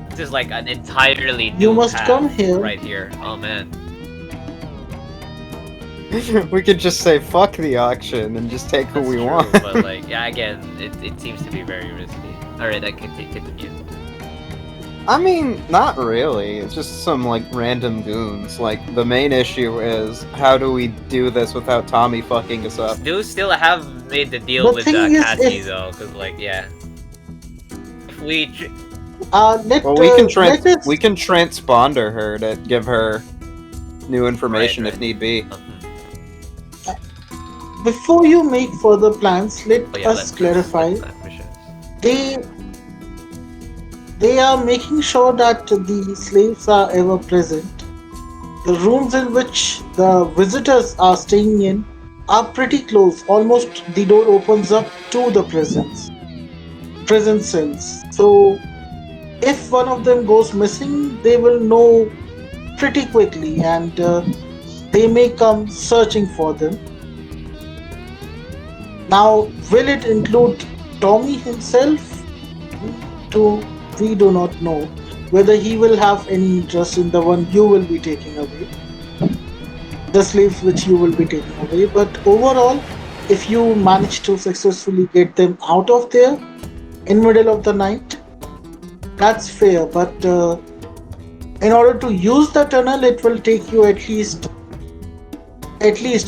S5: This is like an entirely new
S2: You must
S5: path
S2: come here.
S5: right here. Oh man.
S4: We could just say fuck the auction and just take who
S5: That's
S4: we
S5: true,
S4: want.
S5: but like, yeah, again, it seems to be very risky. Alright, I can take it to you.
S4: I mean, not really. It's just some like random goons. Like the main issue is how do we do this without Tommy fucking us up?
S5: Do still have made the deal
S2: The
S5: with
S2: thing is,
S5: Cassie
S2: if-
S5: though, because like, yeah. If we
S4: Well, we can
S2: let us-
S4: we can transponder her to give her new information
S5: Right.
S4: if need be.
S2: Before you make further plans, let
S5: Oh, yeah,
S2: us
S5: let's
S2: clarify.
S5: plan for sure.
S2: They are making sure that the slaves are ever present. The rooms in which the visitors are staying in are pretty close. Almost the door opens up to the prison cells. So if one of them goes missing, they will know pretty quickly and they may come searching for them. Now, will it include Tommy himself? We do not know whether he will have any interest in the one you will be taking away, the slaves which you will be taking away. But overall, if you manage to successfully get them out of there in middle of the night, that's fair. But In order to use the tunnel, it will take you at least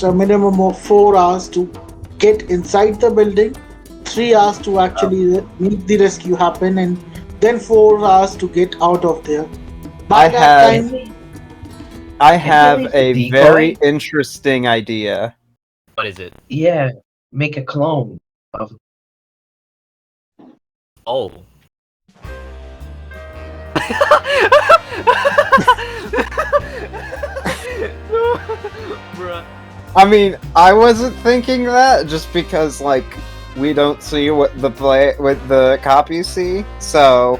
S2: a minimum of 4 hours to get inside the building, 3 hours to actually make the rescue happen, and then 4 hours to get out of there. By
S4: I
S2: that
S4: have
S2: time,
S4: I
S7: Can you
S4: have
S7: leave
S4: a
S7: the
S4: very
S7: decoy?
S4: interesting idea.
S5: What is it?
S7: Yeah, make a clone of.
S5: Oh. Bruh.
S4: I mean, I wasn't thinking that just because like we don't see what the copies see, so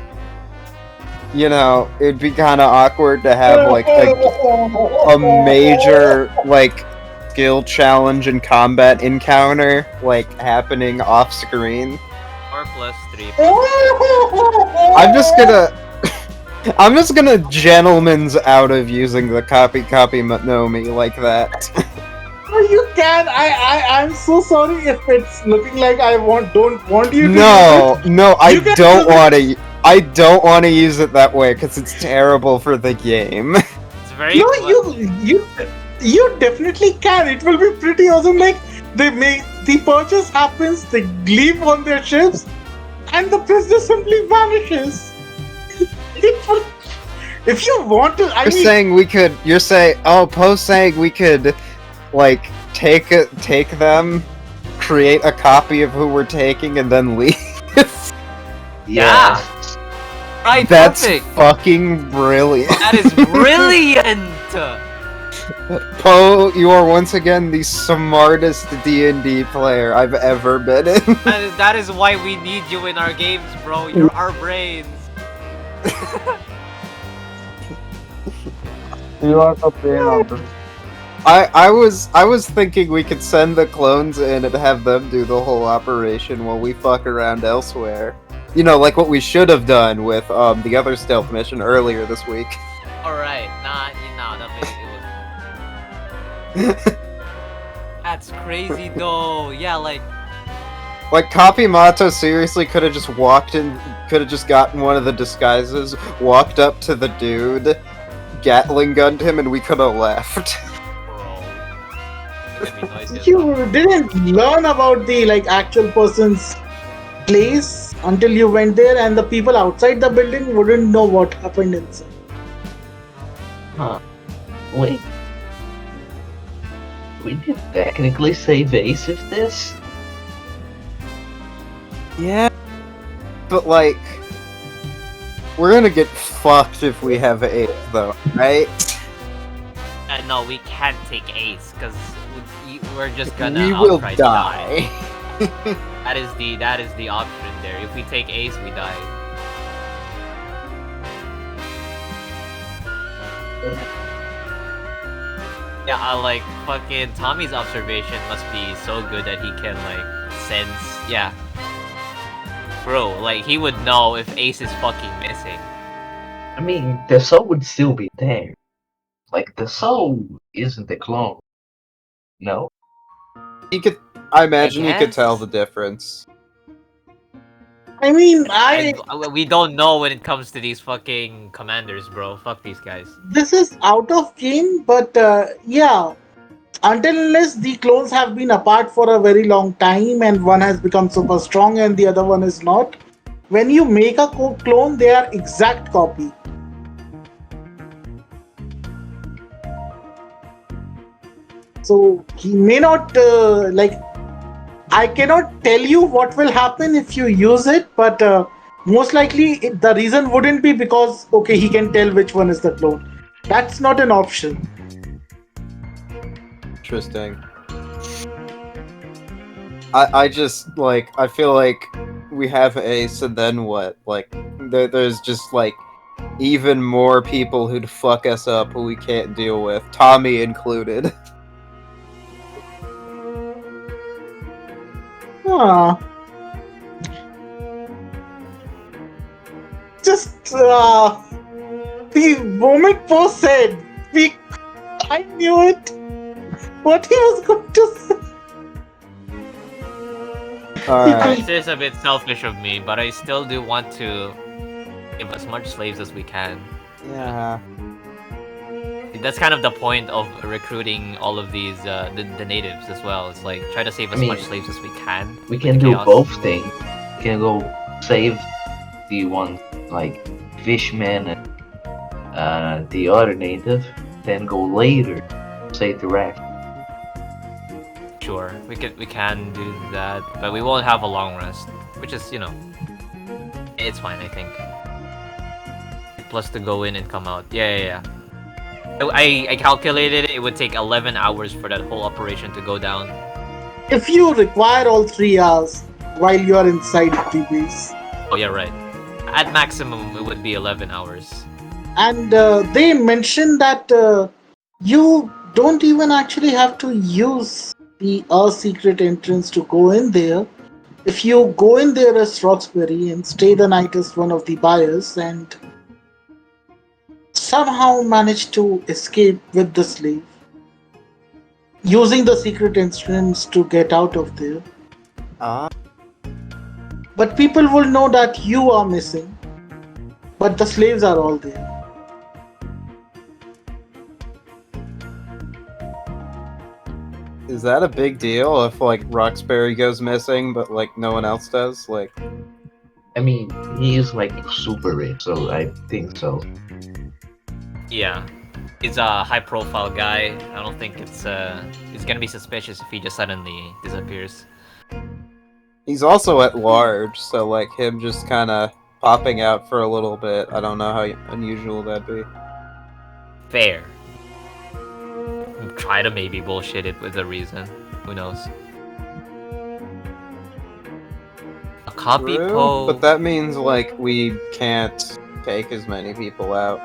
S4: you know it'd be kind of awkward to have like a major like skill challenge and combat encounter like happening off screen.
S5: 4+3.
S4: I'm just gonna gentleman's out of using the copy Nomi like that.
S2: you can. I'm so sorry if it's looking like don't want you to.
S4: No, no, I
S2: You can
S4: don't
S2: use it.
S4: want to. I don't want to use it that way because it's terrible for the game.
S5: It's very
S2: No,
S5: clever.
S2: you definitely can. It will be pretty awesome. Like they make the purchase happens, they leave on their ships, and the prisoner simply vanishes. If you want to, I
S4: You're
S2: mean,
S4: saying we could. You're saying, oh, Poe's saying we could, like, take them, create a copy of who we're taking, and then leave.
S5: Yeah. Right,
S4: That's
S5: perfect.
S4: fucking brilliant.
S5: That is brilliant.
S4: Poe, you are once again the smartest D&D player I've ever been in.
S5: That is why we need you in our games, bro. You're our brains.
S6: You are the brain of the.
S4: I was thinking we could send the clones in and have them do the whole operation while we fuck around elsewhere. You know, like what we should have done with the other stealth mission earlier this week.
S5: Alright, that's crazy though. Yeah, like
S4: Like Kapimato seriously could have just walked in, could have just gotten one of the disguises, walked up to the dude, Gatling gunned him, and we could have left.
S5: bro. It's gonna be noisy as
S2: you
S5: fuck.
S2: didn't learn about the actual person's place until you went there, and the people outside the building wouldn't know what happened inside.
S7: Huh. Wait. We did technically save Ace with this?
S4: Yeah, but like, we're gonna get fucked if we have 8 though, right?
S5: No, we can't take Ace because we're just gonna
S4: We will
S5: outright
S4: die.
S5: That is the option there. If we take Ace, we die. Yeah, like fucking Tommy's observation must be so good that he can like sense. Yeah, bro, like he would know if Ace is fucking missing.
S7: I mean, the soul would still be there. Like, the soul isn't a clone. No?
S4: I imagine he could
S5: guess.
S4: tell the difference.
S2: I mean,
S5: We don't know when it comes to these fucking commanders, bro. Fuck these guys.
S2: this is out of game, but yeah, until unless the clones have been apart for a very long time and one has become super strong and the other one is not, when you make a clone, they are exact copy. So he may not I cannot tell you what will happen if you use it, but most likely the reason wouldn't be because okay, he can tell which one is the clone. That's not an option.
S4: Interesting. I just like, I feel like we have Ace and then what? Like there's just like even more people who'd fuck us up who we can't deal with, Tommy included.
S2: Just the moment Poe said, I knew it. What he was going to say.
S4: Alright.
S5: This is a bit selfish of me, but I still do want to give as much slaves as we can.
S4: Yeah.
S5: that's kind of the point of recruiting all of these the natives as well. It's like try to save as
S7: I mean,
S5: much slaves as we can.
S7: We
S5: with
S7: can
S5: the
S7: do
S5: chaos.
S7: both things. We can go save the one like Fishman and the other native, then go later save the rest.
S5: Sure, we can do that, but we won't have a long rest, which is it's fine, I think. Plus to go in and come out. Yeah. I calculated it would take 11 hours for that whole operation to go down.
S2: If you require all 3 hours while you are inside the base.
S5: Oh yeah, right. At maximum, it would be 11 hours.
S2: And they mentioned that you don't even actually have to use the secret entrance to go in there. If you go in there as Roxbury and stay the night as one of the buyers and somehow manage to escape with the slave, using the secret entrance to get out of there. But people will know that you are missing, but the slaves are all there.
S4: Is that a big deal if like Roxbury goes missing, but like no one else does? Like,
S7: I mean, he is like super rich, so I think so.
S5: Yeah, he's a high-profile guy. I don't think it's gonna be suspicious if he just suddenly disappears.
S4: he's also at large, so like him just kind of popping out for a little bit. I don't know how unusual that'd be.
S5: Fair. Try to maybe bullshit it with a reason. Who knows? A copy
S4: True,
S5: poe.
S4: but that means like we can't take as many people out.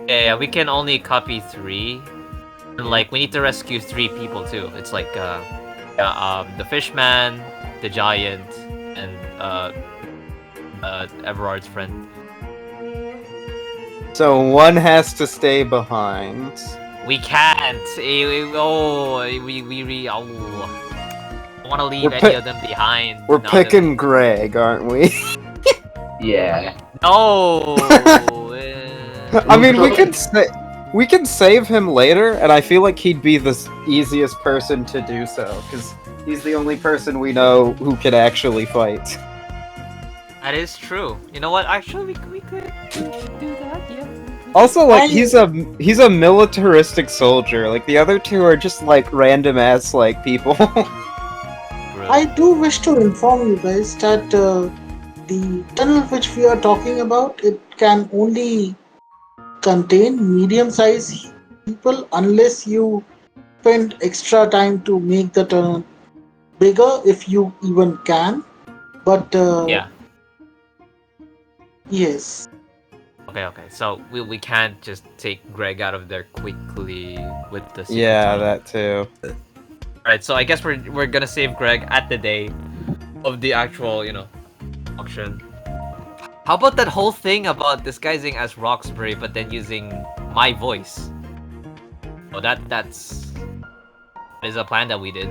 S5: Yeah, we can only copy 3. And like we need to rescue 3 people too. It's like the fishman, the giant, and Everard's friend.
S4: So one has to stay behind.
S5: We can't. I don't want to leave
S4: We're
S5: any of them behind.
S4: We're
S5: now that-
S4: picking Greg, aren't we?
S7: Yeah.
S5: No.
S4: I mean, we can save him later, and I feel like he'd be the easiest person to do so because he's the only person we know who can actually fight.
S5: That is true. You know what? Actually, we could do that. Yeah.
S4: Also, like he's a militaristic soldier. Like the other two are just like random ass like people.
S2: I do wish to inform you guys that the tunnel which we are talking about, it can only contain medium-sized people unless you spend extra time to make the tunnel bigger, if you even can. But
S5: Yeah.
S2: yes.
S5: Okay. So we can't just take Greg out of there quickly with the secret
S4: Yeah,
S5: tunnel.
S4: that too.
S5: Alright, so I guess we're gonna save Greg at the day of the actual, auction. How about that whole thing about disguising as Roxbury but then using my voice? Oh, that is a plan that we did.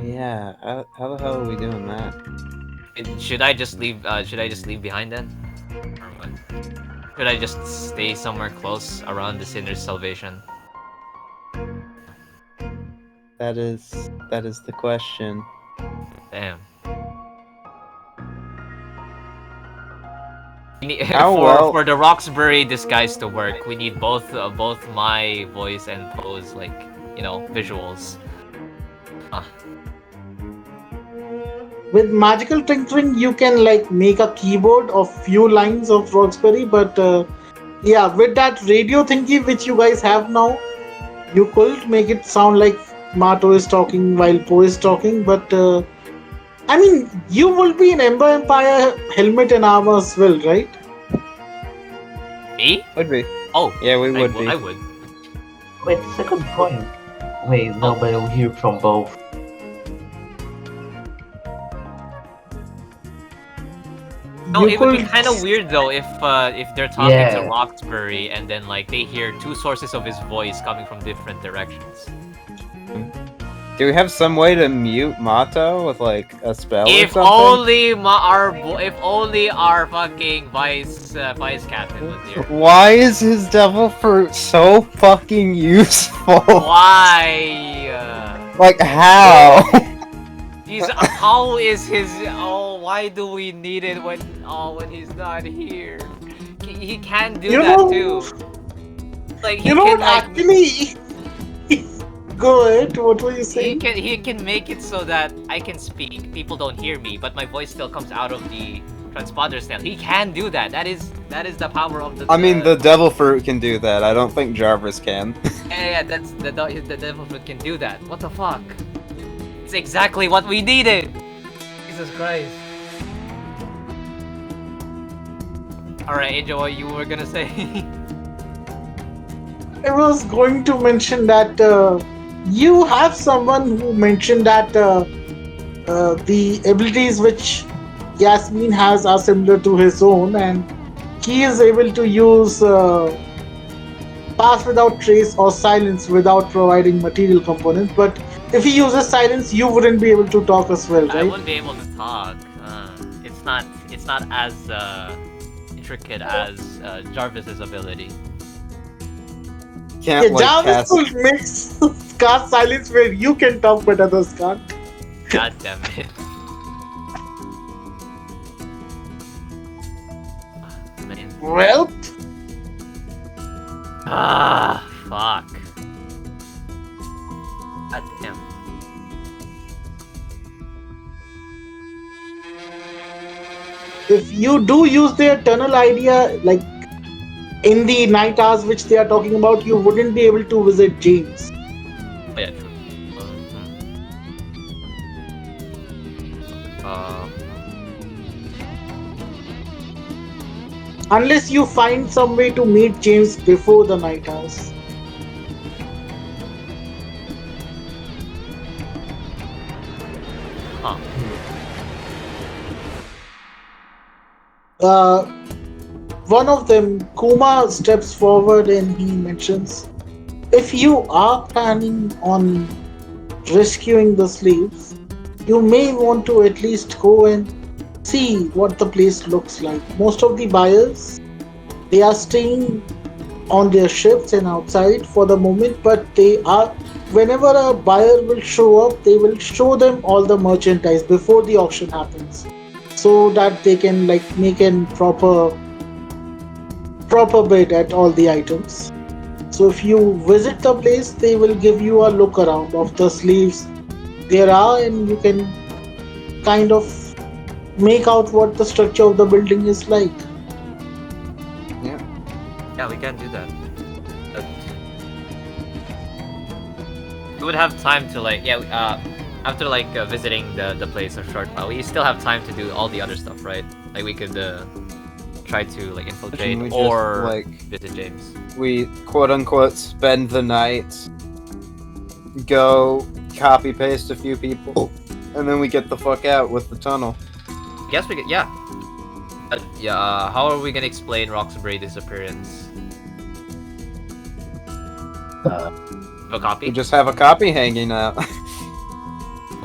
S4: Yeah, how the hell are we doing that?
S5: Should I just leave behind then? Or what? Should I just stay somewhere close around the sinner's salvation?
S4: That is the question.
S5: Damn. For the Roxbury disguise to work, we need both my voice and Poe's visuals.
S2: With magical tinkering, you can make a keyboard of few lines of Roxbury, but yeah, with that radio thingy which you guys have now, you could make it sound like Mato is talking while Poe is talking, but I mean, you will be in Ember Empire helmet and armor as well, right?
S5: Me?
S4: Would be.
S5: Oh,
S4: Yeah, we would be.
S5: I would.
S7: Wait, that's a good point. Wait, no, but I'll hear from both.
S5: No,
S2: You
S5: it would be
S2: could-
S5: kind of weird though if they're talking to
S7: Yeah.
S5: Roxbury and then they hear two sources of his voice coming from different directions.
S4: Do we have some way to mute Mato with like a spell or
S5: If
S4: something?
S5: only if only our fucking vice captain was here.
S4: Why is his devil fruit so fucking useful?
S5: Why?
S4: Like how?
S5: How is his? Oh, why do we need it when he's not here? He can do that too. Like he
S2: You know
S5: can
S2: what? Actually, go ahead. What were you saying?
S5: he can make it so that I can speak. People don't hear me, but my voice still comes out of the transponder still. He can do that. That is the power of the.
S4: I mean, the devil fruit can do that. I don't think Jarvis can.
S5: Yeah, that's the devil fruit can do that. What the fuck? It's exactly what we needed. Jesus Christ. All right, Angel, what you were gonna say?
S2: I was going to mention that you have someone who mentioned that the abilities which Yasmin has are similar to his own, and he is able to use pass without trace or silence without providing material components. But if he uses silence, you wouldn't be able to talk as well,
S5: I
S2: right?
S5: wouldn't be able to talk. It's not as intricate as Jarvis's ability.
S4: Can't like
S2: Jarvis
S4: cast.
S2: will make cast silence where you can talk but others can't.
S5: God damn it. Man.
S2: Well,
S5: Fuck. God damn.
S2: if you do use their tunnel idea, like in the night hours which they are talking about, you wouldn't be able to visit James.
S5: Oh, yeah, true.
S2: Unless you find some way to meet James before the night hours.
S5: Huh.
S2: One of them, Kuma, steps forward and he mentions, if you are planning on rescuing the slaves, you may want to at least go and see what the place looks like. Most of the buyers, they are staying on their ships and outside for the moment, but they are, whenever a buyer will show up, they will show them all the merchandise before the auction happens, so that they can like make an proper bid at all the items. So if you visit the place, they will give you a look around of the slaves there are, and you can kind of make out what the structure of the building is like.
S5: Yeah, we can do that. We would have time to like, after like visiting the place a short while, we still have time to do all the other stuff, right? Like we could try to like infiltrate
S4: we just,
S5: or
S4: like,
S5: visit James.
S4: We quote unquote spend the night, go copy paste a few people, and then we get the fuck out with the tunnel.
S5: Guess we could, yeah. How are we gonna explain Roxbury's disappearance? A copy?
S4: We just have a copy hanging out.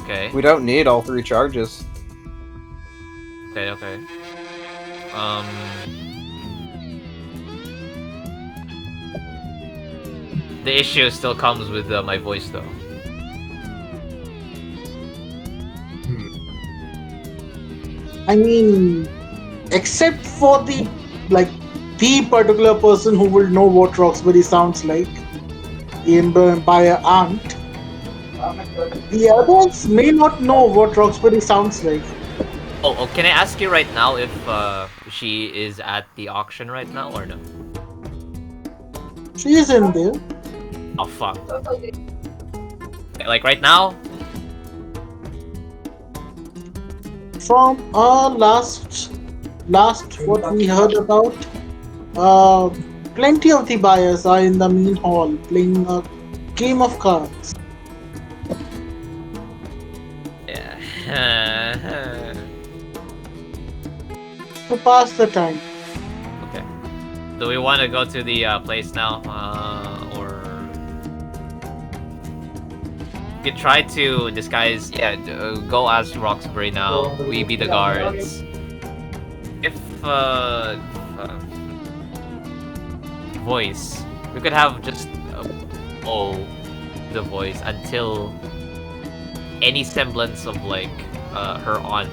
S5: Okay.
S4: We don't need all 3 charges.
S5: Okay. The issue still comes with my voice though.
S2: I mean, except for the particular person who will know what Roxbury sounds like, the Empire aunt, the others may not know what Roxbury sounds like.
S5: Oh, can I ask you right now if she is at the auction right now or no?
S2: She is in there.
S5: Oh fuck. Like right now?
S2: From our last what we heard about, plenty of the buyers are in the main hall playing a game of cards.
S5: Yeah.
S2: To pass the time.
S5: Okay. Do we want to go to the place now, or We could try to disguise. Yeah, go as Roxbury now. We be the guards. If voice, we could have just the voice until any semblance of like her aunt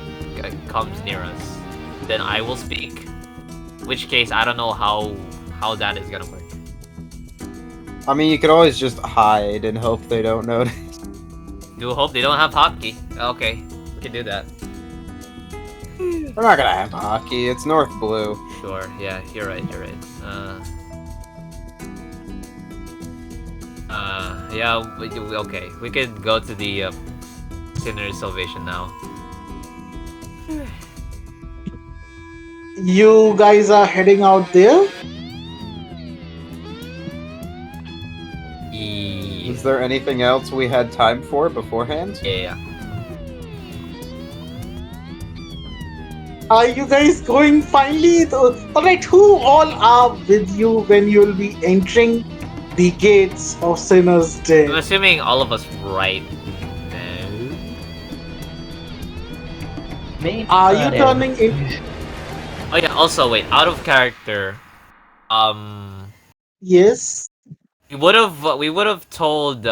S5: comes near us. Then I will speak. In which case, I don't know how that is gonna work.
S4: I mean, you could always just hide and hope they don't notice.
S5: Do hope they don't have hockey. Okay, we can do that.
S4: We're not gonna have hockey. It's North Blue.
S5: Sure. Yeah, you're right. You're right. Yeah. Okay, we could go to the Sinner's Salvation now.
S2: You guys are heading out there.
S4: Is there anything else we had time for beforehand?
S5: Yeah.
S2: Are you guys going finally? Alright, who all are with you when you'll be entering the gates of Sinner's
S5: I'm
S2: Den?
S5: assuming all of us right now.
S7: Maybe
S2: Are you
S7: not
S2: turning in?
S5: Oh yeah. Also, wait. Out of character.
S2: Yes.
S5: We would have told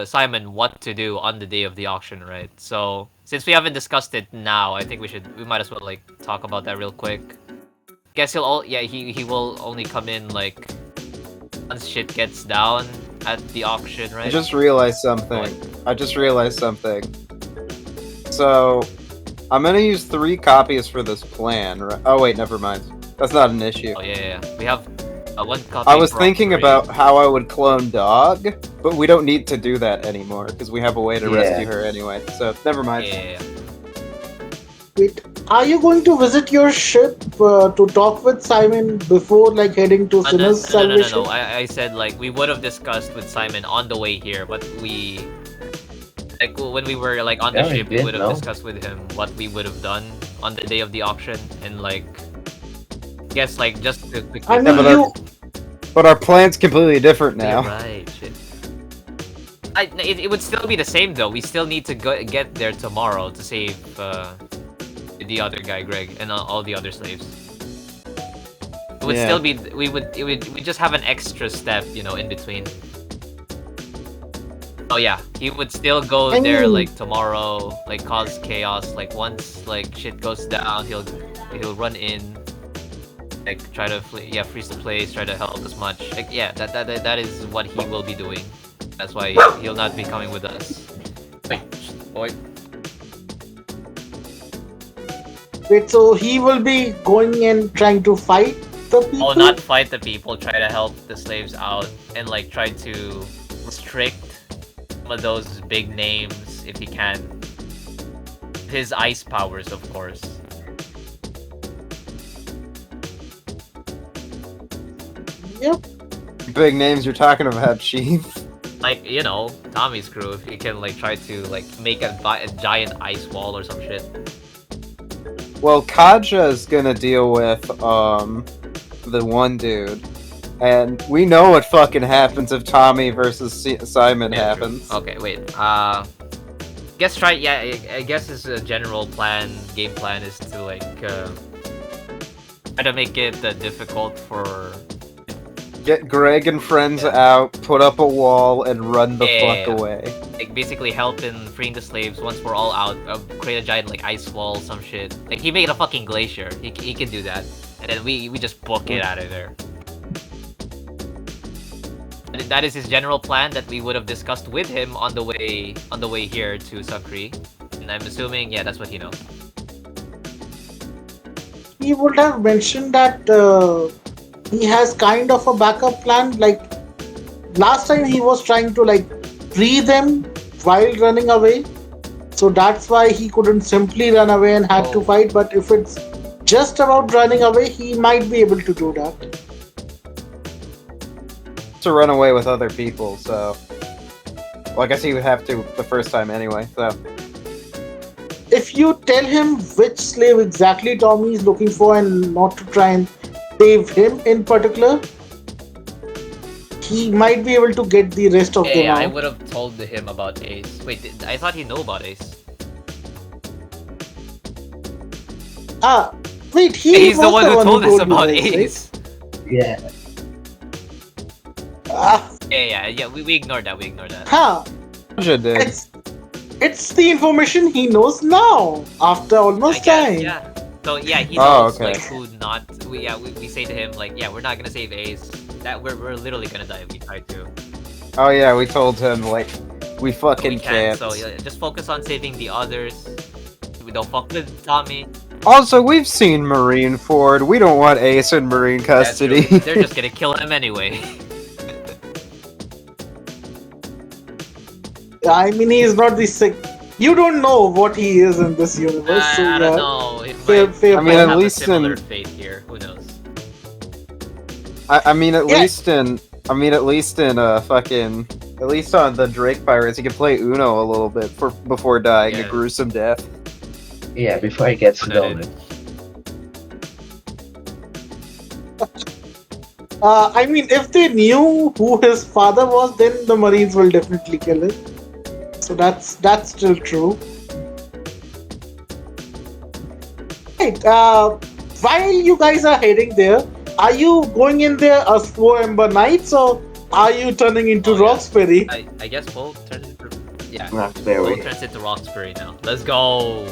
S5: Simon what to do on the day of the auction, right? So since we haven't discussed it now, I think we might as well like talk about that real quick. Guess he will only come in like once shit gets down at the auction, right?
S4: I just realized something. So, I'm gonna use 3 copies for this plan, right? Oh wait, never mind. That's not an issue.
S5: Oh yeah. We have 1 copy.
S4: I was
S5: for
S4: thinking
S5: Roxbury.
S4: about how I would clone Dog, but we don't need to do that anymore, because we have a way to
S7: Yeah.
S4: rescue her anyway, so never mind.
S5: Yeah.
S2: Wait, are you going to visit your ship to talk with Simon before like heading to Sinner's Salvation?
S5: No. I said like we would have discussed with Simon on the way here, but we like when we were like on the
S7: Yeah, we
S5: ship, we
S7: did,
S5: would have
S7: no?
S5: discussed with him what we would have done on the day of the auction, and like guess like just to quickly.
S2: I mean,
S4: but But our plan's completely different now.
S5: You're right. Shit. It would still be the same though. We still need to get there tomorrow to save the other guy, Greg, and all the other slaves. It would still be. We just have an extra step, in between. Oh yeah, he would still go there like tomorrow, like cause chaos. Like once like shit goes down, he'll run in, like try to freeze the place, try to help as much. Like that is what he will be doing. That's why he'll not be coming with us. Wait.
S2: Wait, so he will be going and trying to fight the people?
S5: Oh, not fight the people. Try to help the slaves out and like try to restrict some of those big names if he can. His ice powers, of course.
S2: Yep.
S4: Big names you're talking about, Chief.
S5: Like Tommy's crew. If he can like try to like make a giant ice wall or some shit.
S4: Well, Kaja's gonna deal with the one dude, and we know what fucking happens if Tommy versus Simon happens.
S5: True. Okay, wait. Guess try. Yeah, I guess his general game plan is to like try to make it difficult for.
S4: Get Greg and friends out, put up a wall, and run the fuck away.
S5: Like basically help in freeing the slaves once we're all out. Create a giant like ice wall, some shit. Like he made a fucking glacier. He can do that, and then we just book it out of there. And that is his general plan that we would have discussed with him on the way here to Sucrée. And I'm assuming that's what he knows.
S2: He would have mentioned that he has kind of a backup plan. Like last time he was trying to like free them while running away, so that's why he couldn't simply run away and had to fight. But if it's just about running away, he might be able to do that.
S4: To run away with other people, so well, I guess he would have to the first time anyway. So
S2: if you tell him which slave exactly Tommy is looking for and not to try and save him in particular, he might be able to get the rest of them
S5: Yeah, I
S2: out.
S5: would have told him about Ace. Wait, I thought he knew about Ace.
S2: Ah, wait,
S5: He's the
S2: was
S5: one who told us
S2: you
S5: about
S2: guys, right?
S5: Ace.
S7: Yeah.
S2: Ah,
S5: Yeah. We ignored that.
S2: huh.
S4: Roger did.
S2: It's the information he knows now after
S5: I
S2: almost
S5: guess,
S2: dying.
S5: yeah. So yeah, he
S4: Oh,
S5: knows
S4: okay.
S5: like who not. We say to him like, yeah, we're not gonna save Ace. That we're literally gonna die if we try to.
S4: Oh yeah, we told him like we
S5: But
S4: fucking
S5: we can't.
S4: can't.
S5: So yeah, just focus on saving the others. We don't fuck with Tommy.
S4: Also, we've seen Marineford. We don't want Ace in Marine
S5: That's true.
S4: custody.
S5: They're just gonna kill him anyway.
S2: I mean, he is not the sick. You don't know what he is in this universe, so
S5: I
S2: yeah.
S5: don't know. It
S2: Fair,
S5: might,
S2: fair
S4: I mean,
S5: might
S4: at
S5: have
S4: least
S5: a similar
S4: in-
S5: fate here. Who knows?
S4: I mean, at
S2: Yeah.
S4: least in fucking, at least on the Drake Pirates, he could play Uno a little bit before dying
S5: Yeah.
S4: a gruesome death.
S7: Yeah, before it gets
S5: Noted.
S7: stolen.
S2: I mean, if they knew who his father was, then the Marines will definitely kill him. So that's still true. Right. While you guys are heading there, are you going in there as 4 Ember Knights, or are you turning into
S5: Oh, yeah.
S2: Roxbury?
S5: I guess Bull turns into Bull
S7: Roxbury.
S5: turns into Roxbury now. Let's go.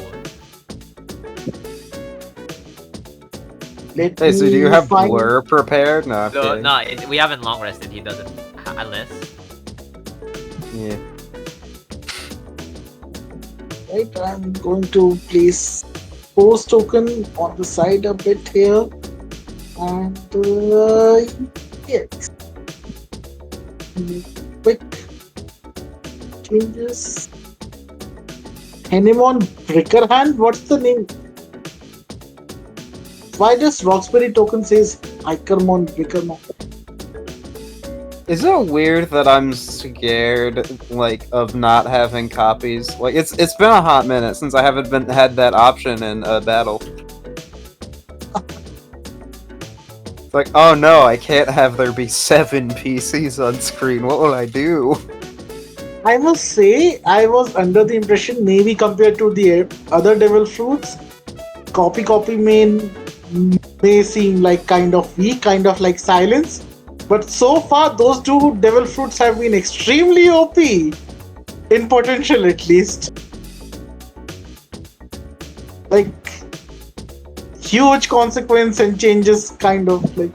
S2: Let
S4: Hey, so do you
S2: me
S4: have
S2: find-
S4: Blur prepared? No, I'm kidding.
S5: No, we haven't long rested. He doesn't unless.
S4: Yeah.
S2: Right, I'm going to place post token on the side a bit here, and yes, quick changes. Henemon Brickerhand, what's the name? Why does Roxbury token says Ikermon Brickermon?
S4: Is it weird that I'm scared, like, of not having copies? Like, it's been a hot minute since I haven't had that option in a battle. It's like, oh no, I can't have there be 7 PCs on screen. What will I do?
S2: I must say, I was under the impression maybe compared to the other devil fruits, copy may seem like kind of weak, kind of like silence. But so far, those 2 devil fruits have been extremely OP. In potential, at least. Like, huge consequence and changes, kind of like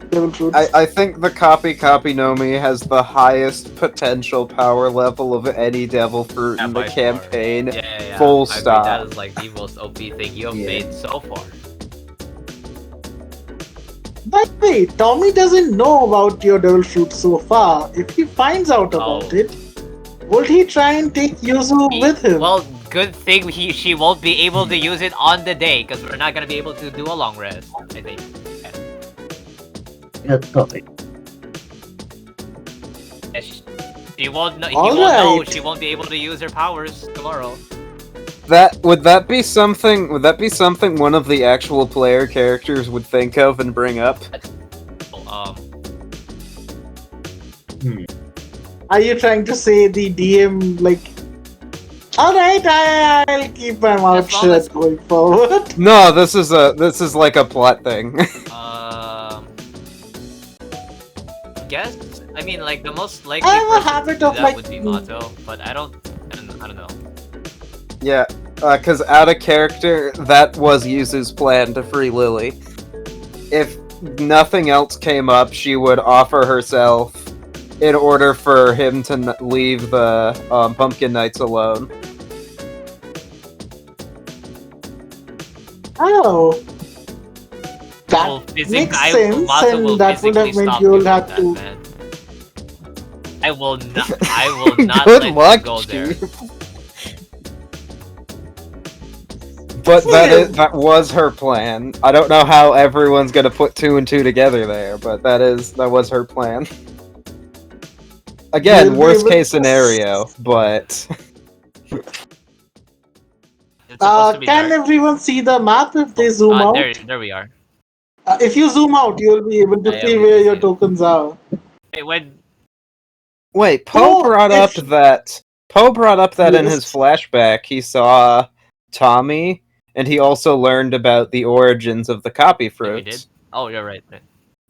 S2: devil fruits.
S4: I think the copy Nomi has the highest potential power level of any devil fruit in the
S5: By far.
S4: campaign.
S5: Yeah.
S4: Full
S5: I agree,
S4: stop.
S5: that is like the most OP thing you have
S7: Yeah.
S5: made so far.
S2: By the way, Tommy doesn't know about your devil fruit so far. If he finds out about
S5: Oh.
S2: it, would he try and take Yuzu with him?
S5: Well, good thing she won't be able to use it on the day because we're not gonna be able to do a long rest. I think.
S7: Good topic.
S5: Yeah, she won't know. He
S2: All
S5: won't know.
S2: right.
S5: She won't be able to use her powers tomorrow.
S4: Would that be something one of the actual player characters would think of and bring up?
S2: Are you trying to say the DM like, alright, I'll keep my mouth
S5: As long as-
S2: shut going forward?
S4: No, this is like a plot thing.
S5: Guess. I mean, like the most likely
S2: I have a
S5: person
S2: habit
S5: to do
S2: of,
S5: that
S2: like,
S5: would be Mato, but I don't know.
S4: Yeah, because out of character, that was Yuzu's plan to free Lily. If nothing else came up, she would offer herself in order for him to leave the Pumpkin Knights alone.
S2: Oh. That
S5: Well,
S2: makes sense, and that would have meant you'll have to.
S5: Man. I will not
S4: Good
S5: let
S4: luck,
S5: you go there.
S4: Chief. But that was her plan. I don't know how everyone's gonna put 2 and 2 together there, but that was her plan. Again,
S2: You'll be
S4: worst
S2: able
S4: case
S2: to-
S4: scenario, but
S5: It's supposed to be
S2: Can
S5: dark.
S2: everyone see the map if they zoom out?
S5: There we are.
S2: If you zoom out, you'll be able to
S5: Yeah,
S2: see
S5: we
S2: where
S5: can
S2: your
S5: see it.
S2: tokens are.
S4: Wait,
S2: So,
S4: Poe brought up that in his
S2: yes.
S4: flashback he saw Tommy, and he also learned about the origins of the copy
S5: You did?
S4: fruits.
S5: Oh, you're right.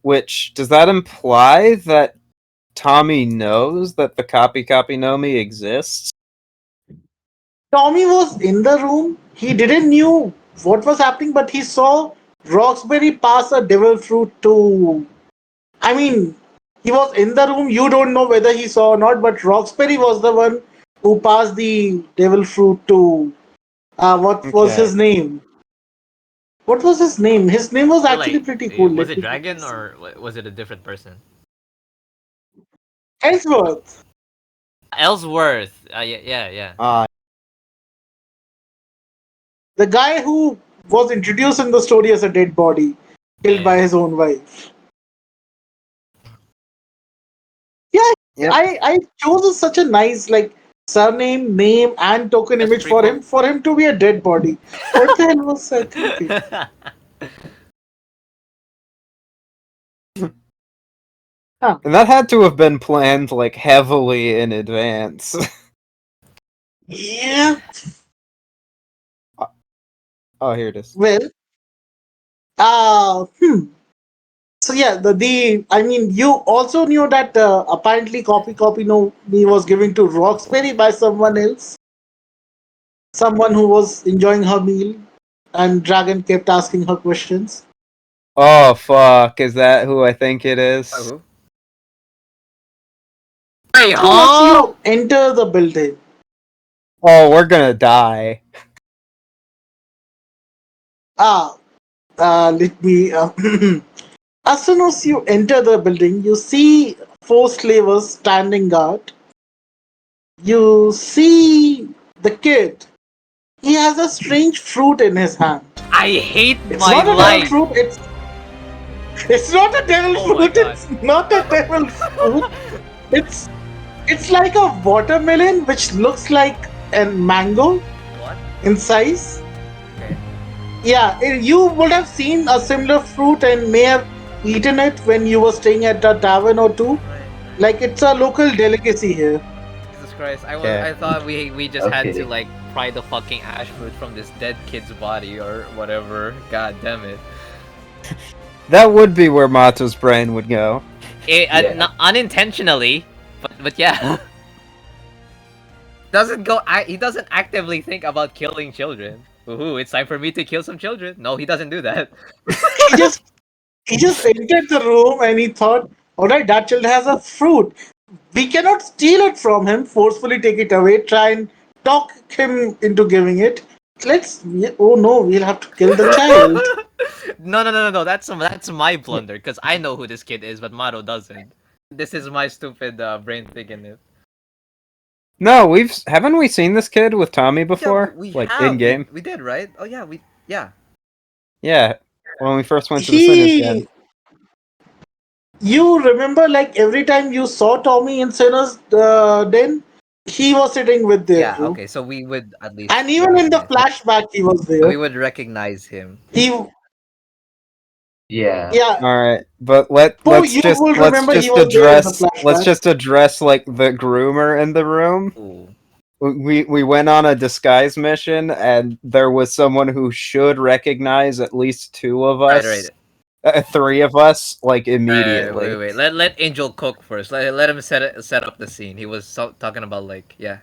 S4: Which does that imply that Tommy knows that the copy Nomi exists?
S2: Tommy was in the room. He didn't knew what was happening, but he saw Roxbury pass a devil fruit to. I mean, he was in the room. You don't know whether he saw or not, but Roxbury was the one who passed the devil fruit to. What was
S4: Okay.
S2: his name? What was his name? His name was actually pretty cool.
S5: Was
S2: Let
S5: it
S2: me quickly
S5: Dragon
S2: see.
S5: or was it a different person?
S2: Ellsworth,
S5: Ellsworth. Yeah.
S2: the guy who was introduced in the story as a dead body, killed by
S5: Yeah.
S2: his own wife. Yeah,
S4: Yep.
S2: I chose such a nice surname, name, and token
S5: That's
S2: image
S5: pretty
S2: for him to be a dead body. What the hell was I thinking?
S5: cool.
S2: Huh.
S4: And that had to have been planned like heavily in advance.
S2: Yeah.
S4: Oh, here it is.
S2: Well. Uh, hmm. So yeah, the I mean, you also knew that apparently copy no me was given to Roxbury by someone else, someone who was enjoying her meal, and Dragon kept asking her questions.
S4: Oh fuck, is that who I think it is?
S5: Who? Wait,
S2: As soon as
S5: huh?
S2: you enter the building,
S4: Oh, we're gonna die.
S2: ah, let me. As soon as you enter the building, you see four slavers standing guard. You see the kid. He has a strange fruit in his hand.
S5: I hate
S2: It's
S5: my
S2: not a devil
S5: life.
S2: fruit. It's not a devil
S5: Oh my
S2: fruit.
S5: god.
S2: It's not a devil fruit. It's it's like a watermelon which looks like a mango
S5: What?
S2: in size.
S5: Okay.
S2: Yeah, you would have seen a similar fruit and may have eaten it when you were staying at a tavern or two.
S5: Right.
S2: Like it's a local delicacy here.
S5: Jesus Christ.
S4: Okay.
S5: I thought we just had to
S7: Okay.
S5: like pry the fucking ash fruit from this dead kid's body or whatever. God damn it.
S4: That would be where Mato's brain would go.
S7: Yeah.
S5: Not unintentionally, but yeah. He doesn't actively think about killing children. Ooh, it's time for me to kill some children. No, he doesn't do that.
S2: He just he just entered the room and he thought, all right, that child has a fruit. We cannot steal it from him, forcefully take it away, try and talk him into giving it. Oh no, we'll have to kill the child.
S5: No. That's my blunder because I know who this kid is, but Maro doesn't. This is my stupid brain thinking it.
S4: No, haven't we seen this kid with Tommy before?
S5: we
S4: Like
S5: have.
S4: in game?
S5: We did, right? Oh yeah, yeah.
S4: Yeah. When we first went to the Sinners Den.
S2: You remember, like every time you saw Tommy in Sinners Den, he was sitting with their
S5: Yeah,
S2: group,
S5: okay, so we would at least
S2: and even in the
S5: recognize him.
S2: flashback, he was there.
S5: We would recognize him.
S2: He,
S7: Yeah.
S2: yeah.
S4: Alright, but
S2: Oh, you will remember he was there in the
S4: let's
S2: flashback.
S4: just address like the groomer in the room.
S5: Ooh.
S4: We went on a disguise mission, and there was someone who should recognize at least two of us,
S5: Right.
S4: three of us, like immediately.
S5: Wait. Let Angel cook first. Let him set up the scene. He was talking about like yeah.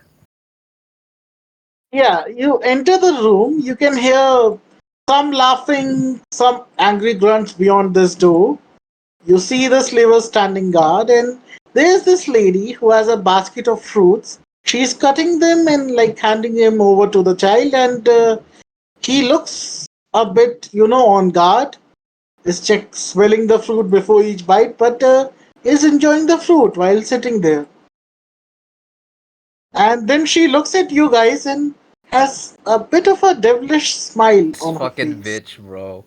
S2: Yeah, you enter the room, you can hear some laughing, some angry grunts beyond this door. You see the slavers standing guard, and there's this lady who has a basket of fruits. She's cutting them and like handing them over to the child, and he looks a bit, on guard. Is swelling the fruit before each bite, but is enjoying the fruit while sitting there. And then she looks at you guys and has a bit of a devilish smile
S5: This
S2: on her
S5: fucking
S2: face.
S5: bitch, bro.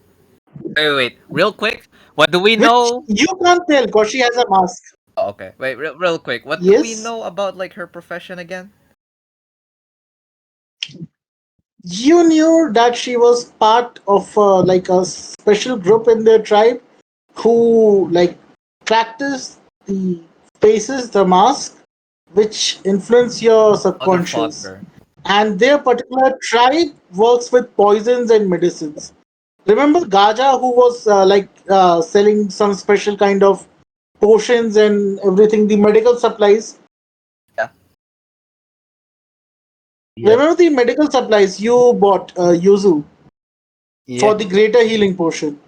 S5: Wait. Real quick. What do we
S2: Which
S5: know?
S2: you can't tell because she has a mask.
S5: Oh, okay. Wait, real quick. What do we
S2: Yes,
S5: know about like her profession again?
S2: you knew that she was part of like a special group in their tribe who like practice the spaces, the mask, which influence your subconscious.
S5: Motherfucker.
S2: And their particular tribe works with poisons and medicines. Remember Gaja, who was selling some special kind of potions and everything, the medical supplies.
S5: Yeah.
S7: Yes.
S2: Remember the medical supplies you bought, Yuzu,
S4: Yeah.
S2: for the greater healing potion.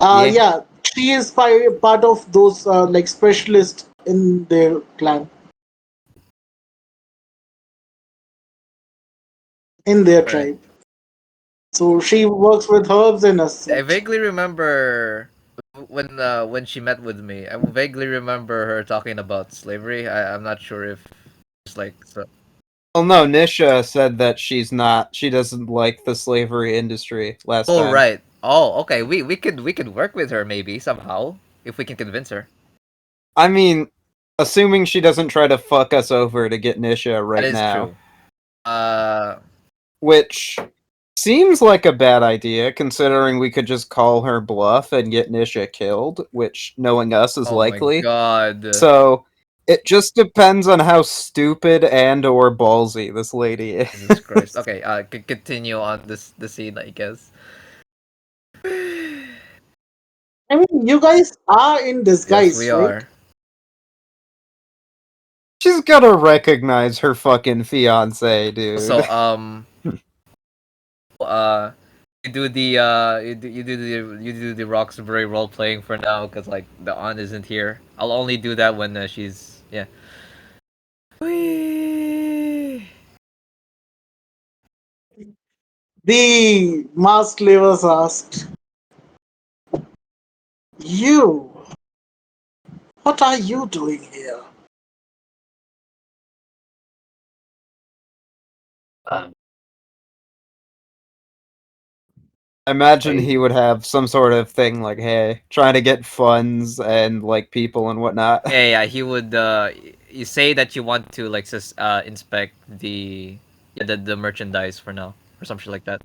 S4: Yeah.
S2: Yeah, she is part of those specialists in their clan, in their
S5: Right.
S2: tribe. So she works with herbs and as
S5: I
S2: such.
S5: vaguely remember when she met with me. I vaguely remember her talking about slavery. I'm not sure if it's like so.
S4: Well, no, Nisha said that she doesn't like the slavery industry last
S5: Oh
S4: time.
S5: right. Oh okay. We could work with her maybe somehow if we can convince her.
S4: I mean, assuming she doesn't try to fuck us over to get Nisha
S5: That
S4: right
S5: is
S4: now,
S5: true. Uh
S4: which seems like a bad idea considering we could just call her bluff and get Nisha killed, which knowing us is
S5: oh my
S4: likely.
S5: god.
S4: So it just depends on how stupid and or ballsy this lady is.
S5: Jesus Christ. Okay, continue on the scene, I guess.
S2: I mean, you guys are in
S5: Yes, we
S2: disguise, right?
S5: are.
S4: She's gotta recognize her fucking fiance, dude.
S5: So, uh, you do the Roxbury role playing for now, cause like the aunt isn't here. I'll only do that when she's yeah. Whee!
S2: The masked slavers asked, "You, what are you doing here?"
S7: Uh,
S4: I imagine
S7: I,
S4: he would have some sort of thing like, hey, trying to get funds and like people and whatnot.
S5: Yeah, he would. You say that you want to like inspect the merchandise for now or something like that.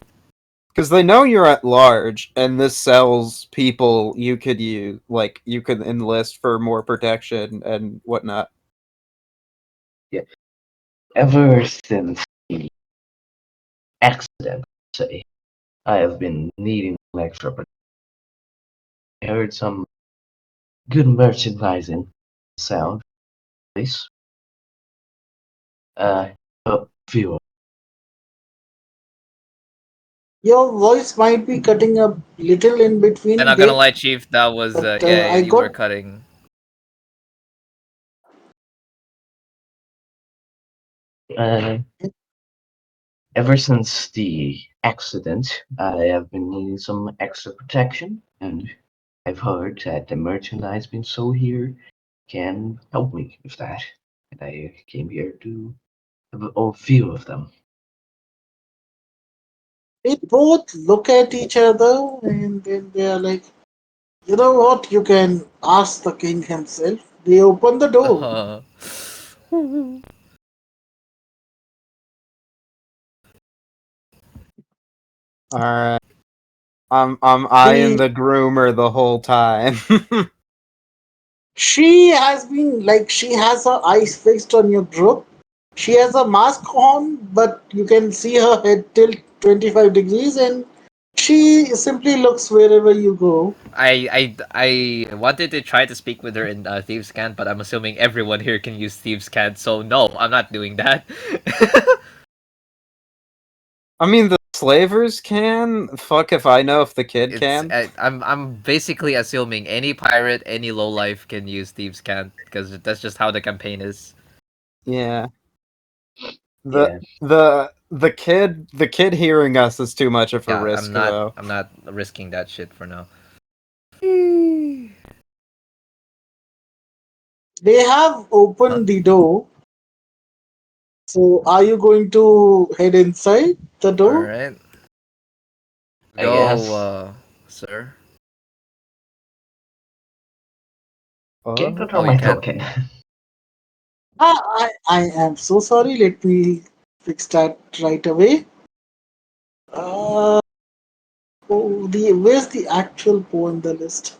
S4: Because they know you're at large, and this sells people you could use, like you could enlist for more protection and whatnot.
S7: yeah. Ever since the accident, say, I have been needing extra. I heard some good merchandising sound. Please. A few.
S2: Your voice might be cutting a little in
S5: I'm
S2: between
S5: not gonna
S2: there,
S5: lie, Chief. That was
S2: but
S5: yeah,
S2: I
S5: you were
S2: got
S5: cutting.
S7: Uh, Ever since the accident, I have been needing some extra protection, and I've heard that the merchandise being sold here can help me with that. And I came here to have a few of them.
S2: they both look at each other and then they are like, "You know what? You can ask the king himself." They open the door.
S5: Uh,
S4: Alright. I'm eyeing
S2: The
S4: the groomer the whole time.
S2: She has been like she has her eyes fixed on your group. She has a mask on, but you can see her head tilt 25 degrees and she simply looks wherever you go.
S5: I wanted to try to speak with her in Thieves' Cant, but I'm assuming everyone here can use Thieves' Cant, so no, I'm not doing that.
S4: I mean, the slavers can. Fuck if I know if the kid can.
S5: I'm basically assuming any pirate, any lowlife can use Thieves' Cant because that's just how the campaign is.
S4: Yeah. The
S7: Yeah,
S4: the kid hearing us is too much of a
S5: Yeah,
S4: risk, though.
S5: I'm not risking that shit for now.
S2: They have
S5: Huh?
S2: opened the door. So are you going to head inside the
S5: All
S2: door?
S5: right,
S7: I
S5: go,
S7: guess.
S5: sir.
S7: Can't
S4: Oh.
S7: control
S5: Oh, you
S7: my
S5: can't.
S7: token.
S2: I am so sorry. Let me fix that right away. Uh, where's the actual poem in the list?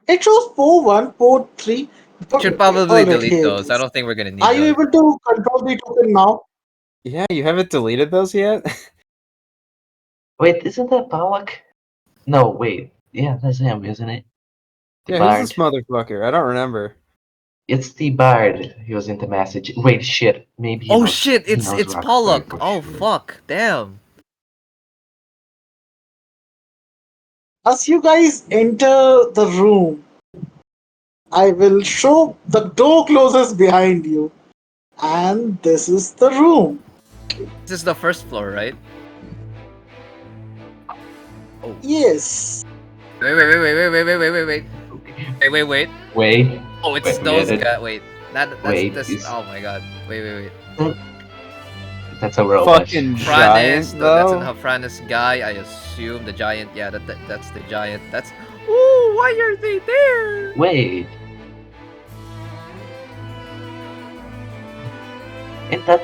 S2: It shows port 1, port 3.
S5: Should
S2: Okay,
S5: probably
S2: alright,
S5: delete
S2: here it
S5: those. I
S2: is.
S5: don't think we're gonna need
S2: Are you
S5: those.
S2: able to control the token now?
S4: Yeah, you haven't deleted those yet?
S7: Wait, isn't that Pollock? No, wait. Yeah, that's him, isn't it? The
S4: Yeah, who's
S7: bard.
S4: this motherfucker? I don't remember.
S7: It's the bard. He was in the message. Wait, shit. Maybe he
S5: Oh
S7: knows.
S5: shit!
S7: He
S5: It's
S7: knows
S5: it's
S7: Roxbury
S5: Pollock.
S7: for
S5: Oh
S7: sure.
S5: fuck! Damn.
S2: As you guys enter the room, I will show the door closes behind you. And this is the room.
S5: This is the first floor, right?
S2: Yes.
S5: Wait, wait, wait, wait, wait, wait, wait, wait, wait, wait, wait, wait.
S7: Wait.
S5: Oh, it's
S7: Wait,
S5: those
S7: wait,
S5: guys. Wait, that's
S7: wait,
S5: this.
S7: is-
S5: Oh my god. Wait, wait, wait.
S7: That's a robot.
S4: Fucking
S5: Franus.
S4: giant,
S5: That's an
S4: though.
S5: Franus guy. I assume the giant. Yeah, that's the giant. That's. Ooh, why are they there?
S7: Wait. Ain't that...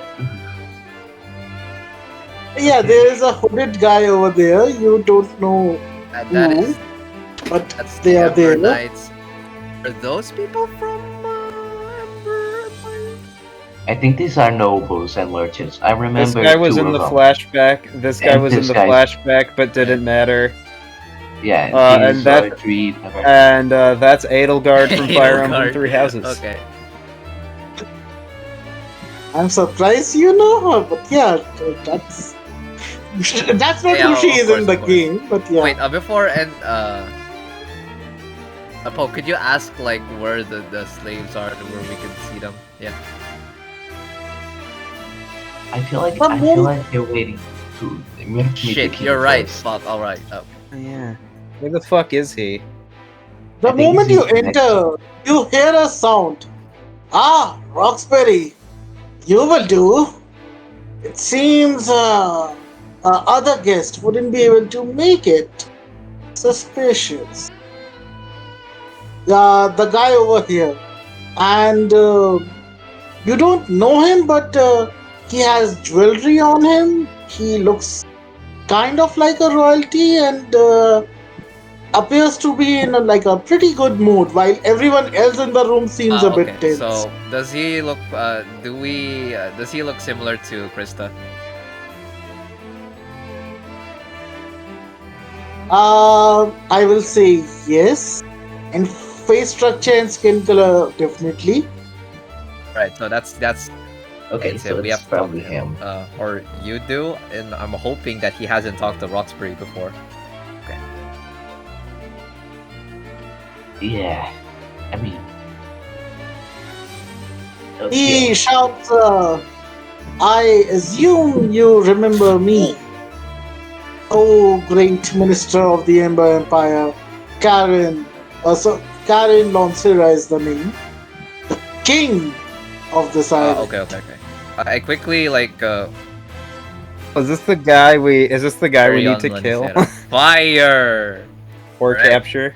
S2: Yeah, there is a hooded guy over there. You don't know
S5: That
S2: who,
S5: is.
S2: but
S5: That's
S2: they
S5: the
S2: are
S5: Ember
S2: there.
S5: Knights. Are those people from Ember Empire?
S7: I think these are nobles and merchants. I remember
S4: This guy was
S7: two
S4: in
S7: of
S4: the
S7: them.
S4: flashback. This guy
S7: And
S4: was in
S7: this
S4: the
S7: guy-
S4: flashback, but didn't matter.
S7: Yeah,
S4: and
S7: he's
S4: that-
S7: retreat.
S4: And that's Edelgard from Fire Emblem
S5: Edelgard.
S4: Three Houses.
S5: Okay.
S2: I'm surprised you know her, but yeah, that's not
S5: Yeah,
S2: who she
S5: of
S2: is
S5: course,
S2: in the
S5: of course.
S2: game. But yeah,
S5: Wait, before and Paul, could you ask like where the slaves are, where we can see them? Yeah.
S7: I feel like they're waiting to we have to meet the
S5: Shit,
S7: king
S5: you're right.
S7: first.
S5: Fuck. All right. Oh.
S4: Yeah. Where the fuck is he?
S2: the
S7: I think
S2: moment
S7: he's
S2: you
S7: next-
S2: enter, you hear a sound. Ah, Roxbury, you will do. It seems other guest wouldn't be able to make it. Suspicious. The guy over here, and you don't know him, but he has jewelry on him. He looks kind of like a royalty and appears to be in a pretty good mood, while everyone else in the room seems a bit
S5: Okay.
S2: tense.
S5: So does he look? Does he look similar to Krista?
S2: I will say yes, and face structure and skin color definitely.
S5: Right. So that's
S7: Okay,
S5: it's
S7: so
S5: him. We
S7: it's
S5: have to talk
S7: probably
S5: to
S7: him.
S5: or you do, and I'm hoping that he hasn't talked to Roxbury before.
S7: Yeah, I mean,
S2: He shouts, I assume you remember me. Oh, great minister of the Ember Empire, Karrion. Karrion Lonicera is the name. The king of this island.
S5: Okay. I quickly like
S4: Is this the guy we need
S5: Karrion
S4: to kill
S5: Lonicera. Fire.
S4: or
S5: Right.
S4: capture?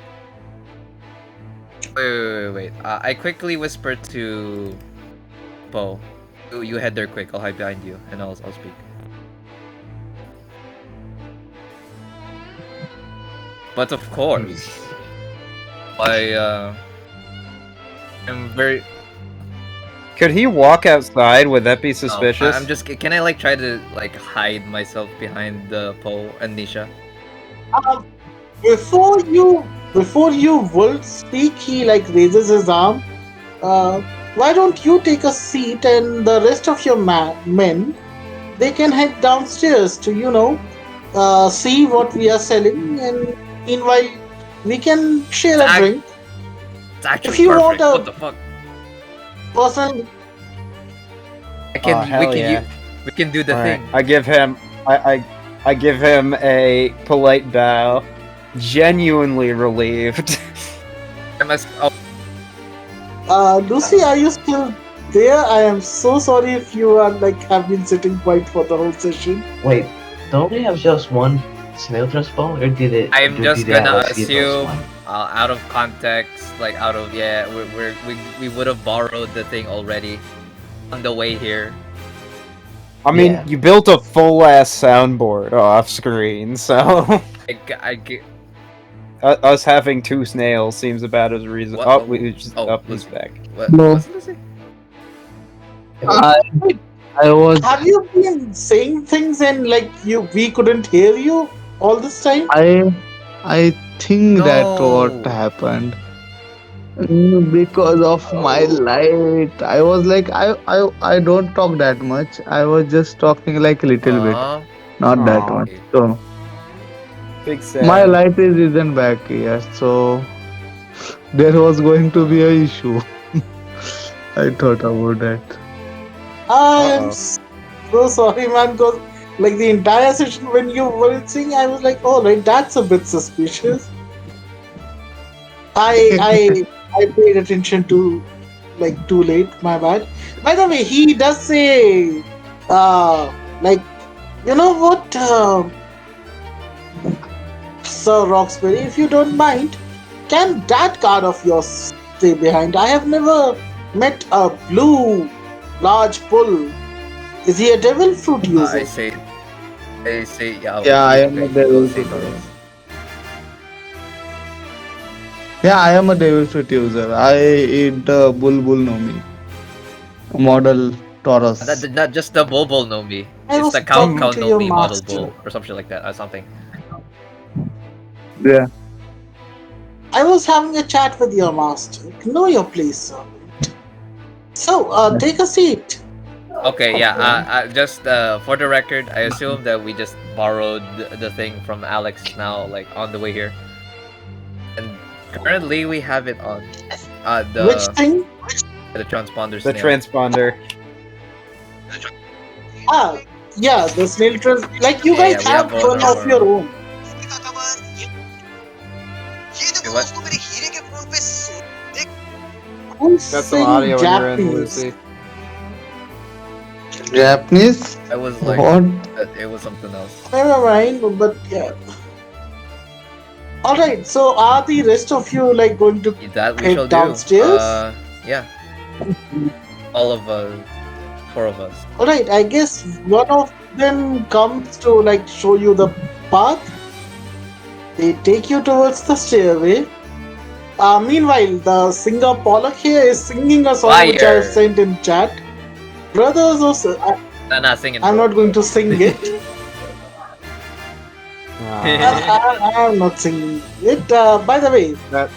S5: Wait. I quickly whisper to Poe. You head there quick. I'll hide behind you, and I'll speak. But of course, I'm very.
S4: Could he walk outside? Would that be suspicious?
S5: I'm just. Can I like try to like hide myself behind Poe and Nisha?
S2: Before you will speak, he raises his arm. Why don't you take a seat, and the rest of your men, they can head downstairs to see what we are selling, and meanwhile we can share a drink.
S5: It's actually
S2: If you
S5: perfect.
S2: want a-
S5: What the fuck?
S2: Personally,
S5: We can do the
S4: Alright,
S5: thing.
S4: I give him I give him a polite bow, genuinely relieved.
S5: I must. Oh,
S2: Lucy, are you still there? I am so sorry if you are have been sitting quiet for the whole session.
S7: Wait, don't we have just one snail transpo, or did it?
S5: I'm just
S7: did
S5: gonna
S7: Alice give us
S5: assume,
S7: one?
S5: out of context, we would have borrowed the thing already on the way here.
S4: I mean,
S7: Yeah.
S4: you built a full ass soundboard off screen, so us having 2 snails seems about as reasonable.
S5: What-
S4: Oh, we just
S5: oh,
S4: up he's
S5: listen.
S4: back.
S5: What?
S6: No.
S5: What's Lucy?
S6: I I was
S2: Have you been saying things and like we couldn't hear you all this time?
S6: I think that what
S5: No.
S6: happened. Because of my
S2: Oh.
S6: light, I was like, I don't talk that much. I was just talking like a little bit,
S5: Aw.
S6: not that
S4: Aw.
S6: much. So
S4: Big
S6: my
S4: sad.
S6: light isn't back here, so there was going to be a issue. I thought about that.
S2: I am
S4: Uh-oh.
S2: so sorry, man. Because like the entire session when you weren't singing, I was like, oh, right, that's a bit suspicious. I paid attention to like too late. My bad. By the way, he does say, like, you know what, Sir Roxbury, if you don't mind, can that card of yours stay behind? I have never met a blue large bull. Is he a devil fruit user?
S5: I say, yeah.
S6: Yeah, I
S5: you
S6: am a
S5: go
S6: devil
S5: say
S6: fruit.
S5: Taurus.
S6: Yeah, I am a devil fruit user. I eat the Bulbul Nomi model Taurus.
S5: Not just the Bulbul Nomi.
S2: I
S5: It's
S2: was
S5: the Count
S2: talking to your
S5: Nomi model
S2: master.
S5: bull or something like that. Or something.
S6: Yeah.
S2: I was having a chat with your master. Know your place, servant. So, take a seat.
S5: Okay, yeah. Just for the record, I assume that we just borrowed the thing from Alex now, like on the way here, and currently we have it on.
S2: Which thing?
S5: The transponder.
S4: The
S5: snail.
S4: transponder.
S2: Yeah, the snail trans. Like you
S5: Yeah,
S2: guys
S5: we
S2: have
S5: have
S2: one
S5: one
S2: of your own.
S5: what?
S2: Who's
S4: Got some
S2: saying
S4: audio when you're in,
S2: Japanese?
S4: Lucy.
S6: Japanese?
S5: I was like,
S6: What?
S5: it was something else.
S2: Never mind, but yeah. Alright, so are the rest of you like going to
S5: That we
S2: head
S5: shall do.
S2: downstairs?
S5: Yeah. All of 4 of us.
S2: Alright, I guess one of them comes to like show you the path. They take you towards the stairway. Meanwhile, the singer Pollock here is singing a song which I have
S5: Fire.
S2: sent in chat. Brothers or
S5: Nah, singing.
S2: I'm not going to sing it. I'm not singing it. By the way,
S4: That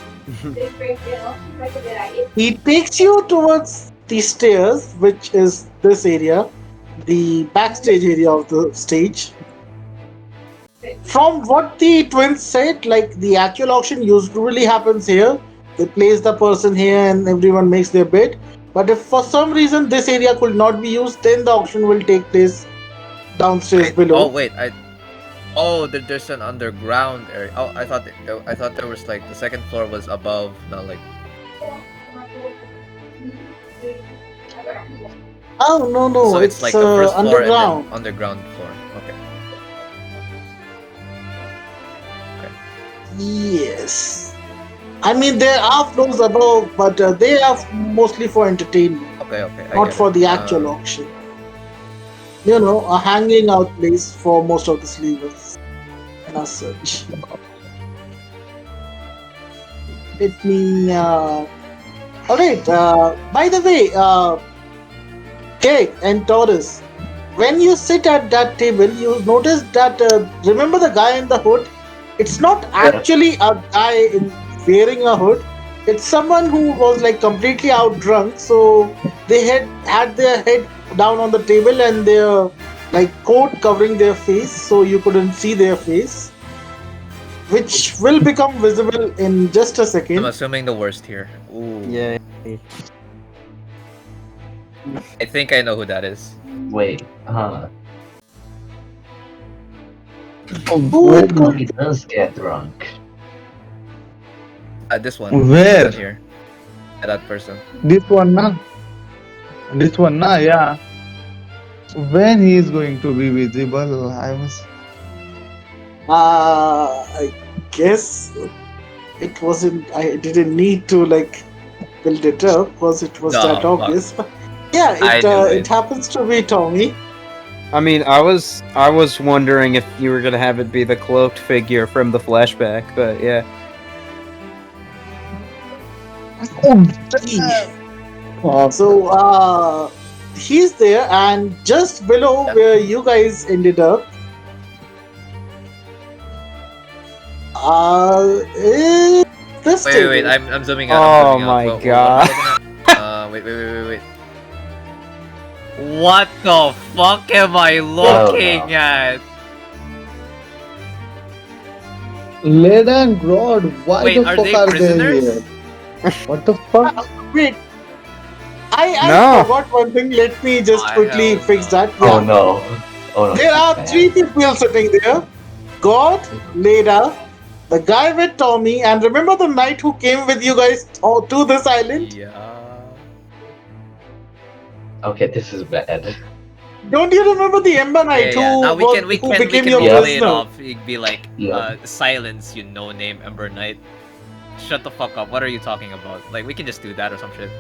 S2: he takes you towards the stairs, which is this area, the backstage area of the stage. From what the twins said, like the actual auction usually happens here. They place the person here and everyone makes their bid. But if for some reason this area could not be used, then the auction will take place downstairs below.
S5: Oh wait, there's an underground area. Oh, I thought there was like the second floor was above, not like.
S2: Oh no,
S5: So it's like the first floor
S2: underground.
S5: and then underground floor. Okay.
S2: Yes. I mean, there are floors above, but they are mostly for entertainment,
S5: Okay. I
S2: not
S5: get
S2: for
S5: it.
S2: the actual auction. You know, a hanging out place for most of the slavers and as such. Let me. Alright, by the way, Kate and Taurus, when you sit at that table, you notice that. Remember the guy in the hood? It's not actually a guy wearing a hood. It's someone who was like completely out drunk. So they had their head down on the table and their like coat covering their face, so you couldn't see their face, which will become visible in just a
S5: I'm
S2: second.
S5: assuming the worst here. Ooh.
S4: yeah.
S5: I think I know who that is.
S7: Wait,
S2: Who it could
S7: he does get drunk.
S5: This one.
S6: Where?
S5: This one here. That person.
S6: This one, na? This one, na? Yeah. When he is going to be visible, I was.
S2: I guess it wasn't. I didn't need to like build it up because it was
S5: No,
S2: that
S5: fuck.
S2: obvious. But yeah,
S5: I knew it.
S2: it happens to be Tommy.
S4: I mean, I was wondering if you were gonna have it be the cloaked figure from the flashback, but yeah.
S2: So he's there, and just below where you guys ended up, is this
S5: Wait,
S2: table.
S5: wait, I'm zooming out.
S4: Oh
S5: I'm zooming
S4: my
S5: out. What
S4: God.
S5: am I looking at? Wait. What the fuck am I looking at?
S6: Leda and Grodd, why
S5: Wait,
S6: the
S5: are
S6: fuck
S5: they
S6: are they
S5: prisoners?
S6: here? What the fuck?
S2: Wait, I
S4: No.
S2: forgot one thing. Let me just
S5: Ah,
S2: quickly
S5: hell
S2: fix
S5: no.
S2: that.
S7: Oh
S2: Yeah.
S7: no. Oh no.
S2: There are
S7: bad.
S2: 3 people sitting there. God, Leda, the guy with Tommy, and remember the knight who came with you guys to this island?
S5: Yeah.
S7: Okay, this is bad.
S2: Don't you remember the Ember Knight
S5: Yeah. Now we can
S2: who became
S5: we
S2: your
S5: can play it
S2: prisoner?
S5: off. It'd be like
S7: Yeah.
S5: silence, you no name Ember Knight. Shut the fuck up. What are you talking about? Like we can just do that or some shit.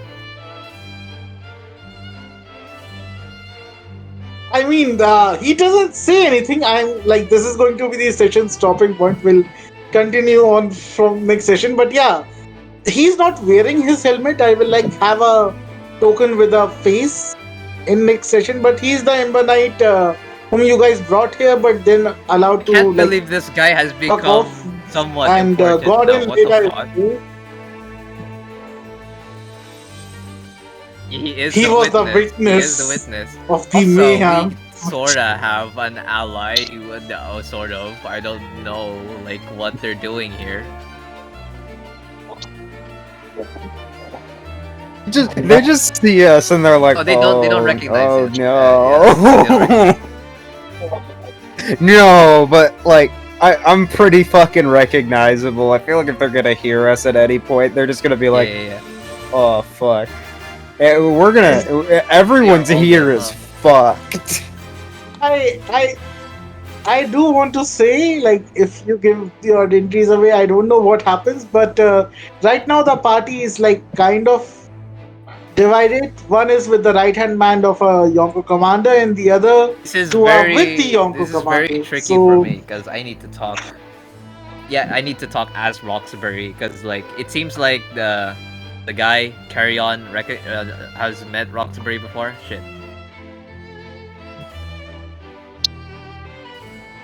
S2: I mean, he doesn't say anything. I'm like, this is going to be the session stopping point. We'll continue on from next session. But yeah, he's not wearing his helmet. I will like have a token with a face in next session. But he's the Ember Knight whom you guys brought here, but then allowed to
S5: Can't
S2: like
S5: believe this guy has
S2: fuck
S5: become
S2: off.
S5: somewhat
S2: And
S5: important now.
S2: Gordon
S5: What the
S2: Leda
S5: fuck?
S2: He
S5: He
S2: was the
S5: He is
S2: witness
S5: the witness.
S2: of the
S5: Also,
S2: mayhem.
S5: we sorta have an ally, sort of. I don't know, like, what they're doing here.
S4: They just see us and they're like,
S5: Oh, they don't recognize
S4: oh
S5: it.
S4: no. No, but like I'm pretty fucking recognizable. I feel like if they're gonna hear us at any point, they're just gonna be like,
S5: Yeah.
S4: oh fuck. We're gonna everyone's
S5: Yeah, all
S4: here
S5: good,
S4: is fucked.
S2: I do want to say, like, if you give your identities away, I don't know what happens, but right now the party is like kind of divided. One is with the right hand man of a Yonko commander, and the other
S5: This is
S2: two are with the Yonko
S5: this is
S2: commander.
S5: very tricky
S2: So
S5: for me because I need to talk. Yeah, I need to talk as Roxbury because like it seems like the guy Karrion has met Roxbury before. Shit.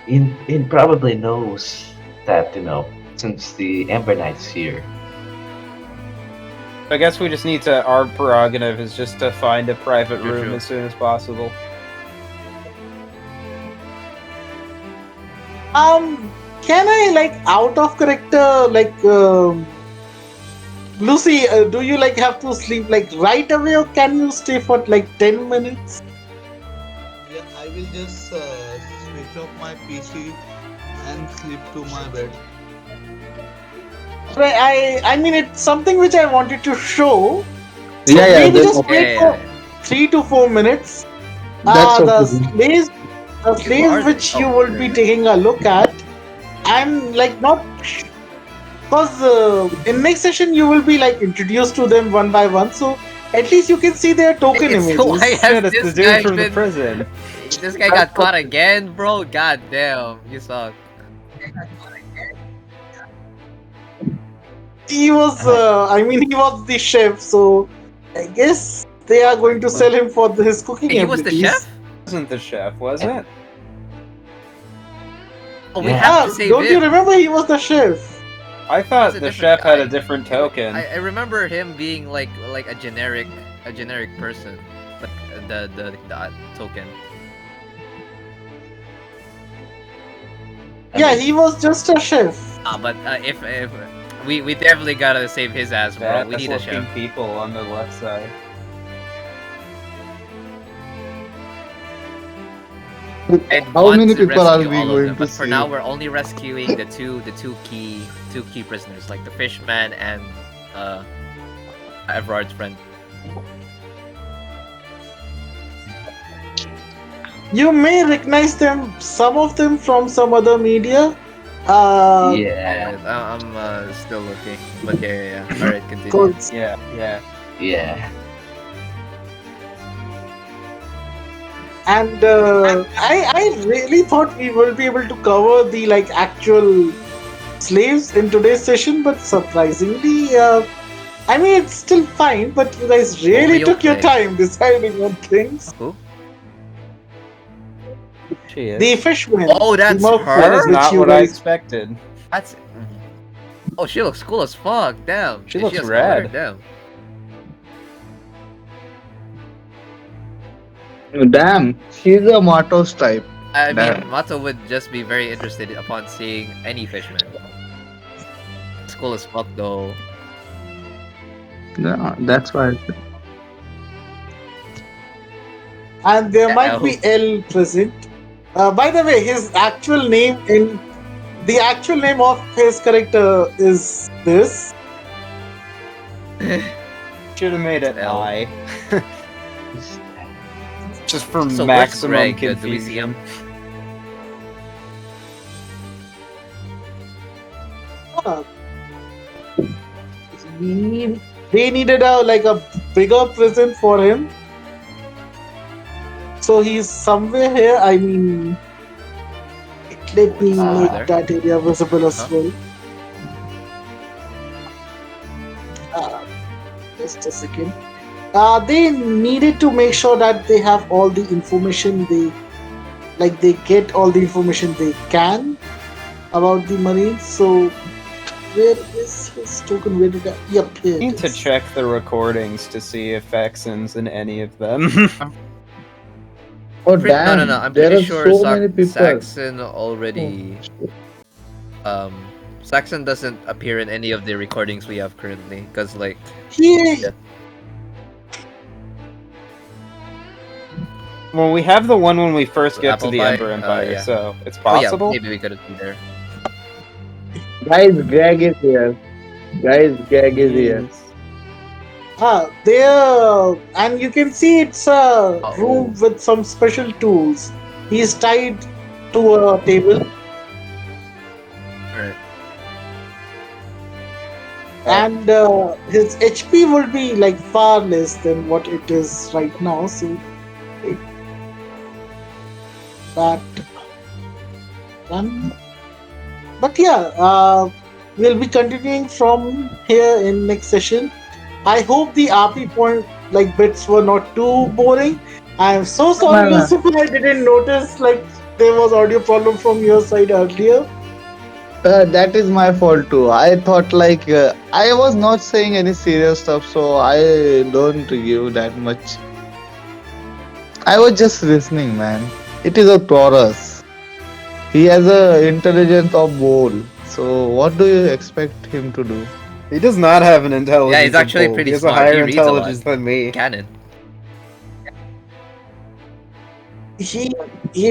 S7: He probably knows that, since the Ember Knight's here.
S4: I guess we just need to. Our prerogative is just to find a private room
S5: True.
S4: as soon as possible.
S2: can I like out of character like Lucy? Do you like have to sleep like right away, or can you stay for like 10 minutes?
S8: Yeah, I will just switch off my PC and sleep to my bed.
S2: I mean, it's something which I wanted to show. So
S6: Yeah, yeah,
S2: maybe
S6: then
S2: just
S6: okay.
S2: wait for 3 to 4 minutes.
S6: That's
S2: The
S6: okay.
S2: slaves which you will be taking a look at, I'm like not because in next session you will be like introduced to them one by one, so at least you can see their token
S5: It's
S2: images.
S5: why
S4: Shit,
S5: has
S4: it's the
S5: this
S4: dude
S5: guy
S4: from the
S5: been?
S4: prison.
S5: This guy got caught again, bro. God damn, you suck.
S2: He was, I mean, he was the chef, so I guess they are going to sell him for his cooking
S5: He was the
S2: abilities.
S5: chef.
S4: Wasn't the chef, was it?
S5: Oh, we
S7: Yeah.
S5: have to save
S2: Don't you
S5: him.
S2: remember he was the chef?
S4: I thought
S5: He's a
S4: the
S5: different
S4: chef had
S5: guy.
S4: a different token.
S5: I remember him being like a generic person, like the token.
S2: Yeah, he was just a chef.
S5: But if we definitely gotta save his ass, bro. We need a
S4: looking
S5: chef.
S4: people on the left side.
S5: I'd
S6: How
S5: want
S6: many
S5: to
S6: people are
S5: rescue
S6: we
S5: all of
S6: going
S5: them,
S6: to
S5: but for
S6: save?
S5: now we're only rescuing the two key prisoners, like the fishman and Everard's friend.
S2: You may recognize them, some of them from some other media.
S7: Yeah.
S5: I'm still looking, but yeah. All right, continue.
S2: Codes.
S4: Yeah.
S7: Yeah.
S2: And I really thought we will be able to cover the like actual slaves in today's session, but surprisingly, I mean, it's still fine, but you guys really took your time deciding on things.
S5: Who?
S4: She is.
S2: The fishman.
S5: Oh, that's
S2: the merfolk,
S5: her?
S4: That is
S2: which
S4: not
S2: you
S4: what I
S2: guys-
S4: expected.
S5: That's. Oh, she looks cool as fuck. Damn.
S4: She
S5: Is
S4: looks
S5: a scholar?
S4: rad.
S5: Damn.
S6: Damn, she's a Matos type.
S5: I mean,
S6: Damn.
S5: Mato would just be very interested upon seeing any fishman. It's cool as fuck, though.
S6: Yeah, that's why.
S2: And there might
S5: L.
S2: be L present. By the way, his actual name in the actual name of his character is this.
S4: Should have made it
S5: L.
S4: I. Just for
S5: So where's
S4: maximum
S5: Greg?
S4: confusion.
S5: Do we see him?
S2: Uh, they needed a bigger present for him. So he's somewhere here. I mean, let me make
S5: there.
S2: that area visible as
S5: Huh?
S2: well. Just a second. They needed to make sure that they have all the information they get all the information they can about the Marines. So where is his token? Where did I? Yep, here
S4: I
S2: it
S4: need to
S2: is.
S4: check the recordings to see if Vexen's in any of them.
S6: Oh
S5: No,
S6: damn!
S5: no. I'm
S6: there
S5: pretty
S6: are
S5: sure
S6: so many people.
S5: Saxon already. Saxon doesn't appear in any of the recordings we have currently, because like.
S2: He,
S4: Well, we have the one when we first get
S5: Apple
S4: to the
S5: pie?
S4: Ember Empire,
S5: Yeah.
S4: so it's
S5: Oh
S4: possible.
S5: yeah, maybe we could have been there.
S6: Guys, Greg is here. Guys, Greg is here.
S2: there, and you can see it's a
S5: Oh.
S2: room with some special tools. He's tied to a table,
S5: Alright.
S2: and his HP will be like far less than what it is right now. So that one. But yeah, we'll be continuing from here in next session. I hope the RP point bits were not too boring. I am so sorry,
S6: No.
S2: Lucifer. I didn't notice there was audio problem from your side earlier.
S6: That is my fault too. I thought I was not saying any serious stuff, so I don't give that much. I was just listening, man. It is a Taurus. He has a intelligence of bull. So what do you expect him to do?
S4: He does not have an intelligence.
S5: Yeah, he's actually
S4: of bull.
S5: pretty
S4: He has
S5: smart.
S4: a higher
S5: He reads a lot.
S4: intelligence than me.
S5: Canon.
S2: He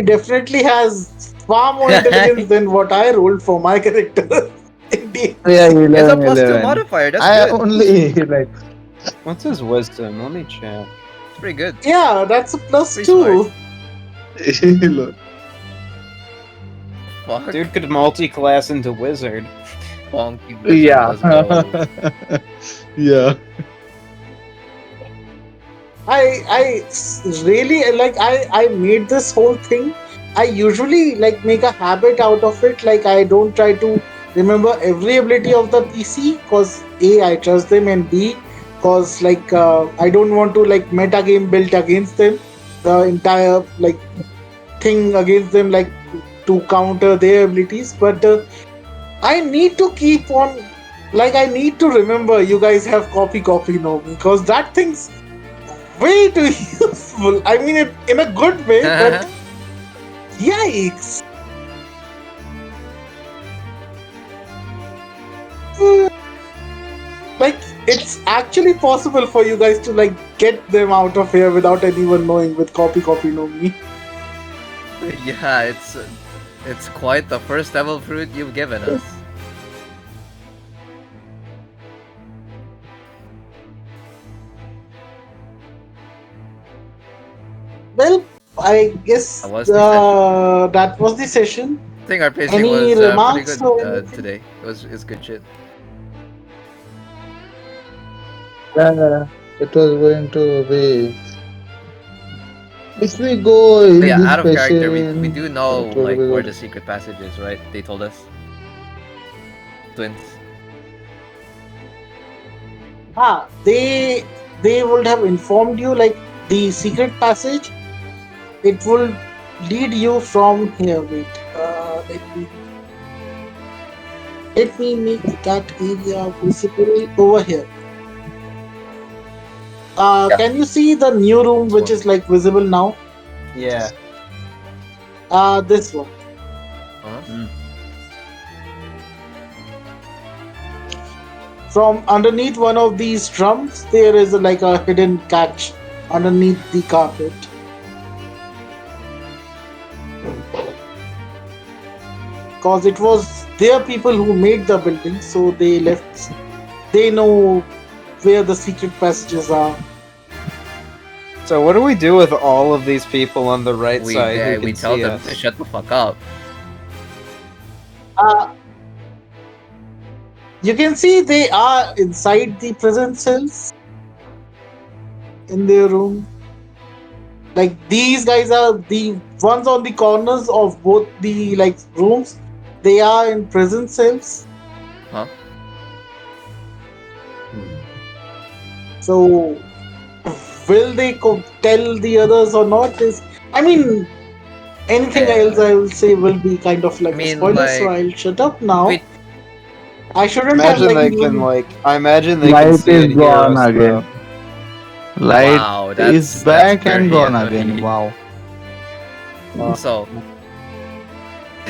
S2: definitely has far more intelligence than what I rolled for my character. Indeed.
S6: Yeah,
S5: He has a
S6: 11,
S5: +2
S6: 11.
S5: modifier. That's
S6: I
S5: good.
S6: only
S4: What's his wisdom? Let me check.
S5: It's pretty good.
S2: Yeah, that's a
S5: Pretty
S2: +2.
S5: Fuck.
S4: Dude could multi-class into wizard.
S5: Bonky wizard,
S6: Yeah.
S5: let's go.
S6: Yeah.
S2: I really I made this whole thing. I usually make a habit out of it. I don't try to remember every ability of the PC because A, I trust them, and B, because I don't want to meta game built against them, the entire thing against them to counter their abilities. But I need to keep on I need to remember you guys have copy no, because that thing's way too useful. I mean it in a good way, but yikes. It's actually possible for you guys to get them out of here without anyone knowing with copy no me.
S5: Yeah, it's quite the first devil fruit you've given us.
S2: Well, I guess
S5: That was the
S2: that was the session.
S5: I think our pacing
S2: Any
S5: was pretty
S2: remarks or
S5: good
S2: anything?
S5: today. It's good shit.
S6: Yeah, it was going to be. If we go in
S5: But yeah,
S6: this
S5: out of character, we
S6: session,
S5: do know
S6: it will be
S5: where
S6: good.
S5: the secret passage is, right? They told us. Twins.
S2: They would have informed you like the secret passage. It will lead you from here. Wait, let me make that area visible over here. Can you see the new room which is like visible now?
S4: Yeah.
S2: This one. From underneath one of these drums, there is like a hidden catch underneath the carpet. Because it was their people who made the building, so they left. They know where the secret passages are.
S4: So what do we do with all of these people on the right side who
S5: We
S4: can
S5: tell
S4: see
S5: them
S4: us?
S5: to shut the fuck up.
S2: You can see they are inside the prison cells in their room. Like these guys are the ones on the corners of both the like rooms. They are in prison cells.
S5: Huh?
S2: So will they tell the others or not? I mean, anything else I will say will be kind of like a spoiler. So I'll shut up now.
S5: we-
S2: I shouldn't have
S4: Imagine
S2: like
S4: they can
S2: even.
S4: I imagine they can
S6: Light
S4: see
S6: is
S4: and hear
S6: gone
S4: us
S6: again.
S4: though.
S6: Light
S5: Wow,
S6: is
S5: that's
S6: back and
S5: very
S6: gone
S5: annoying.
S6: again. Wow.
S5: So,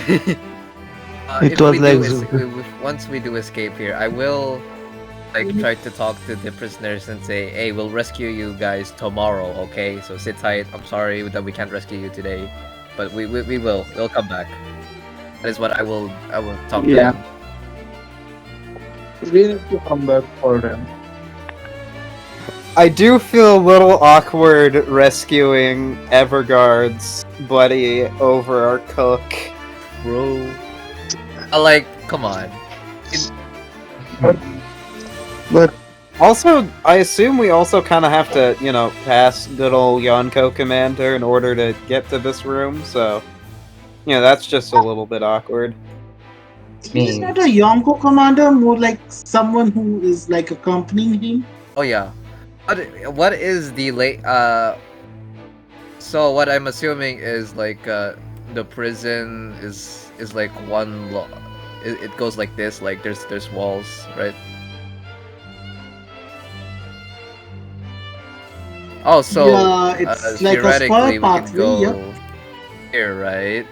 S6: It
S5: if
S6: was
S5: we
S6: like
S5: do once we do escape here, I will like try to talk to the prisoners and say, "Hey, we'll rescue you guys tomorrow, okay? So sit tight. I'm sorry that we can't rescue you today, but we will. We'll come back." That is what I will talk to
S6: Yeah.
S5: them.
S6: We need to come back for them.
S4: I do feel a little awkward rescuing Everguard's buddy over our cook.
S5: Bro. Like, come on.
S6: But
S4: Also, I assume we also kind of have to, pass good old Yonko Commander in order to get to this room, so, that's just a little bit awkward.
S2: He's not a Yonko commander, more like someone who is like accompanying him.
S5: Oh yeah. What is the late so what I'm assuming is like the prison is like one it goes like this, like there's walls, right? Oh, so
S2: Yeah, it's like a
S5: theoretically
S2: spur
S5: we could
S2: pathway.
S5: go
S2: Yep.
S5: here, right?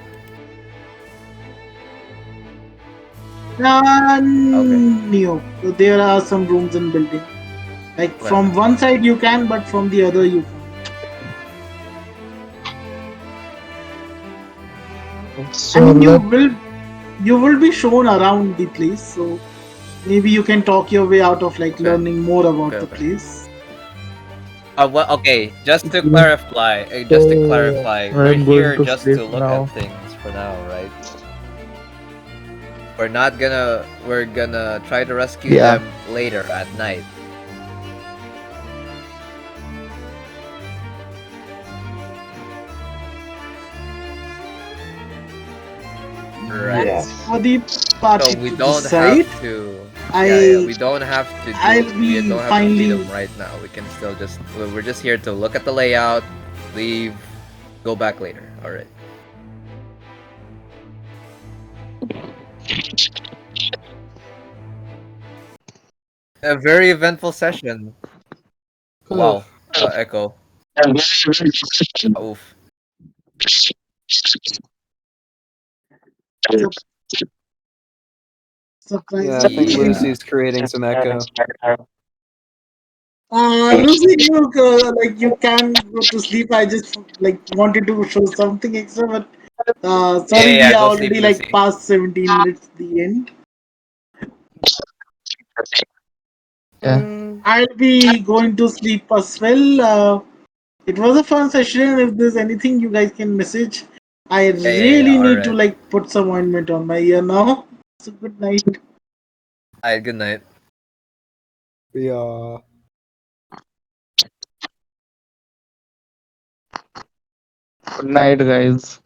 S2: No, there are some rooms in building. Like from one side you can, but from the other you can't.
S6: so
S2: I mean, you will be shown around the place, so maybe you can talk your way out of like learning more about the place.
S5: Okay, just to clarify, we're here just to look at things for now, right? We're gonna try to rescue them later at night. Right.
S2: Yes. For the party
S5: So we
S2: to
S5: don't
S2: decide,
S5: have to.
S2: I-
S5: we don't have to.
S2: I'll
S5: we
S2: be
S5: don't have to
S2: finally-
S5: beat them right now. We can still just. We're just here to look at the layout, leave, go back later. All right. A very eventful session. Wow. Echo. Oof.
S4: Yeah, I think
S2: surprisingly,
S4: Lucy's creating some echo.
S2: Lucy, like you can go to sleep. I just like wanted to show something extra, but sorry,
S5: Yeah,
S2: we are
S5: go sleep,
S2: already like
S5: Lucy.
S2: past 17 minutes the end. I'll be going to sleep as well. It was a fun session. If there's anything you guys can message, I really need to
S5: alright.
S2: like put some ointment on my ear now. So good night.
S5: Alright, good night.
S4: Yeah.
S6: good night, guys.